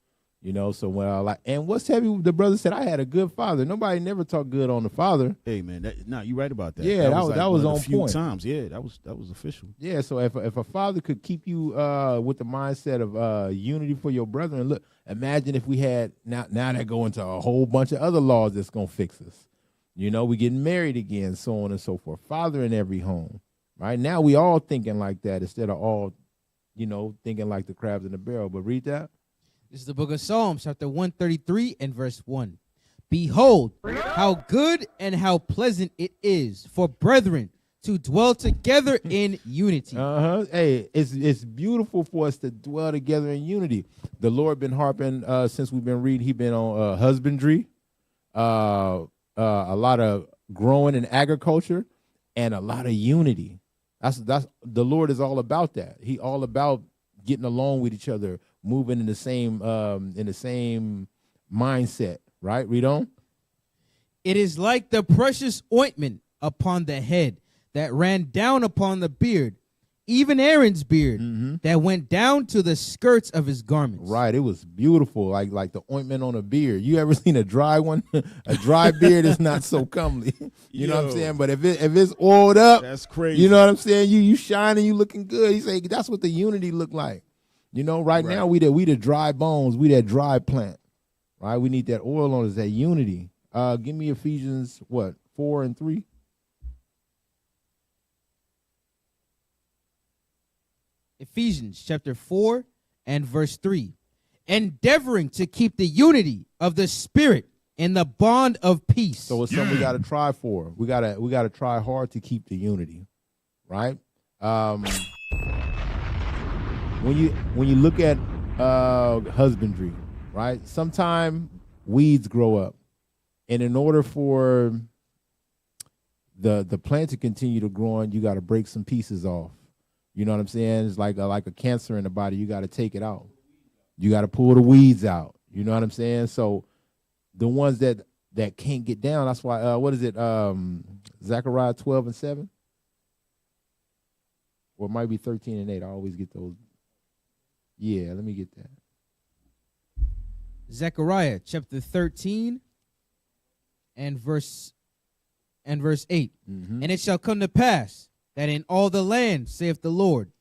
you know. So when I like, and what's heavy? The brother said I had a good father. Nobody never talked good on the father. Hey, man, you right about that. Yeah, that was on a few point. times. Yeah, that was official. Yeah, so if a father could keep you with the mindset of unity for your brother, and look, imagine if we had now that go into a whole bunch of other laws that's gonna fix us. You know, we getting married again, so on and so forth. Father in every home, right? Now we all thinking like that instead of all thinking like the crabs in the barrel. But read that. This is the book of Psalms, chapter 133 and verse 1. Behold, how good and how pleasant it is for brethren to dwell together in unity. Hey, it's beautiful for us to dwell together in unity. The Lord been harping since we've been reading. He been on husbandry, a lot of growing in agriculture, and a lot of unity. That's the Lord is all about that. He all about getting along with each other, moving in the same mindset. Right? Read on. It is like the precious ointment upon the head that ran down upon the beard, even Aaron's beard, that went down to the skirts of his garments. Right, it was beautiful, like the ointment on a beard. You ever seen a dry one? A dry beard is not so comely. You know what I'm saying? But if it's oiled up, that's crazy. You know what I'm saying? You shining, you looking good. He say that's what the unity look like. Right now we the dry bones, we that dry plant. Right, we need that oil on us, that unity. Give me Ephesians 4 and 3. Ephesians chapter 4 and verse 3. Endeavoring to keep the unity of the Spirit in the bond of peace. So it's something we got to try for. We gotta try hard to keep the unity, right? When you look at husbandry, right? Sometimes weeds grow up, and in order for the plant to continue to grow on, you got to break some pieces off. You know what I'm saying? It's like a cancer in the body. You got to take it out. You got to pull the weeds out. You know what I'm saying? So the ones that can't get down, that's why, what is it, Zaccai 12 and 7? Or it might be 13 and 8. I always get those. Yeah, let me get that. Zechariah chapter 13 and verse 8. And it shall come to pass that in all the land, saith the Lord,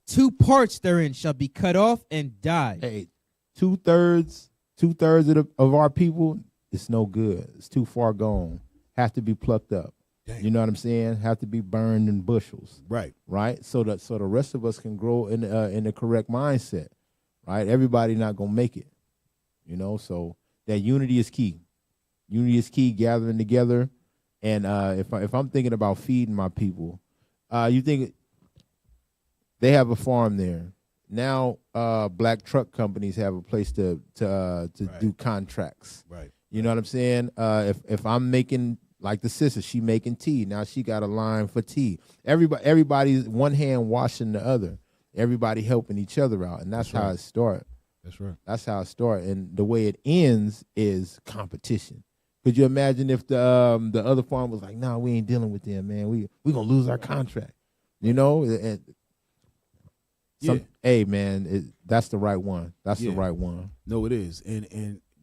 2 parts therein shall be cut off and die. Hey, two-thirds of our people, it's no good. It's too far gone. Have to be plucked up. Dang. You know what I'm saying? Have to be burned in bushels. Right. So the rest of us can grow in the correct mindset. Right? Everybody not gonna make it. So that unity is key. Unity is key, gathering together. And if I'm thinking about feeding my people, you think they have a farm there. Now black truck companies have a place to do contracts. Right. You know what I'm saying? If I'm making, like the sister, she making tea. Now she got a line for tea. Everybody's one hand washing the other. Everybody helping each other out. And that's how it starts. That's right. That's how it starts. And the way it ends is competition. Could you imagine if the other farm was like, "Nah, we ain't dealing with them, man. We gonna lose our contract." Hey, man, that's the right one. That's the right one. No, it is.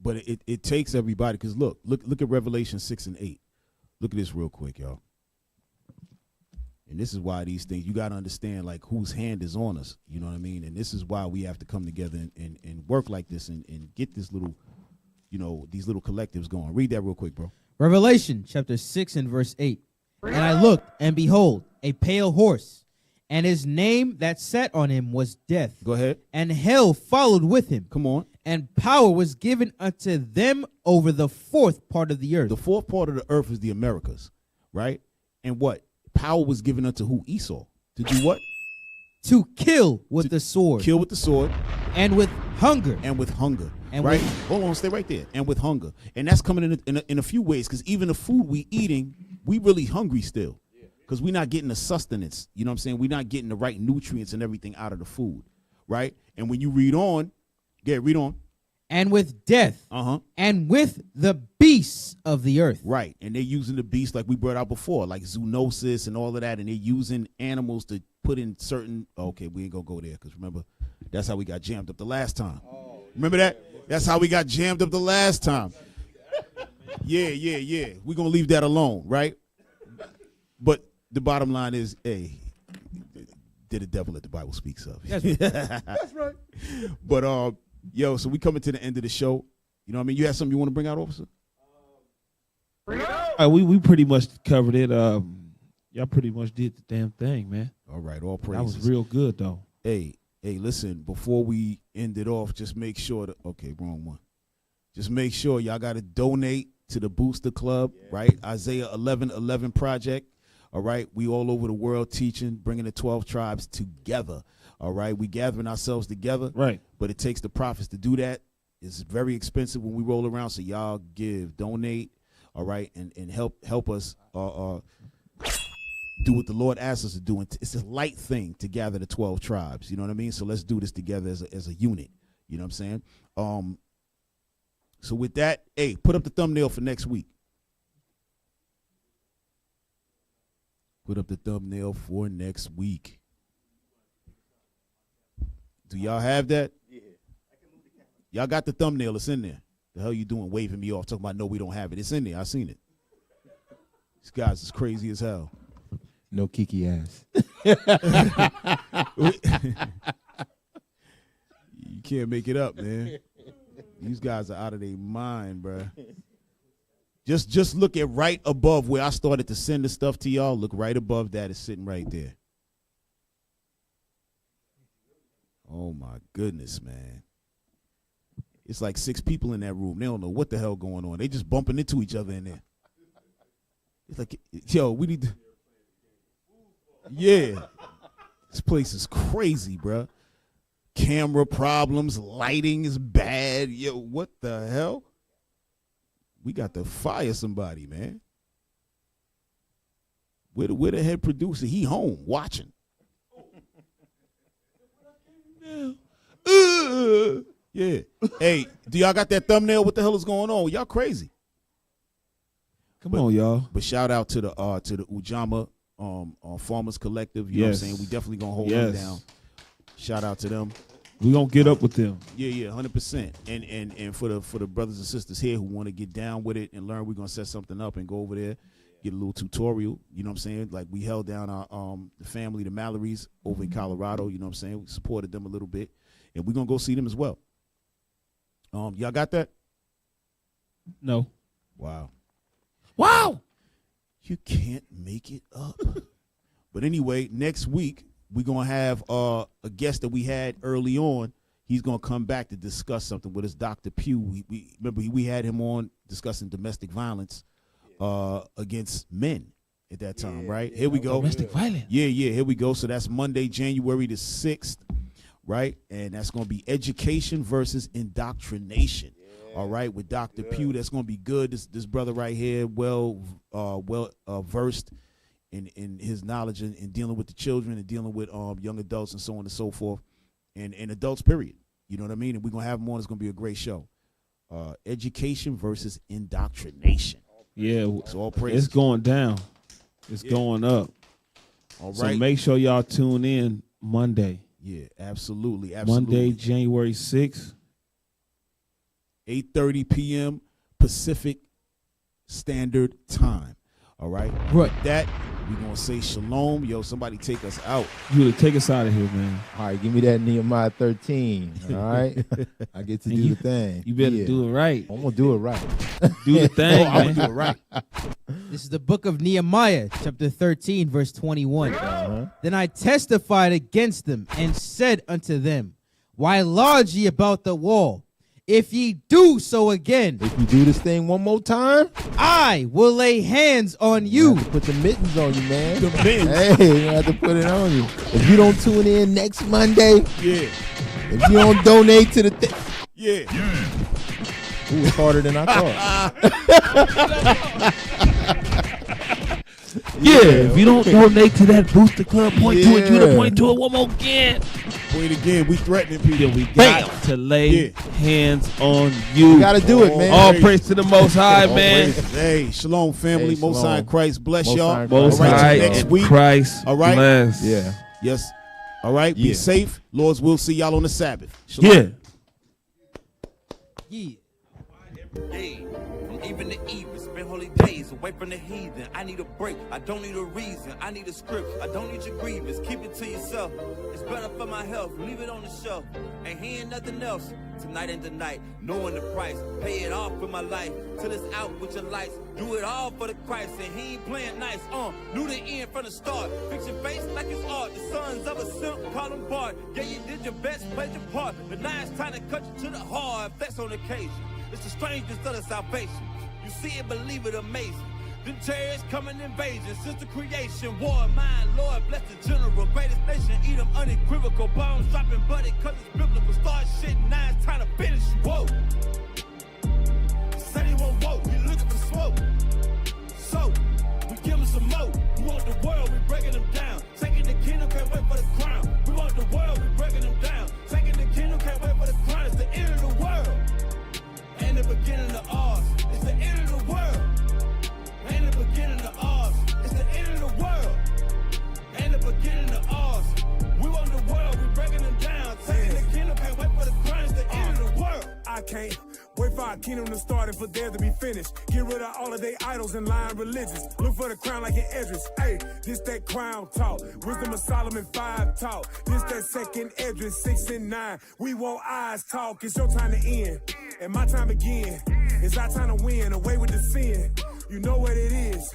But it takes everybody, because look at Revelation 6 and 8. Look at this real quick, y'all. And this is why these things, you got to understand, like, whose hand is on us. You know what I mean? And this is why we have to come together and work like this and get this little, these little collectives going. Read that real quick, bro. Revelation chapter 6 and verse 8. And I looked, and behold, a pale horse, and his name that sat on him was Death. Go ahead. And hell followed with him. Come on. And power was given unto them over the 4th part of the earth. The 4th part of the earth is the Americas, right? And what? Power was given unto who? Esau. To do what? To kill with the sword. Kill with the sword. And with hunger. And with hunger. And right? Hold on, stay right there. And with hunger. And that's coming in a few ways, because even the food we eating, we really hungry still. Because we're not getting the sustenance. You know what I'm saying? We're not getting the right nutrients and everything out of the food. Right? And when you read on, read on. And with death. And with the beasts of the earth. Right. And they're using the beasts like we brought out before, like zoonosis and all of that. And they're using animals to put in certain. Okay, we ain't going to go there, because remember, that's how we got jammed up the last time. Remember that? That's how we got jammed up the last time. Yeah. We're going to leave that alone, right? But the bottom line is, hey, did the devil that the Bible speaks of. That's right. But, so we coming to the end of the show. You know what I mean? You have something you want to bring out, officer? We pretty much covered it. Y'all pretty much did the damn thing, man. All right, all praises. That was real good, though. Hey, Hey, listen, before we end it off, just make sure that, okay, wrong one. Just make sure y'all got to donate to the Booster Club, right? Isaiah 11:11 Project, all right? We all over the world teaching, bringing the 12 tribes together, all right? We gathering ourselves together, right? But it takes the prophets to do that. It's very expensive when we roll around, so y'all give, donate, all right, and help us do what the Lord asks us to do. It's a light thing to gather the 12 tribes. You know what I mean? So let's do this together as a unit. You know what I'm saying? So with that, hey, put up the thumbnail for next week. Put up the thumbnail for next week. Do y'all have that? Yeah. Y'all got the thumbnail. It's in there. The hell you doing waving me off talking about no, we don't have it. It's in there. I seen it. These guys is crazy as hell. No kiki ass. You can't make it up, man. These guys are out of their mind, bro. Just look at right above where I started to send the stuff to y'all. Look right above that. It's sitting right there. Oh, my goodness, man. It's like 6 people in that room. They don't know what the hell going on. They just bumping into each other in there. It's like, yo, we need to. Yeah. This place is crazy, bro. Camera problems, lighting is bad. Yo, what the hell? We got to fire somebody, man. Where the head producer? He home watching. Yeah. Hey, do y'all got that thumbnail? What the hell is going on? Y'all crazy. Come on, y'all. But shout out to the Ujamaa Farmers Collective. You know what I'm saying? We definitely gonna hold them down. Shout out to them. We gonna get up with them. Yeah, 100%. And for the brothers and sisters here who want to get down with it and learn, we're gonna set something up and go over there, get a little tutorial. You know what I'm saying? Like we held down our the family, the Mallorys, over in Colorado. You know what I'm saying? We supported them a little bit, and we're gonna go see them as well. Y'all got that? No. Wow. Wow. You can't make it up. But anyway, next week we're gonna have a guest that we had early on. He's gonna come back to discuss something with us, Dr. Pugh. We remember we had him on discussing domestic violence against men at that time, right? Here we go. Domestic violence. Yeah, here we go. So that's Monday, January the 6th, right? And that's gonna be education versus indoctrination. All right, with Dr. Pugh, that's gonna be good. This brother right here, well versed in his knowledge in dealing with the children and dealing with young adults and so on and so forth, and adults, period. You know what I mean? And we're gonna have him on. It's gonna be a great show. Education versus indoctrination. Yeah, so all praise. It's going down. It's going up. All right. So make sure y'all tune in Monday. Yeah, absolutely. Monday, January 6th. 8:30 p.m. Pacific Standard Time. All right? Right. With that, we're going to say shalom. Yo, somebody take us out. You take us out of here, man. All right, give me that Nehemiah 13. All right? I get to do the thing. You better do it right. I'm going to do it right. Do the thing, I'm going to do it right. This is the book of Nehemiah, chapter 13, verse 21. Then I testified against them and said unto them, why lodge ye about the wall? If ye do so again, if you do this thing one more time, I will lay hands on you. have to put the mittens on you, man. The mittens. Hey, you have to put it on you. If you don't tune in next Monday, Yeah. if you don't donate to the thing, Yeah. ooh, it's harder than I thought. Yeah, if you don't donate to that Booster Club, point to it, you to point to it one more again. Wait again. We threatening people. Yeah, we got to lay hands on you. You got to do it, man. All praise to the Most High, All man. praises. Hey, shalom, family. Hey, Most High shalom. in Christ bless Most y'all. High in Most All right, High till next in week. Christ All right. bless. Yeah. Yes. All right. Be Yeah. safe. Lord's will see y'all on the Sabbath. Shalom. Yeah. Yeah. Hey, from even the evil, spend whole holy days away from the heathen. I need a break, I don't need a reason. I need a script, I don't need your grievance. Keep it to yourself, it's better for my health. Leave it on the shelf, ain't hearing nothing else. Tonight and tonight, knowing the price. Pay it off with my life, till it's out with your lights. Do it all for the Christ, and he ain't playing nice. Knew the end from the start. Fix your face like it's art. The sons of a simp, call them Bart. Yeah, you did your best, played your part. But now it's time to cut you to the heart. That's on occasion. It's the strangest of the salvation. You see it, believe it, amazing. Them terrorists coming invasion since the creation. War, mine, Lord, bless the general. Greatest nation, eat them unequivocal. Bombs dropping, buddy, cause it's biblical. Start shit, now it's time to finish. Whoa. Said he won't vote, we looking for smoke. So, we give him some more. We want the world, we breaking them down. Taking the kingdom, can't wait for the crown. We want the world, we breaking them down. Taking the kingdom, can't wait for the crown. It's the end of the world. And the beginning of ours. It's the end of the world. And the beginning of ours. It's the end of the world. And the beginning of ours. We want the world, we breaking them down. Taking the kingdom, can't wait for the crown. It's the end of the world. I can't wait for our kingdom to start and for there to be finished. Get rid of all of their idols and lying religions. Look for the crown like an Edris. Hey, this that crown talk. Wisdom of Solomon 5 talk. This that second Edris 6 and 9. We want eyes talk. It's your time to end. And my time again. It's our time to win. Away with the sin. You know what it is.